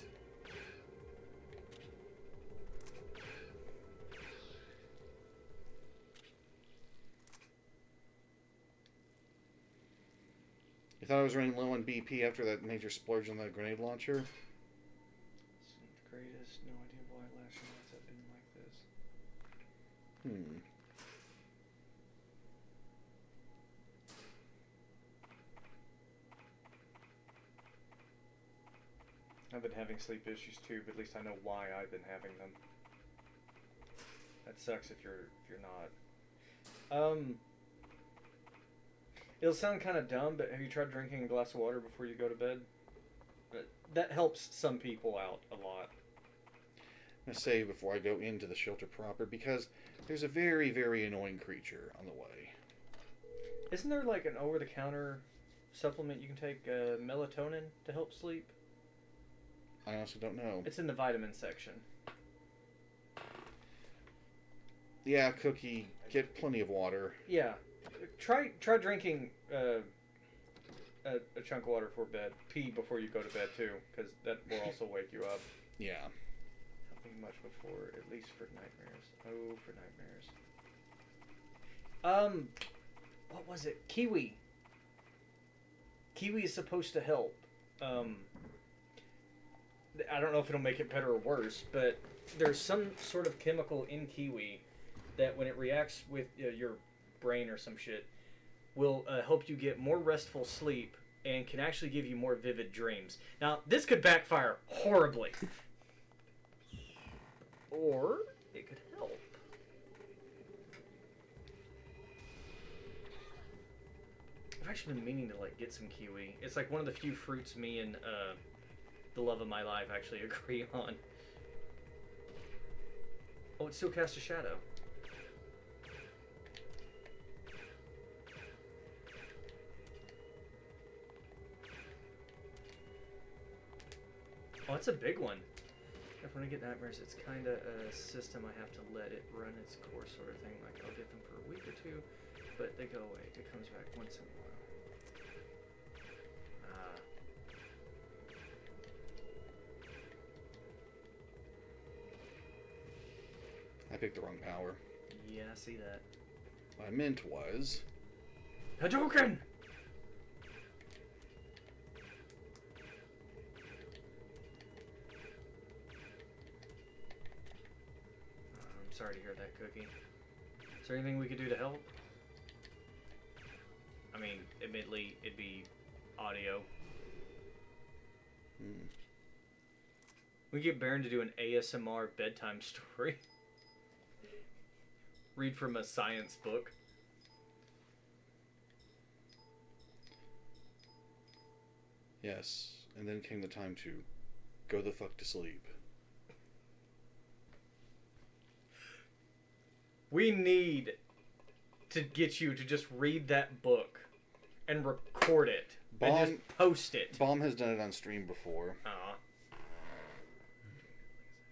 You thought I was running low on BP after that major splurge on the grenade launcher? It's the greatest. No idea why last nights have been like this. I've been having sleep issues too, but at least I know why I've been having them. That sucks if you're not. It'll sound kind of dumb, but have you tried drinking a glass of water before you go to bed? That helps some people out a lot. I'm gonna say before I go into the shelter proper, because there's a very, very annoying creature on the way. Isn't there like an over-the-counter supplement you can take, melatonin, to help sleep? I honestly don't know. It's in the vitamin section. Yeah, Cookie, get plenty of water. Yeah. Try drinking a chunk of water before bed. Pee before you go to bed, too, because that will also wake you up. Yeah. Nothing much before, at least for nightmares. Oh, for nightmares. What was it? Kiwi. Kiwi is supposed to help. I don't know if it'll make it better or worse, but there's some sort of chemical in kiwi that when it reacts with your brain or some shit will help you get more restful sleep and can actually give you more vivid dreams. Now, this could backfire horribly. Or it could help. I've actually been meaning to get some kiwi. It's like one of the few fruits me and the love of my life actually agree on. Oh, it still casts a shadow. Oh, that's a big one. If when I get nightmares, it's kind of a system I have to let it run its course sort of thing. Like, I'll get them for a week or two, but they go away. It comes back once in a while. I picked the wrong power. Yeah, I see that. What I meant was... Hadouken! I'm sorry to hear that, Cookie. Is there anything we could do to help? I mean, admittedly, it'd be audio. We get Baron to do an ASMR bedtime story. Read from a science book. Yes, and then came the time to go the fuck to sleep. We need to get you to just read that book and record it and just post it. Bomb has done it on stream before.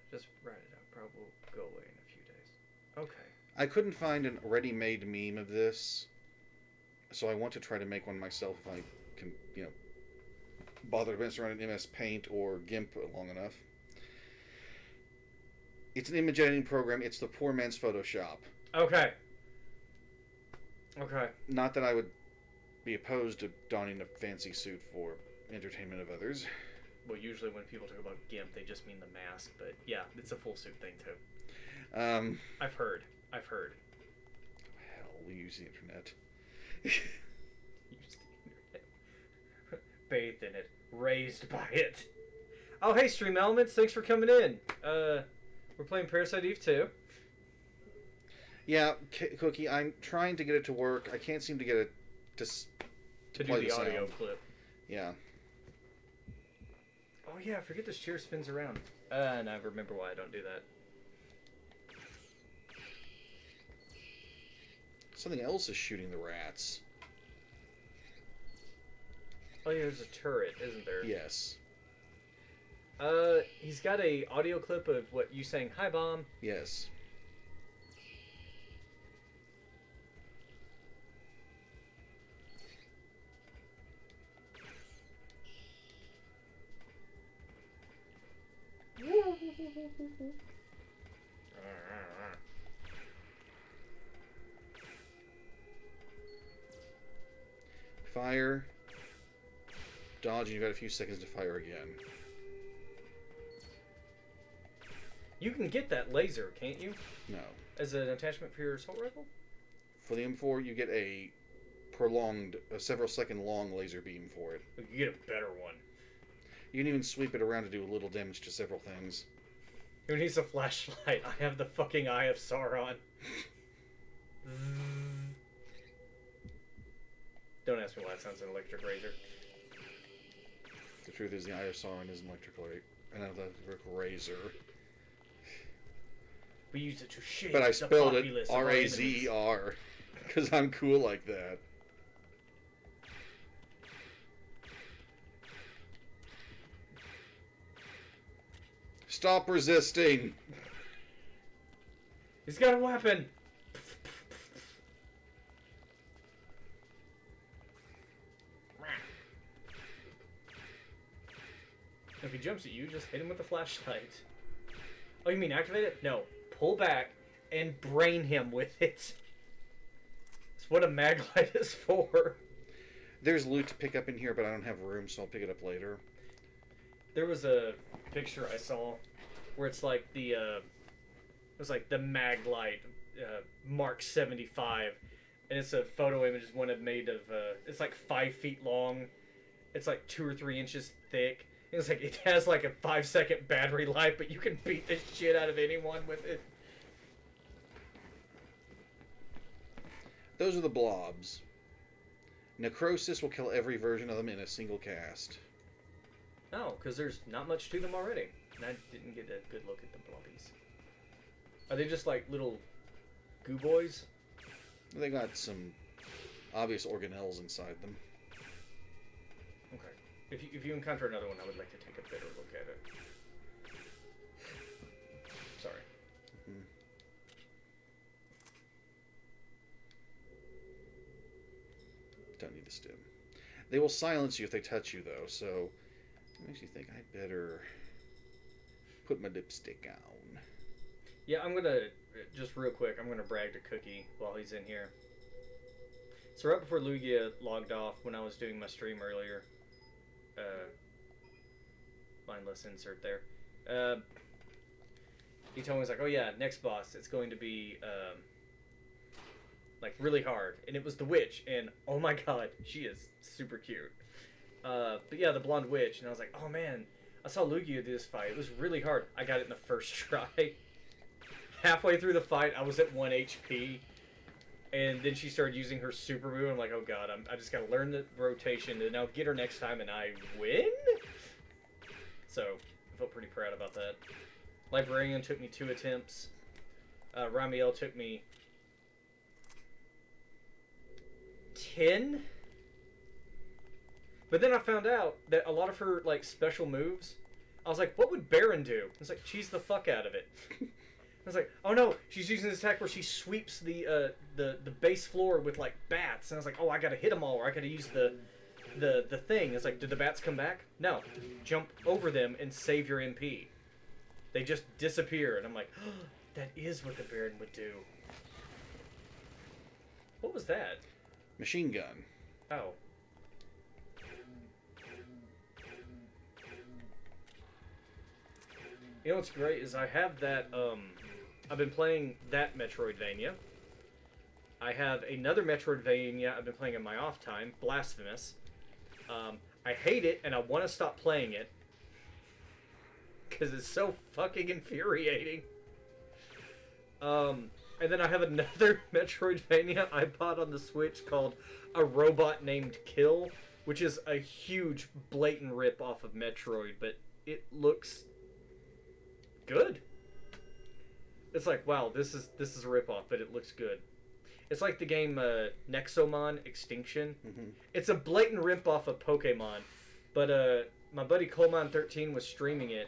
Just write it out. Probably will go away in a few days. Okay. I couldn't find a ready-made meme of this, so I want to try to make one myself if I can, bother to mess around in MS Paint or GIMP long enough. It's an image editing program. It's the poor man's Photoshop. Okay. Okay. Not that I would be opposed to donning a fancy suit for entertainment of others. Well, usually when people talk about GIMP, they just mean the mask, but yeah, it's a full suit thing too. I've heard. Hell, we use the internet. Use the internet. Bathed in it. Raised by it. Oh, hey, Stream Elements. Thanks for coming in. We're playing Parasite Eve 2. Yeah, Cookie, I'm trying to get it to work. I can't seem to get it to do the audio clip. Yeah. Oh, yeah, I forget this chair spins around. And I remember why I don't do that. Something else is shooting the rats. Oh, yeah, there's a turret, isn't there? Yes. He's got a audio clip of what you saying, "Hi, Bomb." Yes. Fire. Dodge, and you've got a few seconds to fire again. You can get that laser, can't you? No. As an attachment for your assault rifle? For the M4, you get a prolonged, several second long laser beam for it. You get a better one. You can even sweep it around to do a little damage to several things. Who needs a flashlight? I have the fucking Eye of Sauron. Don't ask me why it sounds an electric razor. The truth is, the Irish sawing is an electric razor. We use it to shake But I the spelled it populace of our enemies. R-A-Z-E-R because I'm cool like that. Stop resisting! He's got a weapon! If he jumps at you, just hit him with a flashlight. Oh, you mean activate it? No. Pull back and brain him with it. That's what a mag light is for. There's loot to pick up in here, but I don't have room, so I'll pick it up later. There was a picture I saw where it's like the it was like the mag light Mark 75, and it's a photo image one I've made of it's like 5 feet long, it's like 2 or 3 inches thick. It's like it has like a 5-second battery life, but you can beat the shit out of anyone with it. Those are the blobs. Necrosis will kill every version of them in a single cast. Oh, because there's not much to them already. And I didn't get a good look at the blobbies. Are they just like little goo boys? They got some obvious organelles inside them. Okay. If you encounter another one, I would like to take a better look at it. Sorry. Mm-hmm. Don't need the stim. They will silence you if they touch you, though, so it makes you think I better put my lipstick on. Yeah, I'm gonna, just real quick, I'm gonna brag to Cookie while he's in here. So right before Lugia logged off when I was doing my stream earlier, mindless insert there, he told me, he's like, oh yeah, next boss, it's going to be, like, really hard. And it was the witch, and oh my god, she is super cute. But yeah, the blonde witch, and I was like, oh man, I saw Lugia do this fight. It was really hard. I got it in the first try. Halfway through the fight, I was at 1 HP, and then she started using her super move. I'm like, oh god, I just gotta learn the rotation, and I'll get her next time, and I win? So, I felt pretty proud about that. Librarian took me 2 attempts. Ramiel took me 10. But then I found out that a lot of her like special moves, I was like, what would Baron do? I was like, cheese the fuck out of it. I was like, oh no, she's using this attack where she sweeps the base floor with like bats, and I was like, oh, I gotta hit them all, or I gotta use the thing. It's like, did the bats come back? No, jump over them and save your MP. They just disappear, and I'm like, oh, that is what the Baron would do. What was that? Machine gun. Oh. You know what's great is I have that, I've been playing that Metroidvania. I have another Metroidvania I've been playing in my off time, Blasphemous. I hate it, and I want to stop playing it. Because it's so fucking infuriating. And then I have another Metroidvania I bought on the Switch called A Robot Named Kill, which is a huge, blatant rip off of Metroid, but it looks good. It's like, wow, this is a ripoff, but it looks good. It's like the game Nexomon Extinction. Mm-hmm. It's a blatant ripoff of Pokemon, but my buddy Coleman13 was streaming it,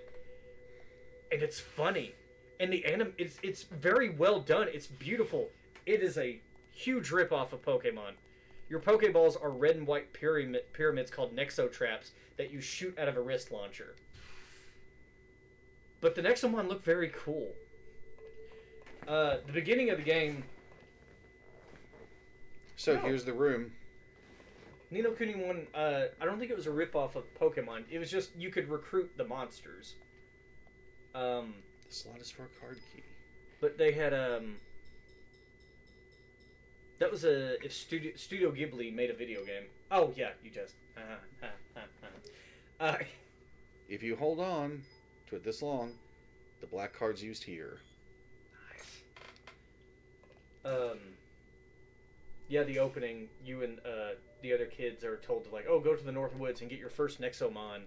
and it's funny, and the it's very well done. It's beautiful. It is a huge ripoff of Pokemon. Your Pokeballs are red and white pyramids called Nexotraps that you shoot out of a wrist launcher. But the Nexomon look very cool. The beginning of the game... So, here's the room. Ni no Kuni 1, I don't think it was a ripoff of Pokemon. It was just, you could recruit the monsters. The slot is for a card key. But they had, that was if Studio Ghibli made a video game. Oh, yeah, you just... If you hold on to it this long, the black card's used here. Nice. Yeah, the opening, you and the other kids are told to, like, oh, go to the North Woods and get your first Nexomon. And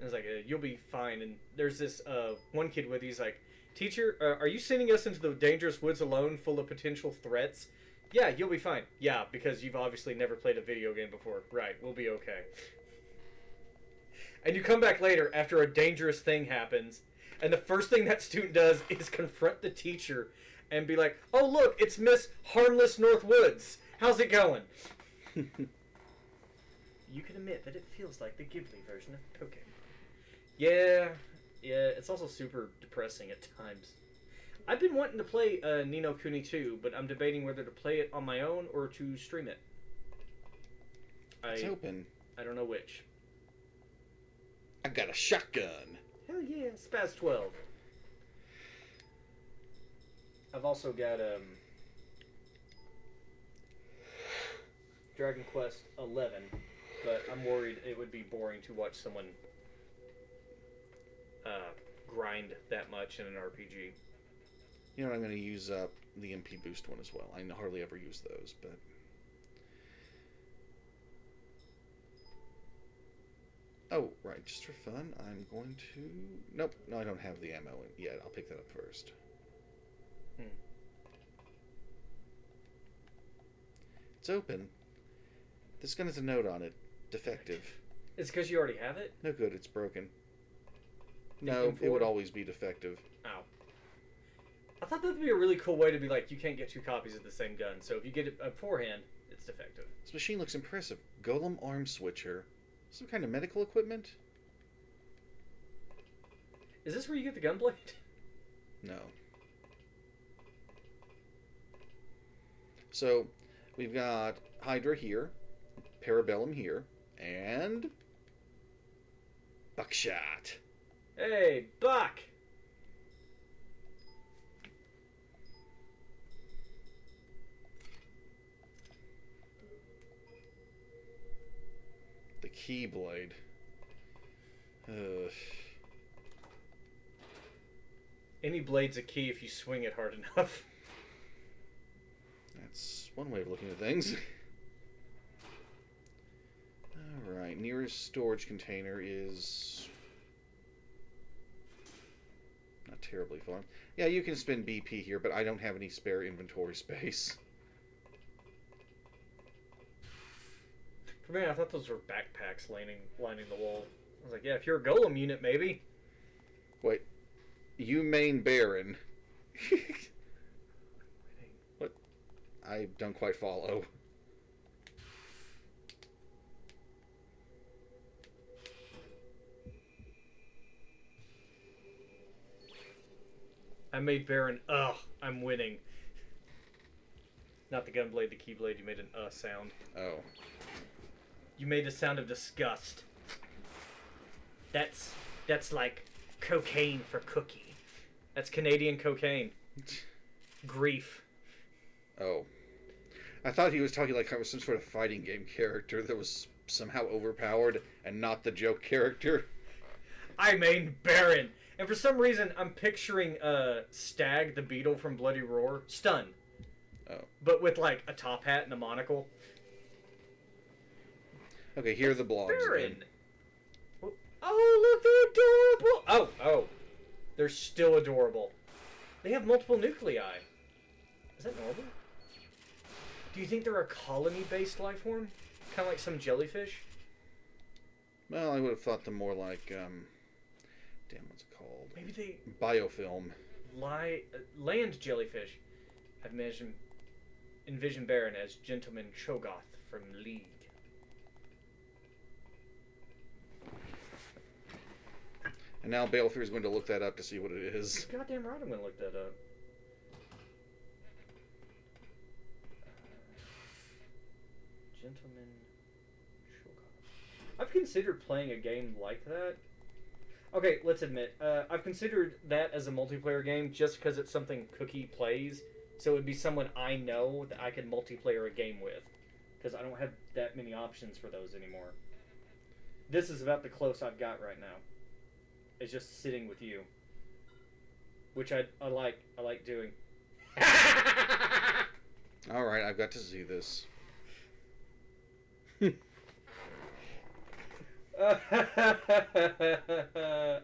it's like, you'll be fine. And there's this one kid with, he's like, teacher, are you sending us into the dangerous woods alone, full of potential threats? Yeah, you'll be fine. Yeah, because you've obviously never played a video game before. Right, we'll be okay. And you come back later after a dangerous thing happens, and the first thing that student does is confront the teacher and be like, oh, look, it's Miss Harmless North Woods. How's it going? You can admit that it feels like the Ghibli version of Pokemon. Yeah, it's also super depressing at times. I've been wanting to play Ni no Kuni 2, but I'm debating whether to play it on my own or to stream it. It's open. I don't know which. I got a shotgun. Hell yeah, Spaz 12. I've also got Dragon Quest 11, but I'm worried it would be boring to watch someone grind that much in an RPG. You know what, I'm going to use up the MP boost one as well. I hardly ever use those, but... Oh, right, just for fun, I'm going to... Nope, no, I don't have the ammo yet. I'll pick that up first. It's open. This gun has a note on it. Defective. It's because you already have it? No good, it's broken. No, it would always be defective. Ow. I thought that would be a really cool way to be like, you can't get 2 copies of the same gun, so if you get it beforehand, it's defective. This machine looks impressive. Golem arm switcher. Some kind of medical equipment? Is this where you get the gunblade? No. So, we've got Hydra here, Parabellum here, and... Buckshot. Hey, Buck! The Keyblade. Any blade's a key if you swing it hard enough. That's one way of looking at things. Alright, nearest storage container is... not terribly far. Yeah, you can spend BP here, but I don't have any spare inventory space. For me, I thought those were backpacks lining the wall. I was like, yeah, if you're a golem unit, maybe. Wait, you main Baron. What? I don't quite follow. I made Baron, I'm winning. Not the gunblade, the keyblade, you made an sound. Oh. You made the sound of disgust. That's like cocaine for Cookie. That's Canadian cocaine. Grief. Oh. I thought he was talking like I was some sort of fighting game character that was somehow overpowered and not the joke character. I mean Baron. And for some reason, I'm picturing Stag, the beetle from Bloody Roar, Stun. Oh. But with like a top hat and a monocle. Okay, here are the blogs. Baron. Again. Oh, look, they're adorable. Oh. They're still adorable. They have multiple nuclei. Is that normal? Do you think they're a colony-based life form? Kind of like some jellyfish? Well, I would have thought them more like, damn, what's it called? Maybe they... Biofilm. Land jellyfish. I've envisioned Baron as Gentleman Cho'Gath from League. And now Balefear is going to look that up to see what it is. Goddamn right I'm going to look that up. Gentleman Cho'Gath. I've considered playing a game like that. Okay, let's admit, I've considered that as a multiplayer game just because it's something Cookie plays. So it would be someone I know that I could multiplayer a game with. Because I don't have that many options for those anymore. This is about the close I've got right now. It's just sitting with you. Which I like doing. Alright, I've got to see this. Oh,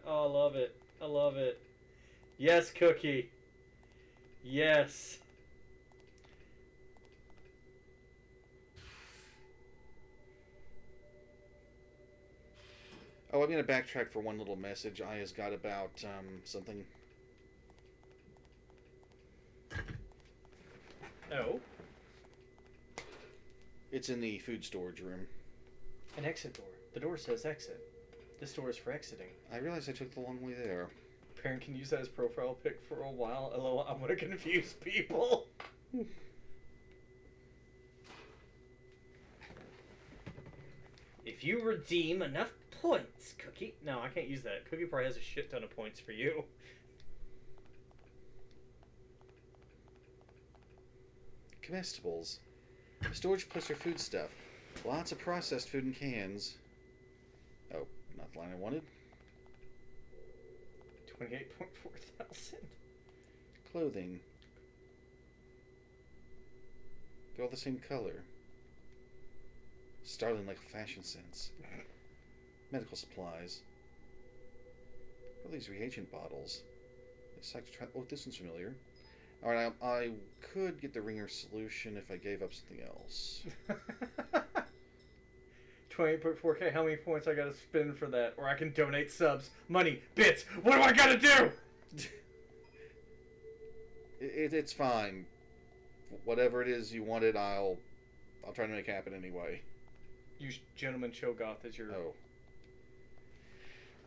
I love it. I love it. Yes, Cookie. Yes. Oh, I'm going to backtrack for one little message Aya's got about something. Oh. It's in the food storage room. An exit door. The door says exit. This door is for exiting. I realized I took the long way there. Parent can use that as profile pic for a while. LOL, I'm gonna confuse people. If you redeem enough points, Cookie. No, I can't use that. Cookie probably has a shit ton of points for you. Comestibles. Storage place for food stuff. Lots of processed food in cans. Oh, not the line I wanted. 28.4 thousand. Clothing. They're all the same color. Startling like a fashion sense. Medical supplies. What are these reagent bottles? It's like to try. Oh, this one's familiar. Alright, I could get the ringer solution if I gave up something else. 28.4k. How many points I gotta spend for that? Or I can donate subs, money, bits. What do I gotta do? It's fine. Whatever it is you wanted, I'll try to make happen anyway. Use Gentleman Cho'Gath as your... Oh.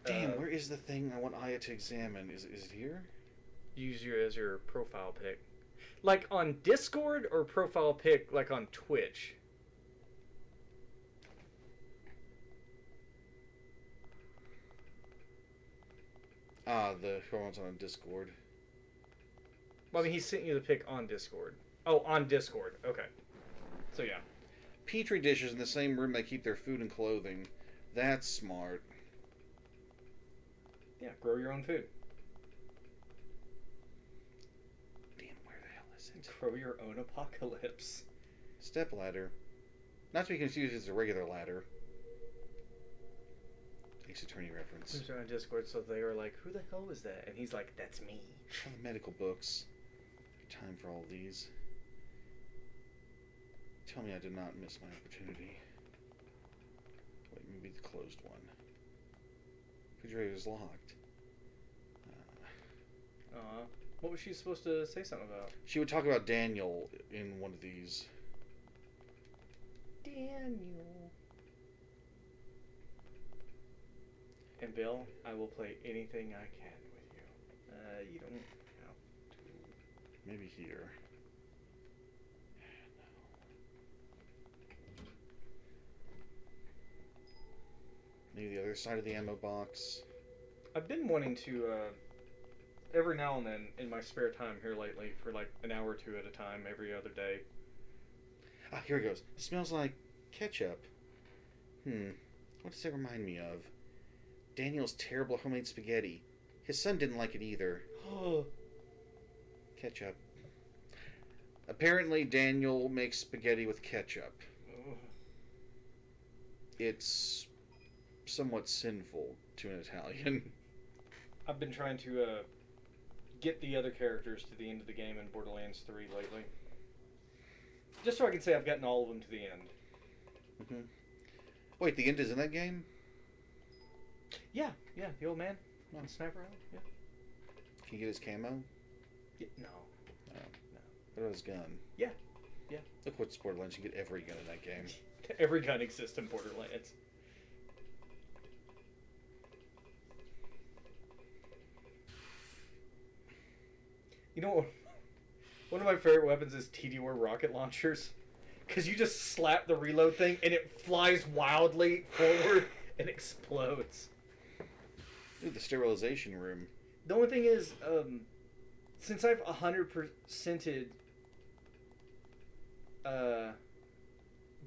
Damn, where is the thing I want Aya to examine? Is it here? Use you as your profile pic. Like on Discord or profile pic like on Twitch? Ah, the one's on Discord. Well, I mean, he sent you the pic on Discord. Oh, on Discord. Okay. So, yeah. Petri dishes in the same room they keep their food and clothing. That's smart. Yeah, grow your own food. Damn, where the hell is it? Grow your own apocalypse. Step ladder. Not to be confused as a regular ladder. Ace Attorney reference. He was on Discord, so they were like, who the hell was that? And he's like, that's me. All the medical books. Time for all these. Tell me I did not miss my opportunity. Wait, maybe the closed one. Refrigerator's locked. What was she supposed to say something about? She would talk about Daniel in one of these. Daniel. And Bill, I will play anything I can with you. You don't have to. Maybe here. Maybe the other side of the ammo box. I've been wanting to, every now and then in my spare time here lately, for like an hour or two at a time, every other day. Ah, here it goes. It smells like ketchup. What does it remind me of? Daniel's terrible homemade spaghetti. His son didn't like it either. Ketchup. Apparently, Daniel makes spaghetti with ketchup. It's somewhat sinful to an Italian. I've been trying to get the other characters to the end of the game in Borderlands 3 lately. Just so I can say I've gotten all of them to the end. Mm-hmm. Wait, the end is in that game? Yeah, the old man on Sniper Island, yeah. Can you get his camo? Yeah, no. No. What about his gun? Yeah. Look what's Borderlands, you can get every gun in that game. Every gun exists in Borderlands. You know, one of my favorite weapons is TD-War rocket launchers. Because you just slap the reload thing and it flies wildly forward and explodes. Ooh, the sterilization room. The only thing is, since I've 100%ed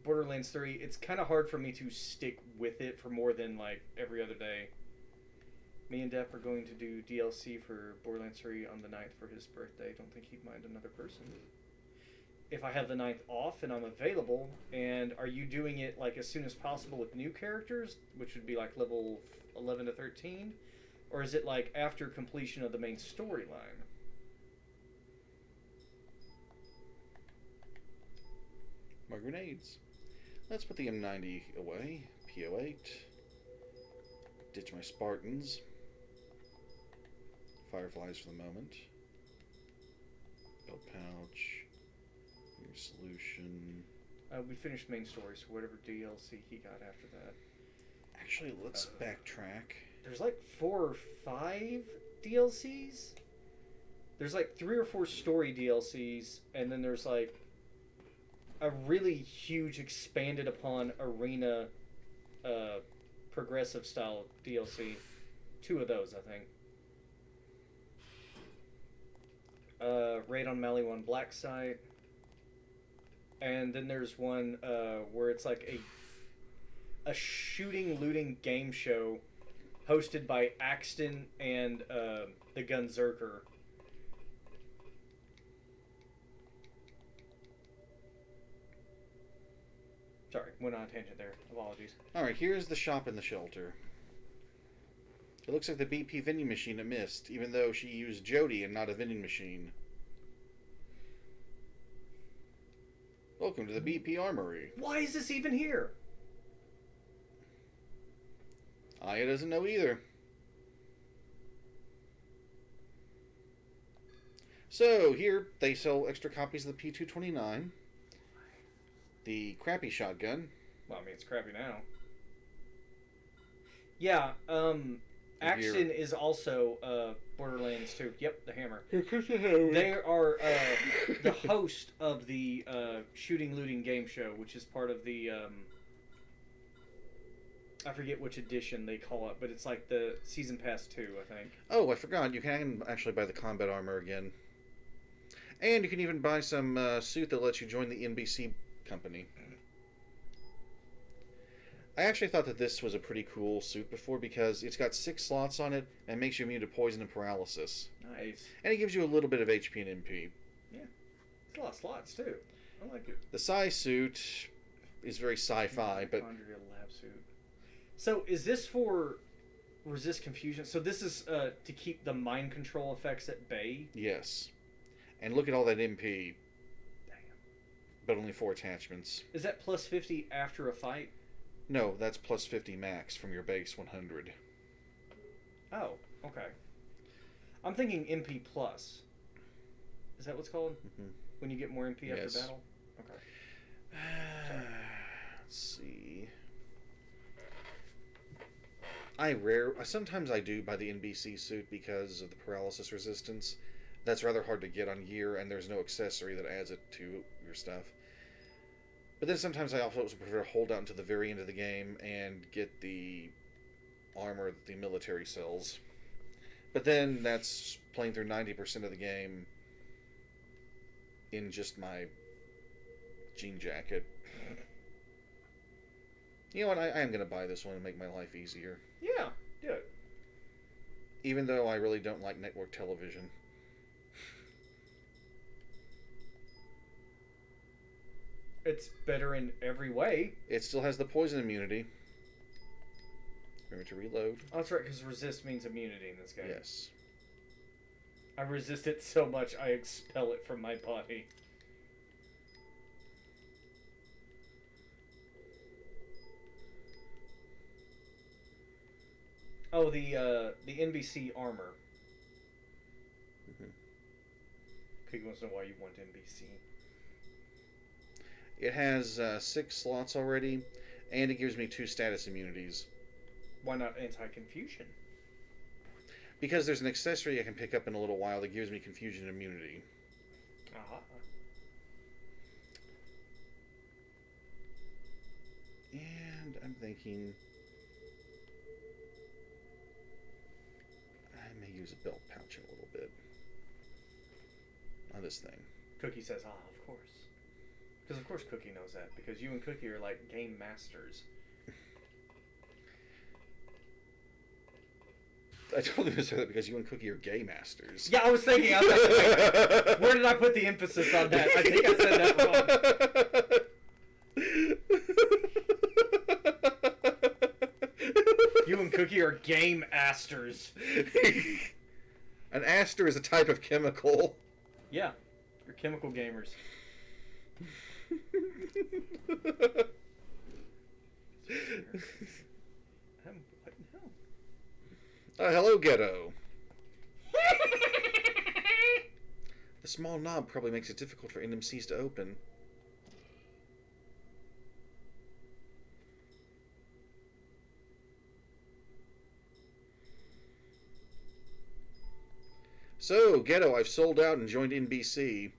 Borderlands 3, it's kind of hard for me to stick with it for more than like every other day. Me and Depp are going to do DLC for Borderlands 3 on the 9th for his birthday. Don't think he'd mind another person. if I have the 9th off and I'm available, and are you doing it like as soon as possible with new characters, which would be like level 11 to 13, or is it like after completion of the main storyline? My grenades. Let's put the M90 away. PO8. Ditch my Spartans. Fireflies for the moment. Belt pouch. Your solution. We finished main story, so whatever DLC he got after that. Actually, let's backtrack. There's like 4 or 5 DLCs. There's like 3 or 4 story DLCs, and then there's like a really huge expanded upon arena progressive style DLC. 2 of those, I think. Raid on Maliwan Black Site. And then there's one where it's like a shooting looting game show hosted by Axton and the Gunzerker. Sorry, went on a tangent there. Apologies. Alright, here's the shop in the shelter. It looks like the BP vending machine it missed, even though she used Jody and not a vending machine. Welcome to the BP Armory. Why is this even here? Aya doesn't know either. So, here they sell extra copies of the P229. The crappy shotgun. Well, I mean, it's crappy now. Yeah, Axton is also Borderlands 2. Yep, the hammer. They are the host of the shooting looting game show, which is part of the I forget which edition they call it, but it's like the Season Pass 2, I think. Oh, I forgot. You can actually buy the combat armor again. And you can even buy some suit that lets you join the NBC company. I actually thought that this was a pretty cool suit before because it's got 6 slots on it and makes you immune to poison and paralysis. Nice. And it gives you a little bit of HP and MP. Yeah. It's a lot of slots, too. I like it. The Psy suit is very sci-fi, but... Conjured lab suit. So, is this for resist confusion? So this is to keep the mind control effects at bay? Yes. And look at all that MP. Damn. But only 4 attachments. Is that plus 50 after a fight? No, that's plus 50 max from your base 100. Oh, okay. I'm thinking MP plus. Is that what's called? Mm-hmm. When you get more MP after Yes. battle? Okay. Let's see. Sometimes I do buy the NBC suit because of the paralysis resistance. That's rather hard to get on gear, and there's no accessory that adds it to your stuff. But then sometimes I also prefer to hold out until the very end of the game and get the armor that the military sells. But then that's playing through 90% of the game in just my jean jacket. You know what, I am going to buy this one and make my life easier. Yeah, do it. Even though I really don't like network television. It's better in every way. It still has the poison immunity. Remember to reload. Oh, that's right, because resist means immunity in this game. Yes. I resist it so much, I expel it from my body. Oh, the NBC armor. Mm-hmm. Cookie wants to know why you want NBC. It has 6 slots already, and it gives me 2 status immunities. Why not anti-confusion? Because there's an accessory I can pick up in a little while that gives me confusion immunity. Aha. And I'm thinking I may use a belt pouch a little bit on this thing. Cookie says, ah, of course. Because of course Cookie knows that, because you and Cookie are like game masters. I told him to say that because you and Cookie are gay masters. Yeah, I was thinking. I was like, where did I put the emphasis on that? I think I said that wrong. You and Cookie are game asters. An aster is a type of chemical. Yeah, you're chemical gamers. Hello, Ghetto. The small knob probably makes it difficult for NMCs to open. So, Ghetto, I've sold out and joined NBC.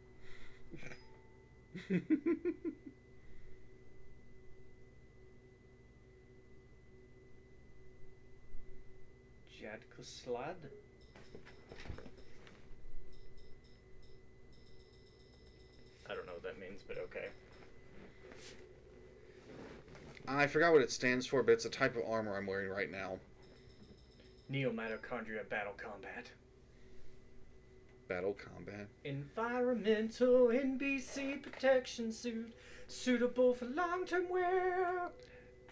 Jadkoslad? I don't know what that means, but okay. I forgot what it stands for, but it's a type of armor I'm wearing right now. Neo-mitochondria battle combat. Battle combat? Environmental NBC protection suit, suitable for long-term wear.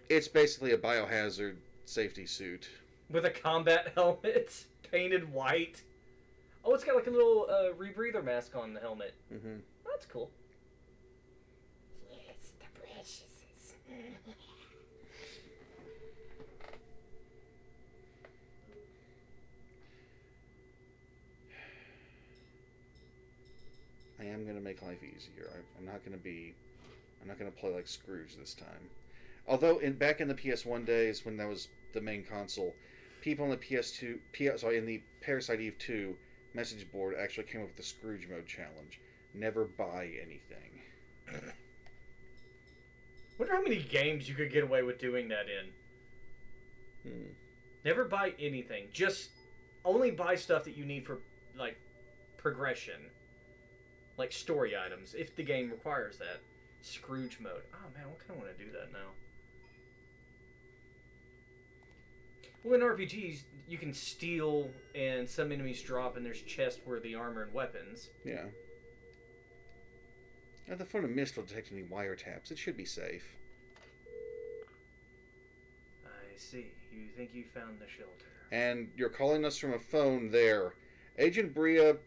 It's basically a biohazard safety suit. With a combat helmet, painted white. Oh, it's got like a little rebreather mask on the helmet. Mm-hmm. That's cool. Yes, the precious. I am going to make life easier. I'm not going to play like Scrooge this time. Although back in the PS1 days when that was the main console, people on the in the Parasite Eve 2 message board actually came up with the Scrooge mode challenge. Never buy anything. Wonder how many games you could get away with doing that in. Never buy anything. Just only buy stuff that you need for, like, progression. Like story items, if the game requires that. Scrooge mode. Oh man, I kind of want to do that now. Well, in RPGs, you can steal and some enemies drop and there's chest-worthy armor and weapons. Yeah. Now, the phone of Mist will detect any wiretaps. It should be safe. I see. You think you found the shelter. And you're calling us from a phone there. Agent Bria,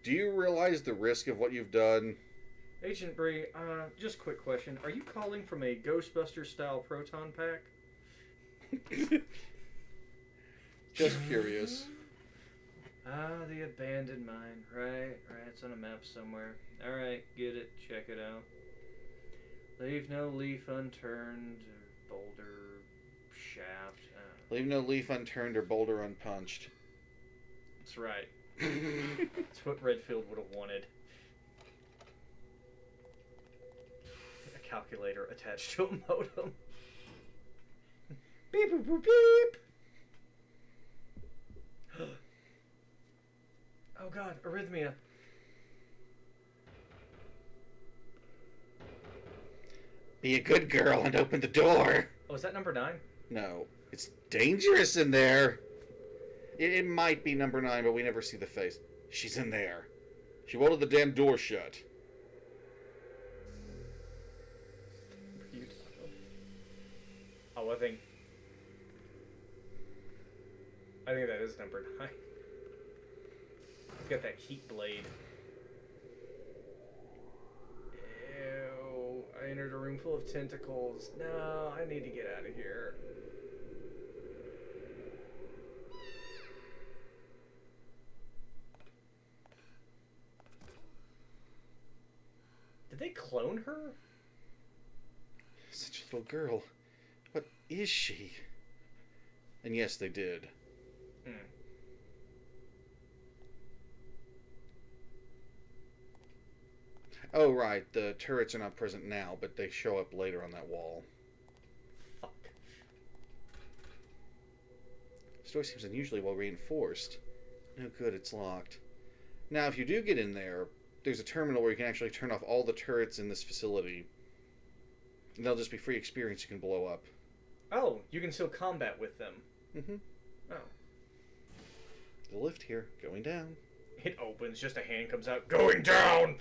do you realize the risk of what you've done? Agent Bree, just quick question. Are you calling from a Ghostbuster-style proton pack? Just curious. Ah, the abandoned mine. Right, it's on a map somewhere. Alright, get it, check it out. Leave no leaf unturned, or boulder, shaft. Leave no leaf unturned or boulder unpunched. That's right. That's what Redfield would have wanted. A calculator attached to a modem. Beep boop boop beep! Oh god, arrhythmia. Be a good girl and open the door. Oh, is that number 9? No. It's dangerous in there. It might be number 9, but we never see the face. She's in there. She bolted the damn door shut. Oh, I think that is number 9. It's got that heat blade. Ew. I entered a room full of tentacles. No, I need to get out of here. Did they clone her? Such a little girl. What is she? And yes, they did. Oh, right. The turrets are not present now, but they show up later on that wall. Fuck. This door seems unusually well reinforced. No good, it's locked. Now, if you do get in there, there's a terminal where you can actually turn off all the turrets in this facility. And they'll just be free experience you can blow up. Oh, you can still combat with them. Mm-hmm. Oh. The lift here, going down. It opens, just a hand comes out, going down!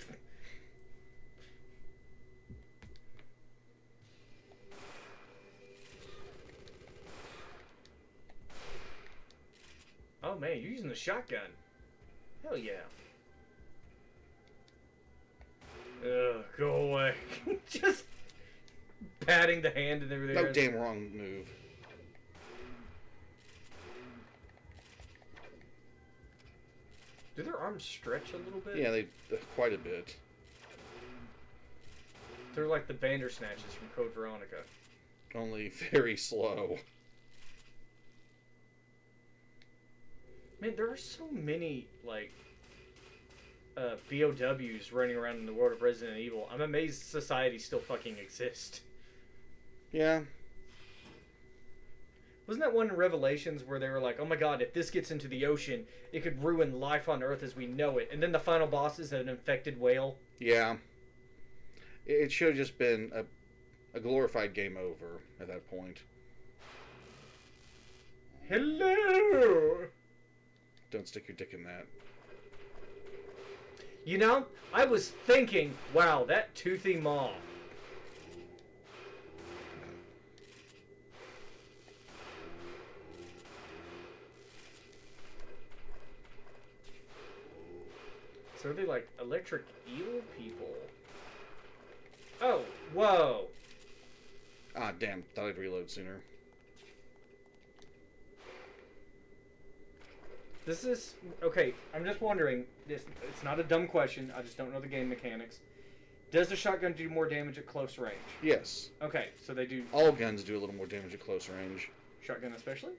Oh man, you're using the shotgun. Hell yeah. Ugh, go away. Just patting the hand and everything. No, damn wrong move. Do their arms stretch a little bit? Yeah, they quite a bit. They're like the Bandersnatches from Code Veronica. Only very slow. Man, there are so many, like, BOWs running around in the world of Resident Evil. I'm amazed society still fucking exists. Yeah. Wasn't that one in Revelations where they were like, oh my god, if this gets into the ocean, it could ruin life on Earth as we know it. And then the final boss is an infected whale. Yeah. It should have just been a glorified game over at that point. Hello! Don't stick your dick in that. You know, I was thinking, wow, that toothy maw. So are they like electric eel people? Oh, whoa. Ah, damn. Thought I'd reload sooner. This is... Okay, I'm just wondering. It's not a dumb question. I just don't know the game mechanics. Does the shotgun do more damage at close range? Yes. Okay, so they do... All guns do a little more damage at close range. Shotgun especially?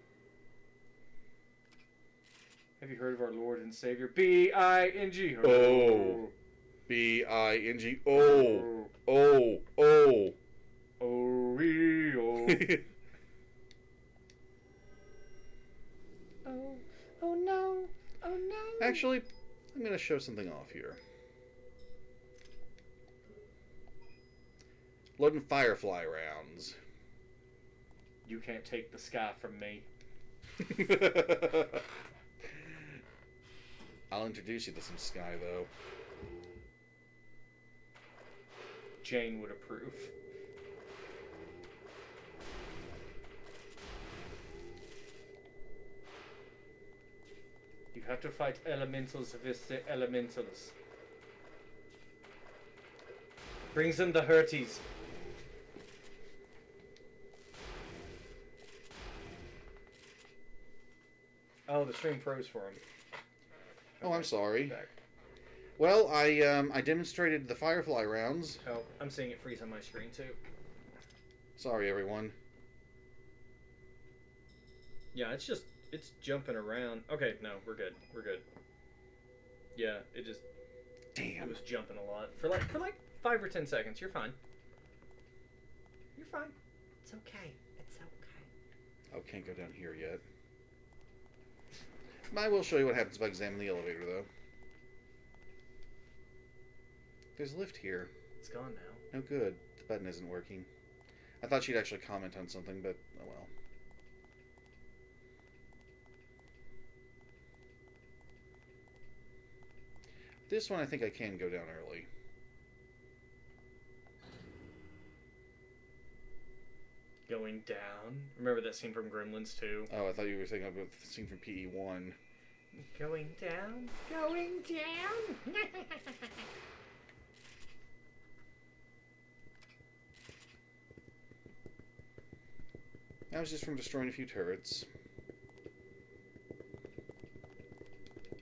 Have you heard of our Lord and Savior? B-I-N-G. Oh. B-I-N-G. Oh. Oh. Oh. Oh. Oh. Oh no. Oh no. Actually, I'm going to show something off here. Loading Firefly rounds. You can't take the sky from me. I'll introduce you to some sky, though. Jane would approve. You have to fight elementals with the elementals. Brings them the hurties. Oh, the stream froze for him. Oh, I'm sorry. Back. Well, I demonstrated the Firefly rounds. Oh, I'm seeing it freeze on my screen too. Sorry, everyone. Yeah, it's jumping around. Okay, no, we're good. We're good. Yeah, it Damn. was jumping a lot for like 5 or 10 seconds. You're fine. You're fine. It's okay. It's okay. Oh, can't go down here yet. I will show you what happens if I examine the elevator, though. There's a lift here. It's gone now. No good. The button isn't working. I thought she'd actually comment on something, but oh well. This one I think I can go down early. Going down. Remember that scene from Gremlins 2? Oh, I thought you were thinking about the scene from PE1. Going down. Going down. That was just from destroying a few turrets.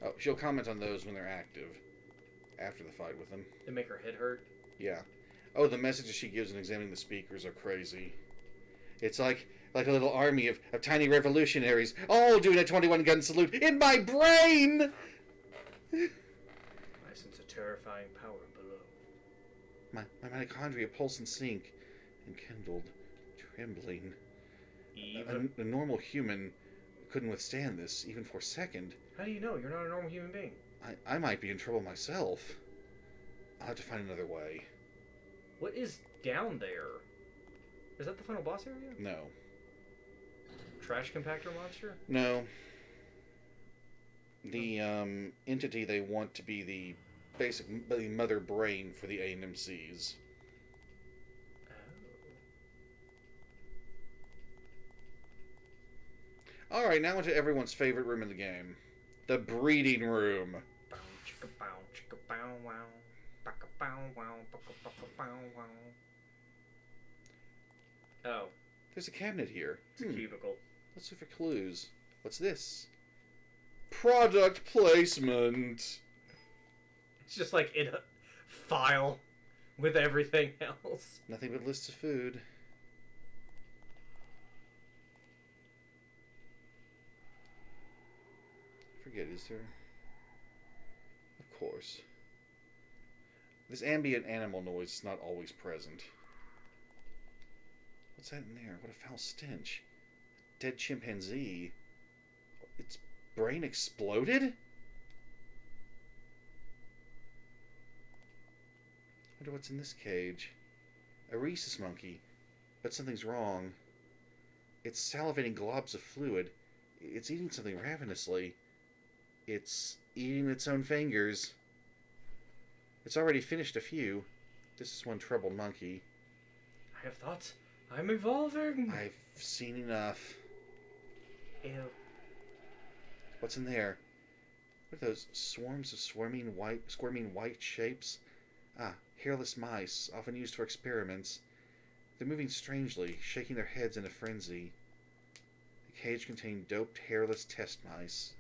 Oh, she'll comment on those when they're active. After the fight with them. They make her head hurt. Yeah. Oh, the messages she gives in examining the speakers are crazy. It's like a little army of tiny revolutionaries, all doing a 21-gun salute in my brain! I sense a terrifying power below. My mitochondria pulse and sync, enkindled, trembling. Eve? A normal human couldn't withstand this, even for a second. How do you know? You're not a normal human being. I might be in trouble myself. I'll have to find another way. What is down there? Is that the final boss area? No. Trash compactor monster? No. the entity they want to be the the mother brain for the ANMCs. All right, now into everyone's favorite room in the game, the breeding room. Bow, chicka, bow, chicka, bow, wow. Baka, bow, wow. Baka, baka, bow, wow. Oh, There's a cabinet here. it's a cubicle. Let's look for clues. What's this? Product placement. It's just like in a file with everything else. Nothing but lists of food. Forget, is there? Of course. This ambient animal noise is not always present. What's that in there? What a foul stench. Dead chimpanzee. Its brain exploded? Wonder what's in this cage. A rhesus monkey. But something's wrong. It's salivating globs of fluid. It's eating something ravenously. It's eating its own fingers. It's already finished a few. This is one troubled monkey. I have thoughts. I'm evolving. I've seen enough. Ew. What's in there? What are those swarms of squirming white shapes? Ah, hairless mice, often used for experiments. They're moving strangely, shaking their heads in a frenzy. The cage contained doped, hairless test mice.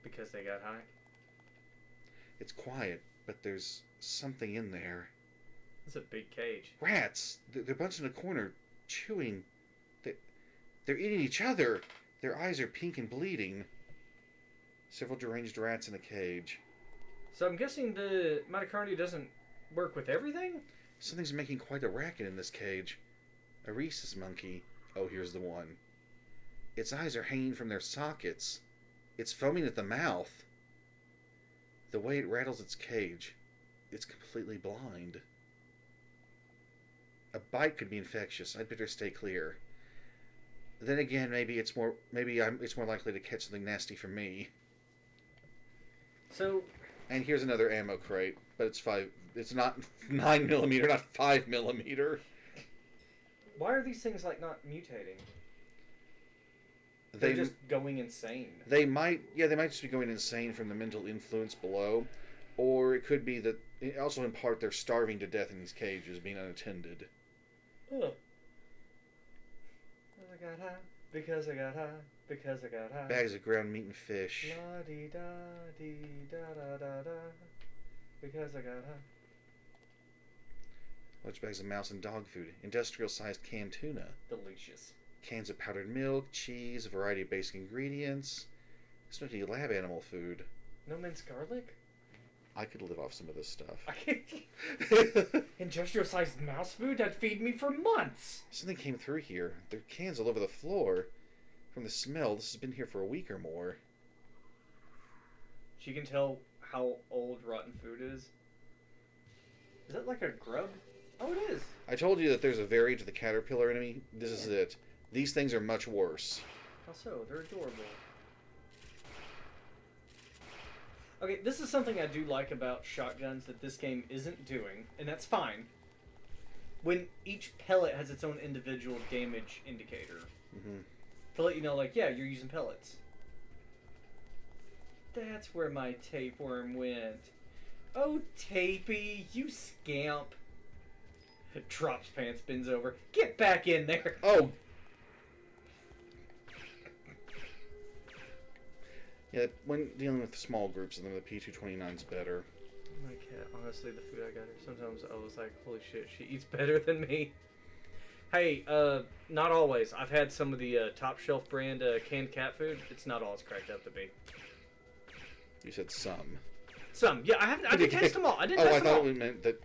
Because they got high? It's quiet, but there's something in there. It's a big cage. Rats! They're bunched in a corner, chewing. They're eating each other! Their eyes are pink and bleeding. Several deranged rats in a cage. So I'm guessing the mitochondria doesn't work with everything? Something's making quite a racket in this cage. A rhesus monkey. Oh, here's the one. Its eyes are hanging from their sockets. It's foaming at the mouth. The way it rattles its cage, it's completely blind. A bite could be infectious. I'd better stay clear. Then again, it's more likely to catch something nasty from me. So, and here's another ammo crate, but it's not 9mm, not 5mm. why are these things like not mutating? They're just going insane. They might just be going insane from the mental influence below, or it could be that also in part they're starving to death in these cages, being unattended. Ugh. I got high because I got high because I got high. Bags of ground meat and fish. La dee da dee da da da da. Because I got high. Large bags of mouse and dog food. Industrial-sized canned tuna. Delicious. Cans of powdered milk, cheese, a variety of basic ingredients. This might be lab animal food. No minced garlic? I could live off some of this stuff. I can't. Industrial-sized mouse food? That'd feed me for months. Something came through here. There are cans all over the floor. From the smell, this has been here for a week or more. She can tell how old rotten food is. Is that like a grub? Oh, it is. I told you that there's a variant to the caterpillar enemy. This is it. These things are much worse. How so? They're adorable. Okay, this is something I do like about shotguns that this game isn't doing, and that's fine. When each pellet has its own individual damage indicator. Mm-hmm. To let you know, like, yeah, you're using pellets. That's where my tapeworm went. Oh, Tapey, you scamp. Drops pants, bends over. Get back in there. Oh! Yeah, when dealing with small groups, then the P229's better. My cat, honestly, the food I got her, sometimes I was like, holy shit, she eats better than me. Hey, not always. I've had some of the top shelf brand canned cat food. It's not all it's cracked up to be. You said some. Some, yeah. I didn't taste them all. I didn't taste them all. I thought it meant that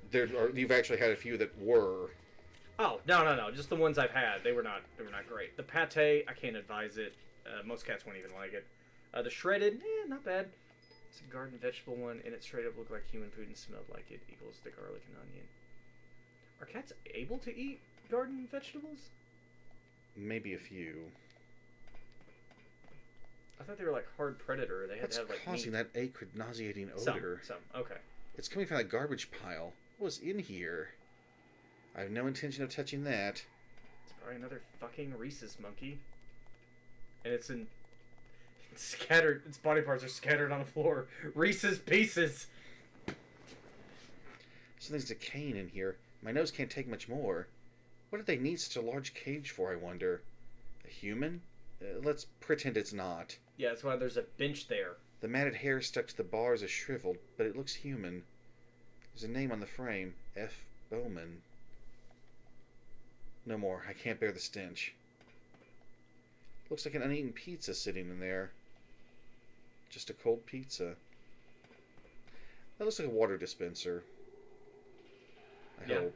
you've actually had a few that were. Oh no! Just the ones I've had. They were not great. The pate, I can't advise it. Most cats won't even like it. The shredded, not bad. It's a garden vegetable one, and it straight up looked like human food and smelled like it. Equals the garlic and onion. Are cats able to eat garden vegetables? Maybe a few. I thought they were like hard predator. They had What's to have like causing meat. that acrid, nauseating Some. odor? Okay. It's coming from that garbage pile. What was in here? I have no intention of touching that. It's probably another fucking Reese's monkey. And it's scattered. Its body parts are scattered on the floor. Reese's Pieces. Something's decaying in here. My nose can't take much more. What did they need such a large cage for, I wonder? A human? Let's pretend it's not. Yeah, that's why there's a bench there. The matted hair stuck to the bars is shriveled, but it looks human. There's a name on the frame. F. Bowman. No more. I can't bear the stench. Looks like an uneaten pizza sitting in there. Just a cold pizza. That looks like a water dispenser. I hope.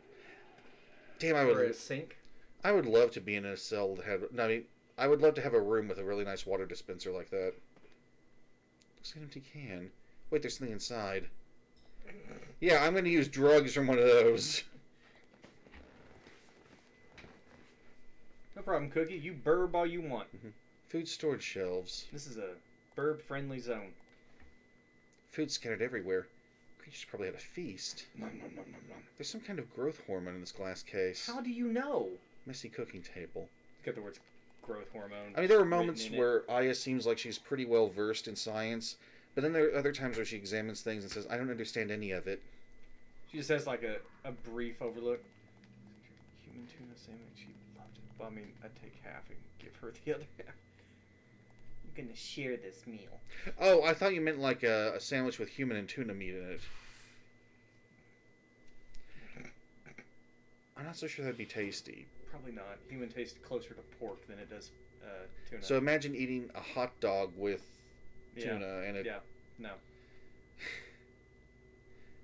Damn, Or a sink. I would love to be in a cell that had. No, I mean, I would love to have a room with a really nice water dispenser like that. Looks like an empty can. Wait, there's something inside. Yeah, I'm going to use drugs from one of those. No problem, Cookie. You burb all you want. Mm-hmm. Food storage shelves. This is a burb-friendly zone. Food scattered everywhere. Creatures probably had a feast. Nom, nom, nom, nom, nom. There's some kind of growth hormone in this glass case. How do you know? Messy cooking table. Got the words growth hormone. I mean, there are moments where Aya seems like she's pretty well versed in science, but then there are other times where she examines things and says, I don't understand any of it. She just has like a brief overlook. Human tuna sandwich. She loved it. Well, I mean, I'd take half and give her the other half. I'm gonna share this meal. Oh, I thought you meant like a sandwich with human and tuna meat in it. I'm not so sure that'd be tasty. Probably not. Human tastes closer to pork than it does tuna. So imagine eating a hot dog with tuna and it... Yeah, no.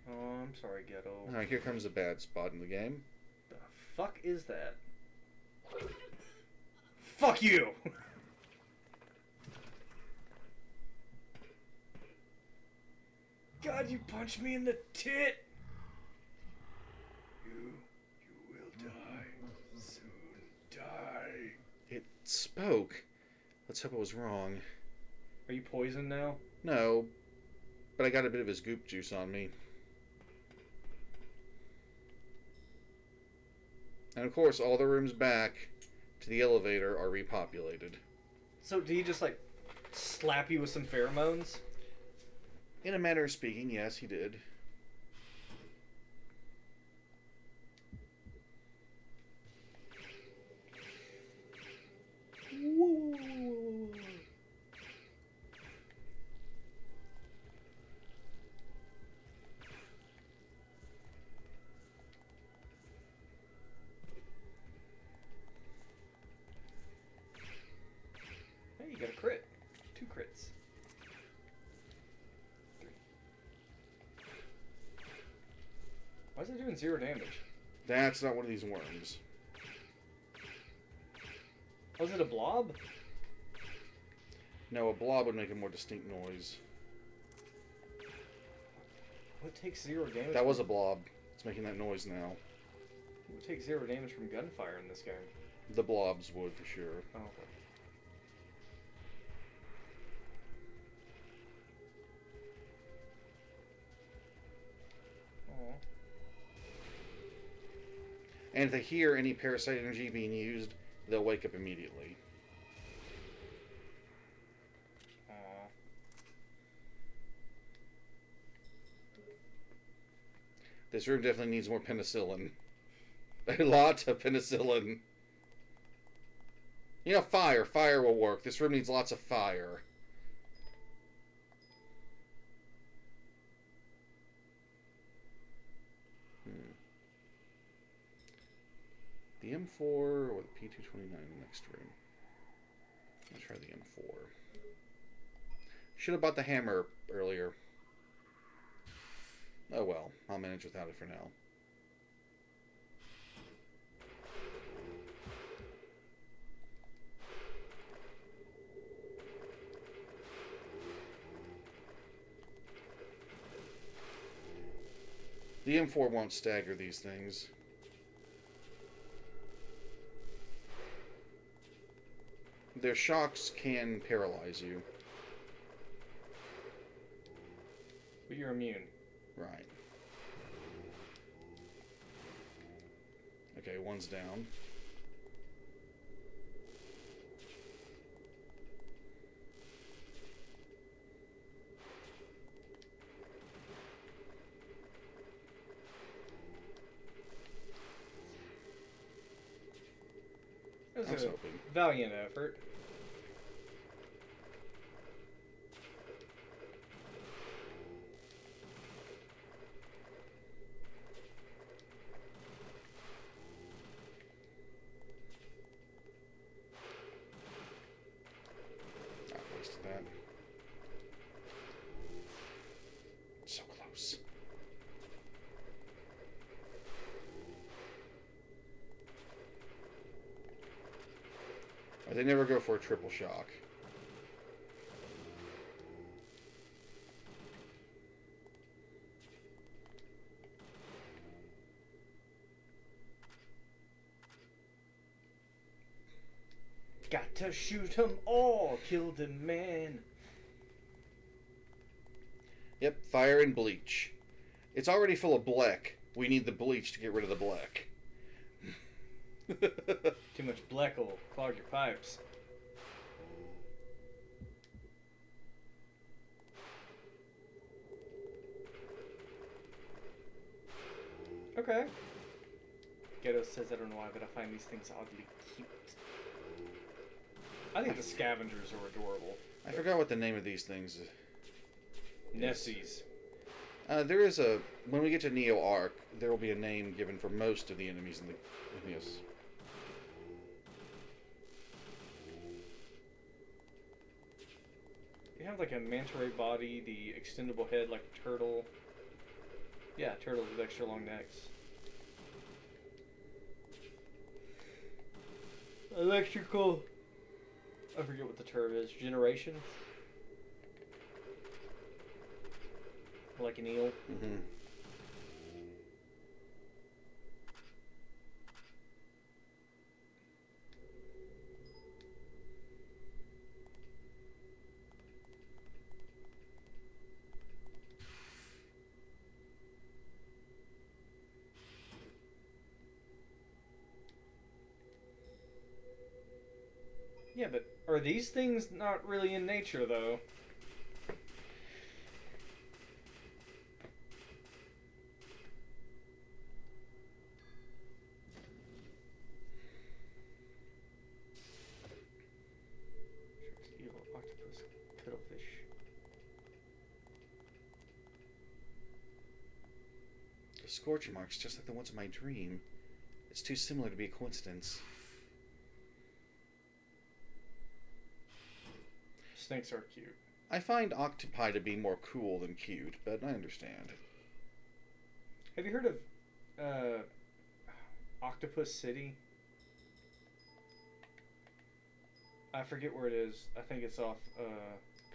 Oh, I'm sorry, Ghetto. Alright, here comes a bad spot in the game. The fuck is that? Fuck you! God, you punched me in the tit! You will die. Soon die. It spoke. Let's hope it was wrong. Are you poisoned now? No, but I got a bit of his goop juice on me. And of course, all the rooms back to the elevator are repopulated. So, did he just, like, slap you with some pheromones? In a manner of speaking, yes, he did. Hey, you got a crit. 2 crits. 3. Why is it doing 0 damage? That's not one of these worms. Was it a blob? No, a blob would make a more distinct noise. What takes 0 damage? That was a blob. It's making that noise now. What takes 0 damage from gunfire in this game? The blobs would, for sure. Oh, okay. Aw. And if they hear any parasite energy being used, they'll wake up immediately. Aw. This room definitely needs more penicillin. A lot of penicillin. You know, fire. Fire will work. This room needs lots of fire. The M4 or the P229 in the next room. Let's try the M4. Should have bought the hammer earlier. Oh well, I'll manage without it for now. The M4 won't stagger these things. Their shocks can paralyze you. But you're immune. Right. Okay, one's down. It I was was a hoping. valiant effort. I wasted that. So close. They never go for a triple shock. Got to shoot 'em all, kill the man. Yep, fire and bleach. It's already full of black. We need the bleach to get rid of the black. Too much black will clog your pipes. Okay. Ghetto says, I don't know why, but I find these things oddly cute. I think the scavengers are adorable. I forgot what the name of these things is. Nessies. There is a... When we get to Neo Arc, there will be a name given for most of the enemies in the... Yes. You have like a manta ray body, the extendable head like a turtle. Yeah, turtles with extra long necks. Electrical. I forget what the term is. Generation? Like an eel. Mm-hmm. Yeah, but are these things not really in nature, though? Sharks, eel, octopus, cuttlefish. The scorch marks, just like the ones in my dream. It's too similar to be a coincidence. Snakes are cute. I find octopi to be more cool than cute, but I understand. Have you heard of Octopus City? I forget where it is. I think it's off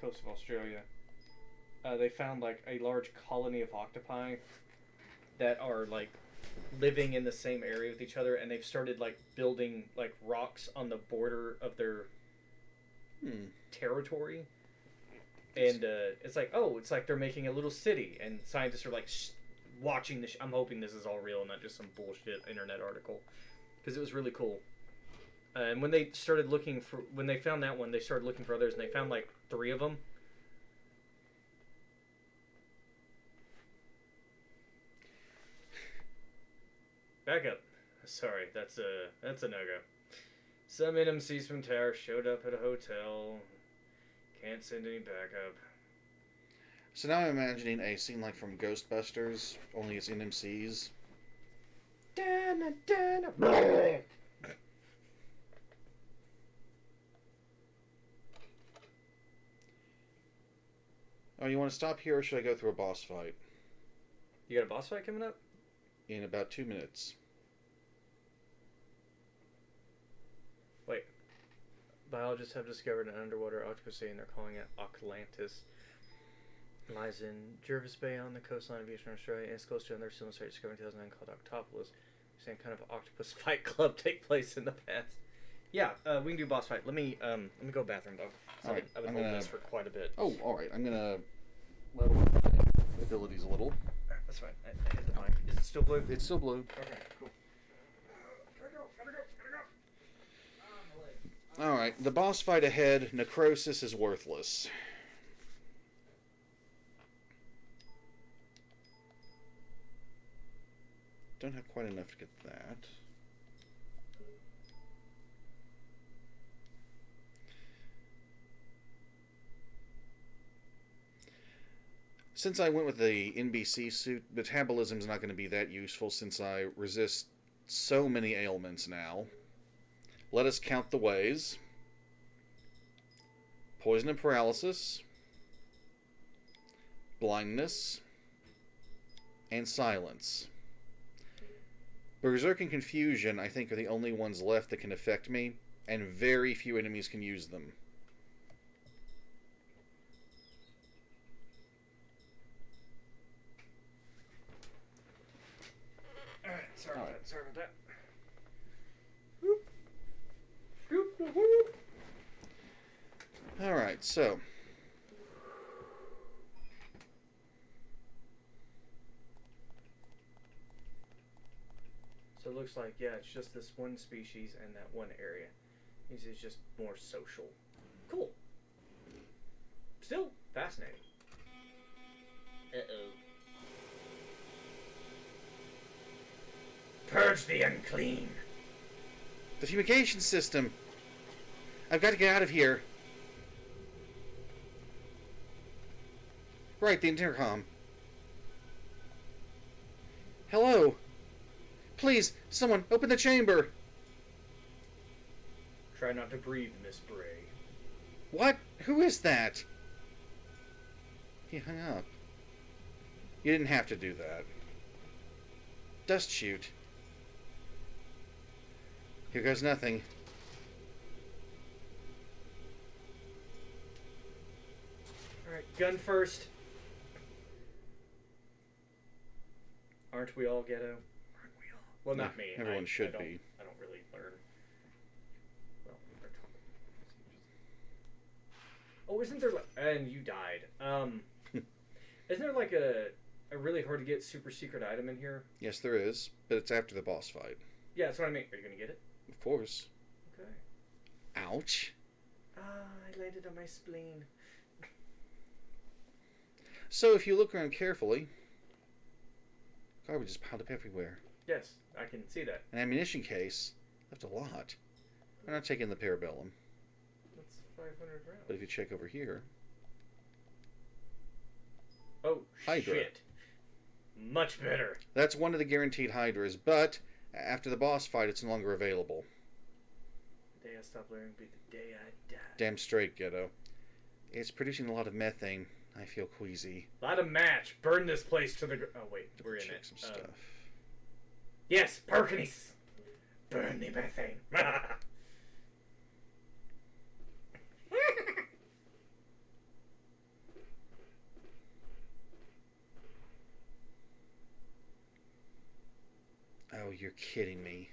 coast of Australia. They found like a large colony of octopi that are like living in the same area with each other, and they've started like building like rocks on the border of their territory. And it's like, oh, it's like they're making a little city, and scientists are like watching this. I'm hoping this is all real and not just some bullshit internet article, because it was really cool. And when they started looking for, when they found that one, they started looking for others, and they found like 3 of them. Back up. Sorry, that's a no-go. Some NMCs from Tower showed up at a hotel. Can't send any backup. So now I'm imagining a scene like from Ghostbusters, only it's NMCs. Oh, you want to stop here, or should I go through a boss fight? You got a boss fight coming up? In about 2 minutes. Wait. Biologists have discovered an underwater octopus city, and they're calling it Atlantis. It lies in Jervis Bay on the coastline of eastern Australia, and it's close to another similar site discovered in 2009 called Octopolis. Same kind of octopus fight club take place in the past. Yeah, we can do boss fight. Let me go to the bathroom, though. All right, I've been holding this for quite a bit. Oh, all right. I'm gonna level abilities a little. Alright, that's fine. I hit the mic. Is it still blue? It's still blue. Okay, cool. Gotta go. Alright, the boss fight ahead. Necrosis is worthless. Don't have quite enough to get that. Since I went with the NBC suit, metabolism's not going to be that useful since I resist so many ailments now. Let us count the ways. Poison and paralysis, blindness, and silence. Berserk and confusion, I think, are the only ones left that can affect me, and very few enemies can use them. Alright, sorry about that. Sorry about that. Alright, so. So it looks like, yeah, it's just this one species and that one area. This is just more social. Cool. Still fascinating. Uh-oh. Purge the unclean. The fumigation system! I've got to get out of here. Right, the intercom. Hello? Please, someone, open the chamber! Try not to breathe, Miss Bray. What? Who is that? He hung up. You didn't have to do that. Dust shoot. Here goes nothing. Alright, gun first. Aren't we all ghetto? Aren't we all? Well, not me. Everyone should I be. I don't really learn. Well, oh, isn't there like... And you died. Isn't there like a really hard to get super secret item in here? Yes, there is, but it's after the boss fight. Yeah, that's what I mean. Are you gonna get it? Of course. Okay. Ouch. I landed on my spleen. So, if you look around carefully, garbage is piled up everywhere. Yes, I can see that. An ammunition case left a lot. I'm not taking the parabellum. That's 500 rounds. But if you check over here... Oh, Hydra. shit. Much better. That's one of the guaranteed Hydras, but after the boss fight, it's no longer available. The day I stop learning will be the day I die. Damn straight, Ghetto. It's producing a lot of methane. I feel queasy. Light a match. Burn this place to the... Oh, wait. We're in Check it. some stuff. Yes, Perkins. Burn the methane. Oh, you're kidding me.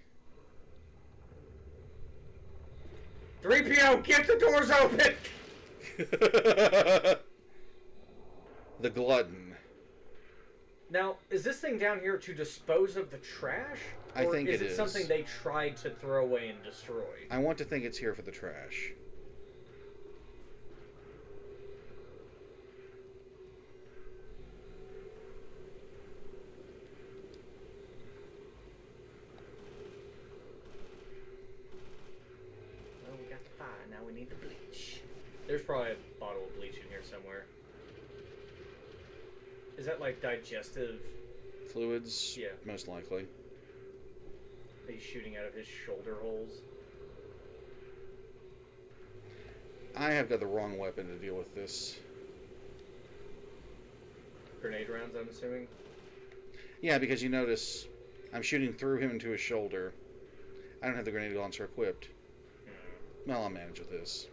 3PO, get the doors open! The glutton. Now, is this thing down here to dispose of the trash? I think is it it is. something they tried to throw away and destroy? I want to think it's here for the trash. Well, we got the fire, now we need the bleach. There's probably a bottle of bleach in here somewhere. Is that like digestive? Fluids? Yeah. Most likely. He's shooting out of his shoulder holes. I have got the wrong weapon to deal with this. Grenade rounds, I'm assuming? Yeah, because you notice I'm shooting through him into his shoulder. I don't have the grenade launcher equipped. Well, I'll manage with this.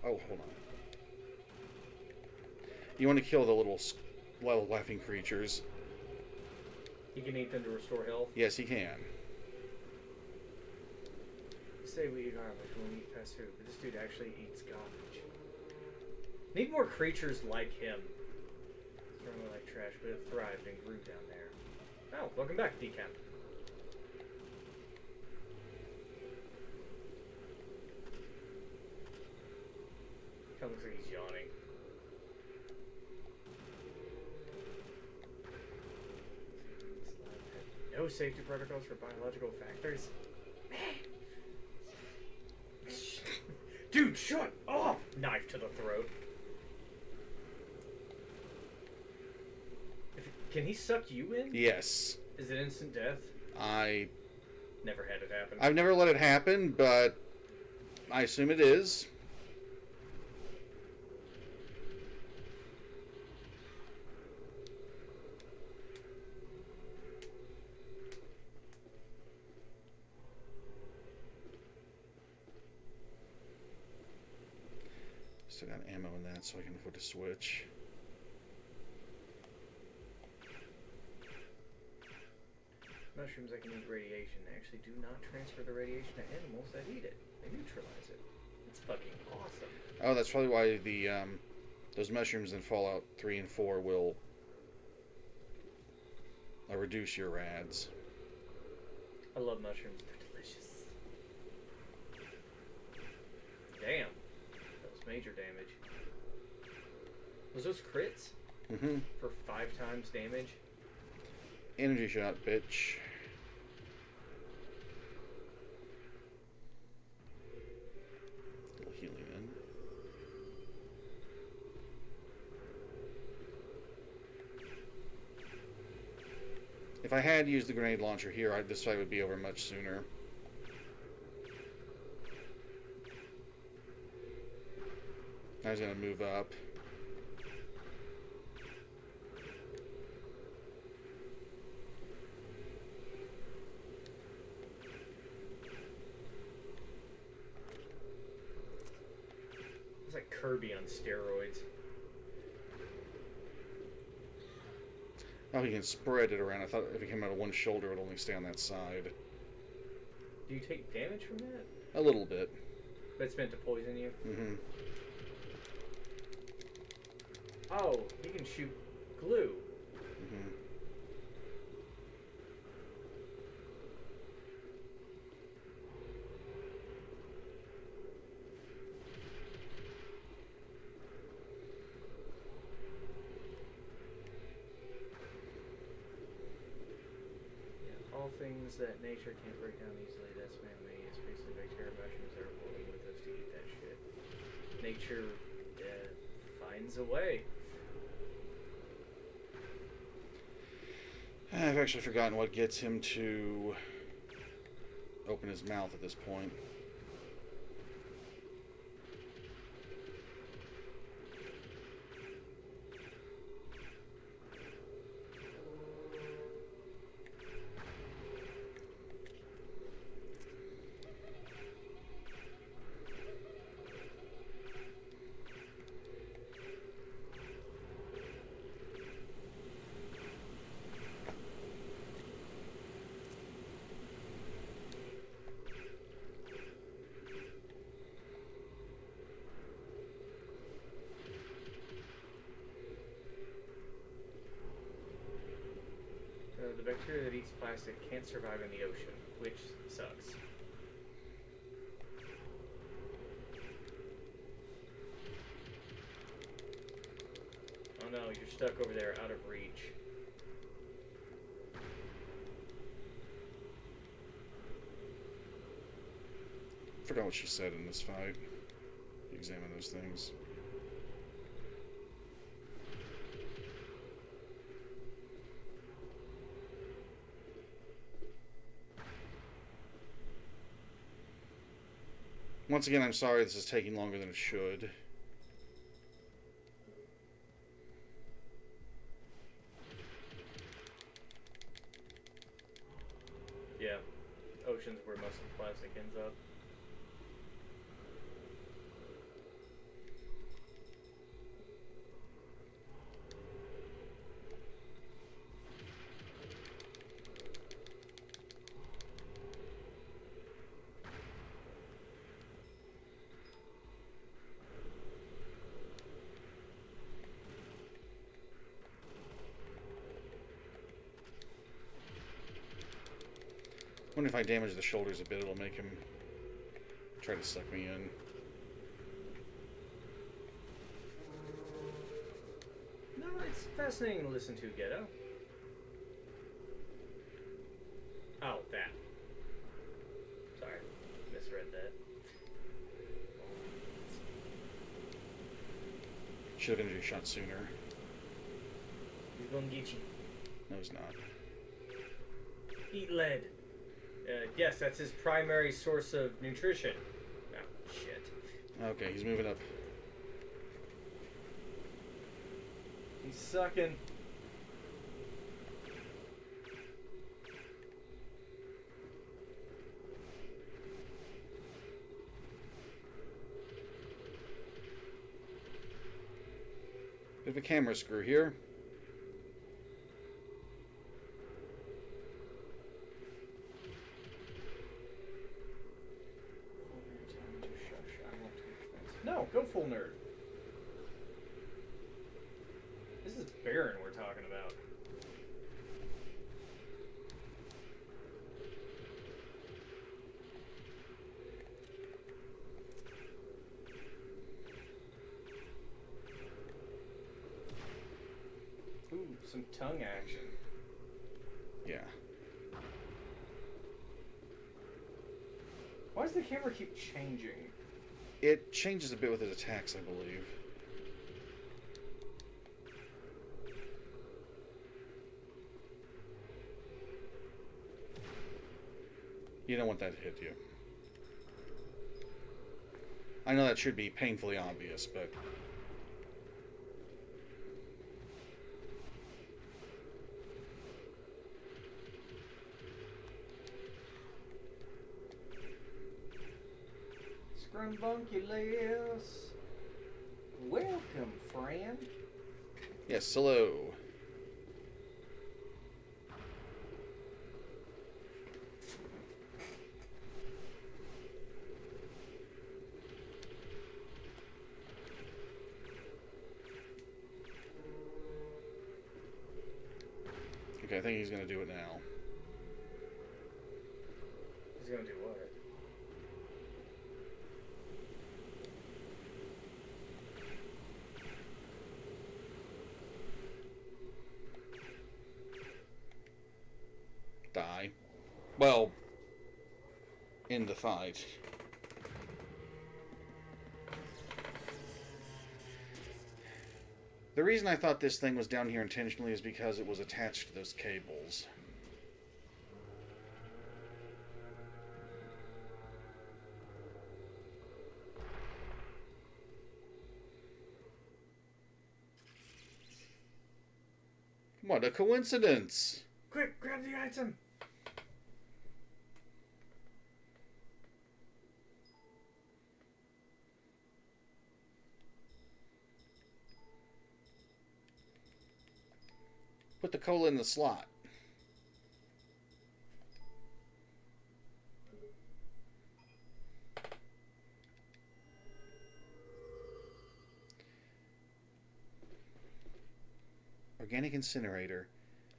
Oh, hold on. You want to kill the little laughing creatures. He can eat them to restore health. Yes, he can. say we eat garbage when we eat fast food, but this dude actually eats garbage. Need more creatures like him. Thrown away like trash, but it thrived and grew down there. Oh, welcome back, Decap. Kind of looks like he's yawning. No safety protocols for biological factors. Dude, shut up! Knife to the throat. Can he suck you in? Yes. Is it instant death? I Never had it happen. I've never let it happen, but I assume it is. Still got ammo in that, so I can afford to switch. Mushrooms that can eat radiation actually do not transfer the radiation to animals that eat it. They neutralize it. It's fucking awesome. Oh, that's probably why the those mushrooms in Fallout 3 and 4 will reduce your rads. I love mushrooms. They're delicious. Damn. That was major damage. Was those crits? Mm-hmm. For 5 times damage? Energy shot, bitch. A little healing in. If I had used the grenade launcher here, this fight would be over much sooner. I was going to move up. It's like Kirby on steroids. Oh, he can spread it around. I thought if it came out of one shoulder, it would only stay on that side. Do you take damage from that? A little bit. But it's meant to poison you? Mm-hmm. Oh, he can shoot glue. Mm-hmm. Yeah, all things that nature can't break down easily, that's man-made. It's basically bacteria mushrooms that are floating with us to eat that shit. Nature finds a way. I've actually forgotten what gets him to open his mouth at this point. The bacteria that eats plastic can't survive in the ocean, which sucks. Oh no, you're stuck over there, out of reach. Forgot what she said in this fight. Examine those things. Once again, I'm sorry this is taking longer than it should. Yeah, ocean's where most of the plastic ends up. Wonder if I damage the shoulders a bit, it'll make him try to suck me in. No, it's fascinating to listen to, Ghetto. Oh, that. Sorry, misread that. Should have been shot sooner. He's gonna get you. No, he's not. Eat lead. Yes, that's his primary source of nutrition. Oh, shit. Okay, he's moving up. He's sucking. Bit of a camera screw here. No, go full nerd. This is Baron we're talking about. Ooh, some tongue action. Yeah. Why does the camera keep changing? It changes a bit with his attacks, I believe. You don't want that to hit you. I know that should be painfully obvious, but... Scrumbunculus. Welcome, friend. Yes, hello. Okay, I think he's gonna do it now. He's gonna do what? Die. Well, in the fight. The reason I thought this thing was down here intentionally is because it was attached to those cables. What a coincidence! Quick, grab the item! Put the cola in the slot. Organic incinerator.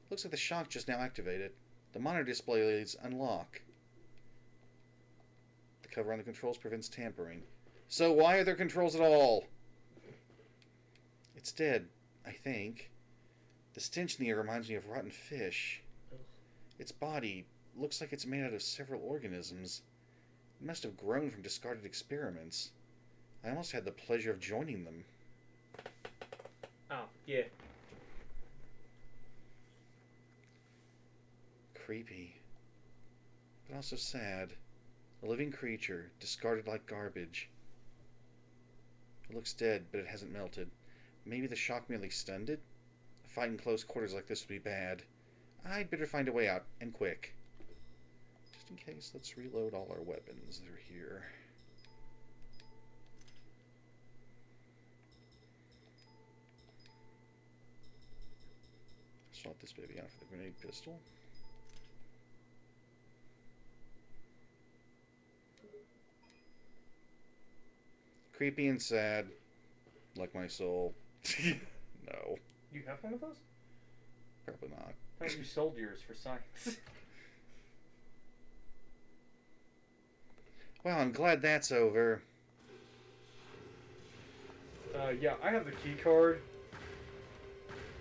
Looks like the shock just now activated. The monitor display leads unlock. The cover on the controls prevents tampering. So why are there controls at all? It's dead, I think. The stench in the air reminds me of rotten fish. Its body looks like it's made out of several organisms. It must have grown from discarded experiments. I almost had the pleasure of joining them. Oh, yeah. Creepy. But also sad. A living creature, discarded like garbage. It looks dead, but it hasn't melted. Maybe the shock merely stunned it? A fight in close quarters like this would be bad. I'd better find a way out, and quick. Just in case, let's reload all our weapons that are here. Swap this baby out for the grenade pistol. Creepy and sad, like my soul. No. You have one of those? Probably not. I thought you sold yours for science. Wow, I'm glad that's over. Yeah, I have the key card.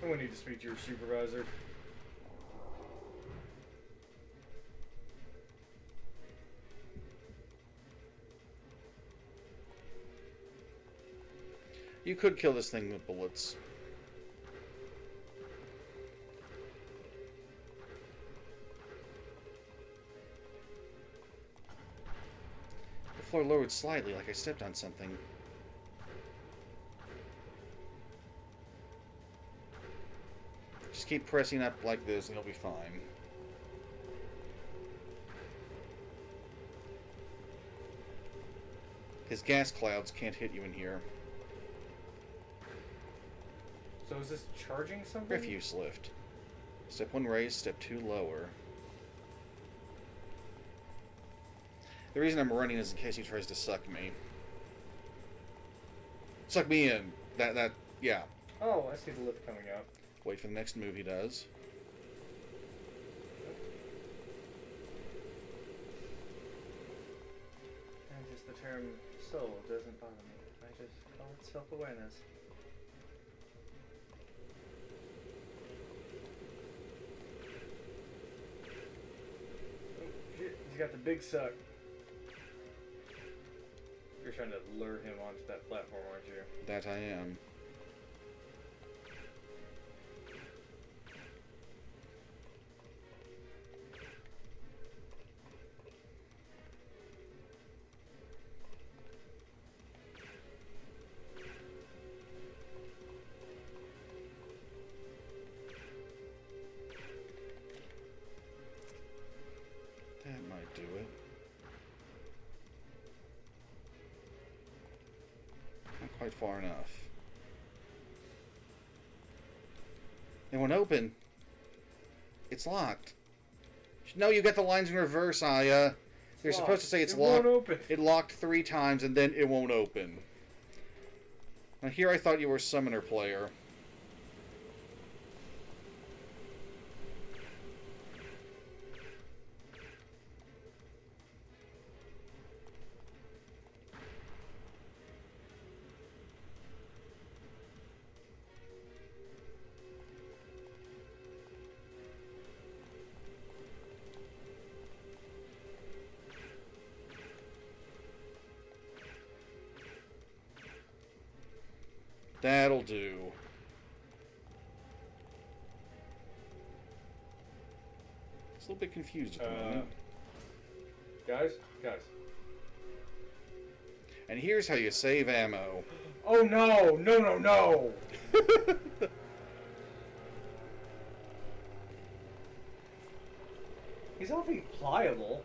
I'm gonna need to speak to your supervisor. You could kill this thing with bullets. The floor lowered slightly, like I stepped on something. Just keep pressing up like this and you'll be fine. His gas clouds can't hit you in here. So is this charging something? Refuse lift. Step 1 raise, step 2 lower. The reason I'm running is in case he tries to suck me. Suck me in. Yeah. Oh, I see the lift coming up. Wait for the next move he does. And just the term soul doesn't bother me. I just call it self-awareness. Oh, shit. He's got the big suck. You're trying to lure him onto that platform, aren't you? That I am. That might do it. Not quite far enough. It won't open. It's locked. No, you got the lines in reverse, Aya. You're supposed to say it's locked. It won't open. It locked 3 times and then it won't open. Now here I thought you were a summoner player. That'll do. It's a little bit confused at the moment. Guys. And here's how you save ammo. Oh no! He's awfully pliable.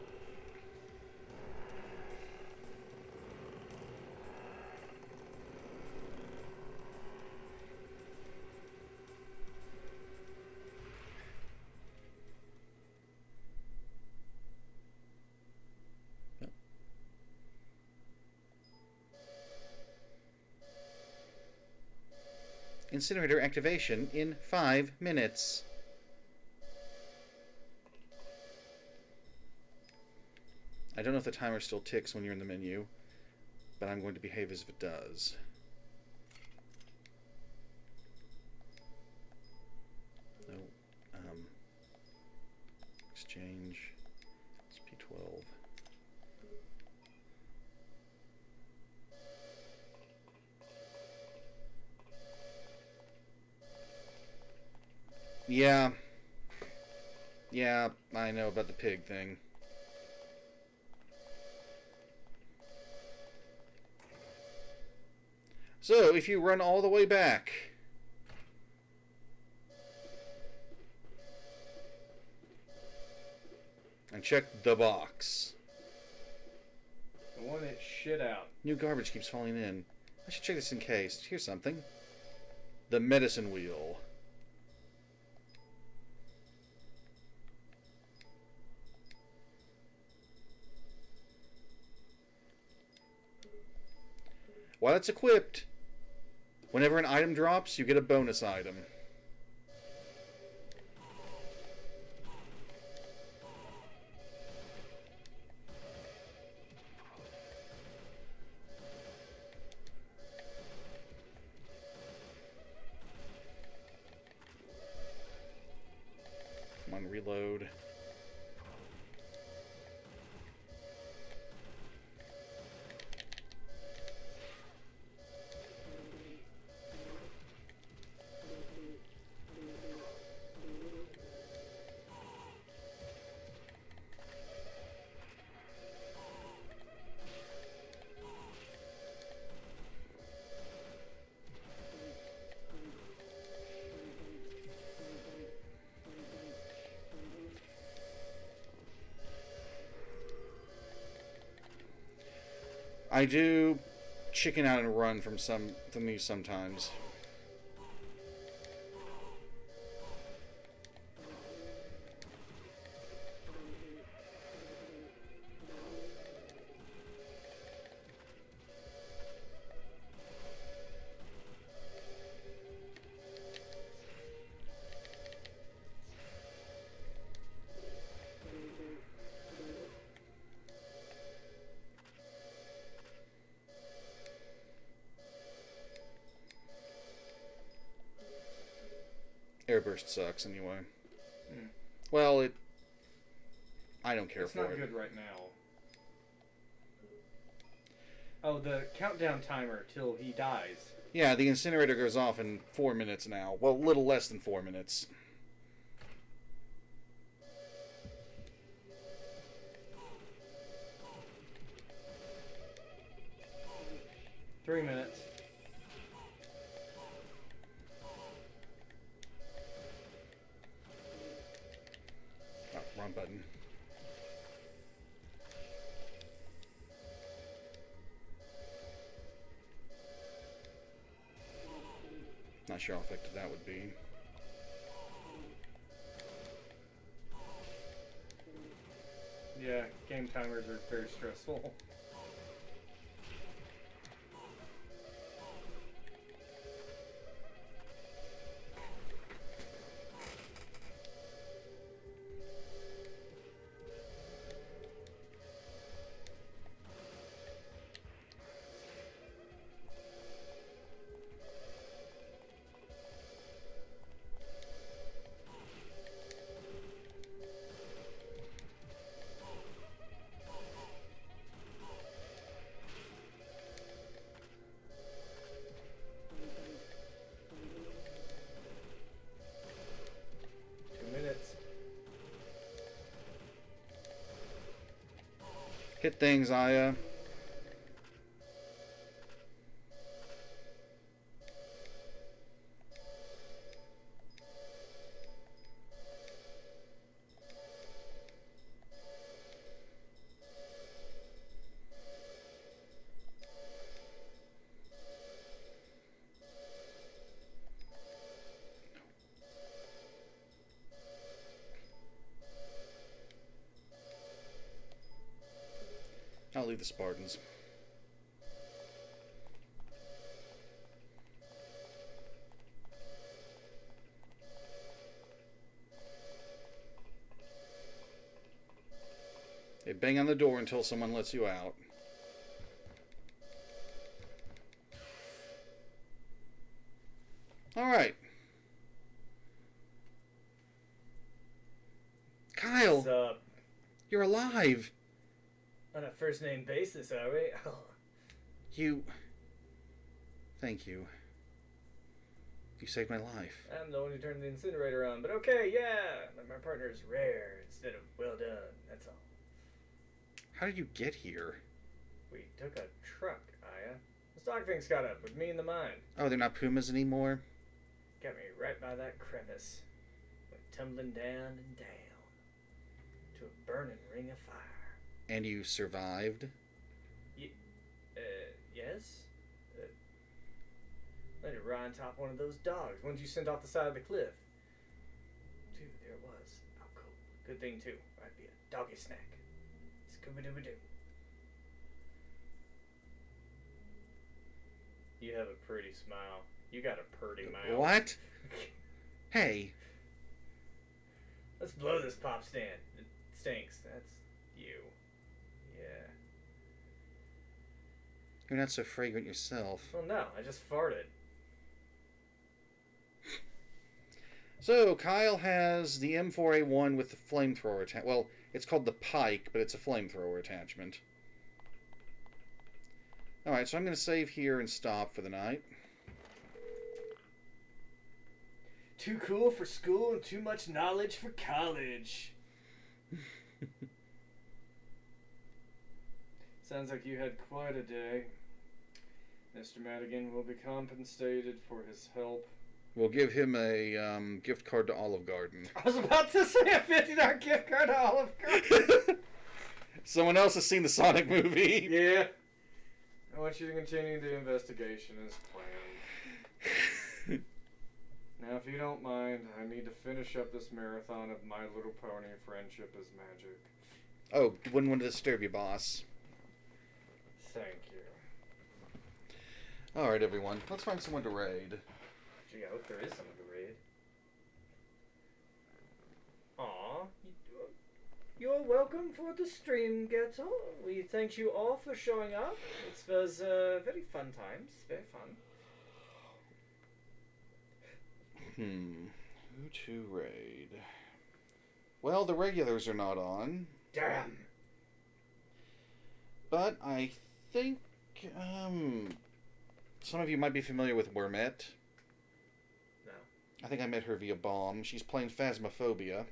Incinerator activation in 5 minutes. I don't know if the timer still ticks when you're in the menu, but I'm going to behave as if it does. No. Exchange. It's P12. Yeah, I know about the pig thing. So, if you run all the way back, and check the box. The one that shit out. New garbage keeps falling in. I should check this in case. Here's something. The medicine wheel. While it's equipped, whenever an item drops, you get a bonus item. I do chicken out and run from these sometimes. Airburst sucks anyway. Mm. Well, I don't care it's for it. It's not good right now. Oh, the countdown timer till he dies. Yeah, the incinerator goes off in 4 minutes now. Well, a little less than 4 minutes. Three minutes. Oh, wrong button. Not sure how effective that would be. Yeah, game timers are very stressful. Hit things, Aya. I'll leave the Spartans. They bang on the door until someone lets you out. All right. Kyle, What's up? You're alive. On a first name basis, are we? You... Thank you. You saved my life. I'm the one who turned the incinerator on, but okay, yeah. My partner is rare instead of well done, that's all. How did you get here? We took a truck, Aya. The stock things got up with me in the mine. Oh, they're not Pumas anymore? Got me right by that crevice. Went tumbling down and down to a burning ring of fire. And you survived? Yes? Landed right on top of one of those dogs, ones you sent off the side of the cliff. Dude, there it was. Oh, cool. Good thing, too. I'd be a doggy snack. Scooby-Dooby-Doo. You have a pretty smile. You got a pretty mouth. What? Hey. Let's blow this pop stand. It stinks. That's you. Yeah. You're not so fragrant yourself. Well, no. I just farted. So, Kyle has the M4A1 with the flamethrower attachment. Well, it's called the Pike, but it's a flamethrower attachment. Alright, so I'm going to save here and stop for the night. Too cool for school and too much knowledge for college. Sounds like you had quite a day. Mr. Madigan will be compensated for his help. We'll give him a gift card to Olive Garden. I was about to say a $50 gift card to Olive Garden. Someone else has seen the Sonic movie. Yeah. I want you to continue the investigation as planned. Now, if you don't mind, I need to finish up this marathon of My Little Pony Friendship is Magic. Oh, wouldn't want to disturb you, boss. Thank you. Alright, everyone. Let's find someone to raid. Gee, I hope there is someone to read. Aw, you're welcome for the stream, Ghetto. We thank you all for showing up. It was very fun times. Very fun. Who to raid? Well, the regulars are not on. Damn. But I think, some of you might be familiar with Wormette. No. I think I met her via Bomb. She's playing Phasmophobia.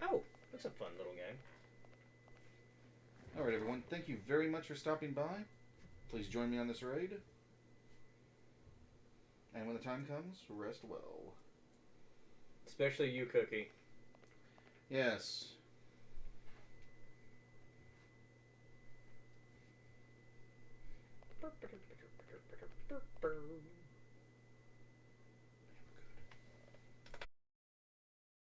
Oh, that's a fun little game. Alright, everyone. Thank you very much for stopping by. Please join me on this raid. And when the time comes, rest well. Especially you, Cookie. Yes. Burr, burr, burr, burr, burr, burr, burr.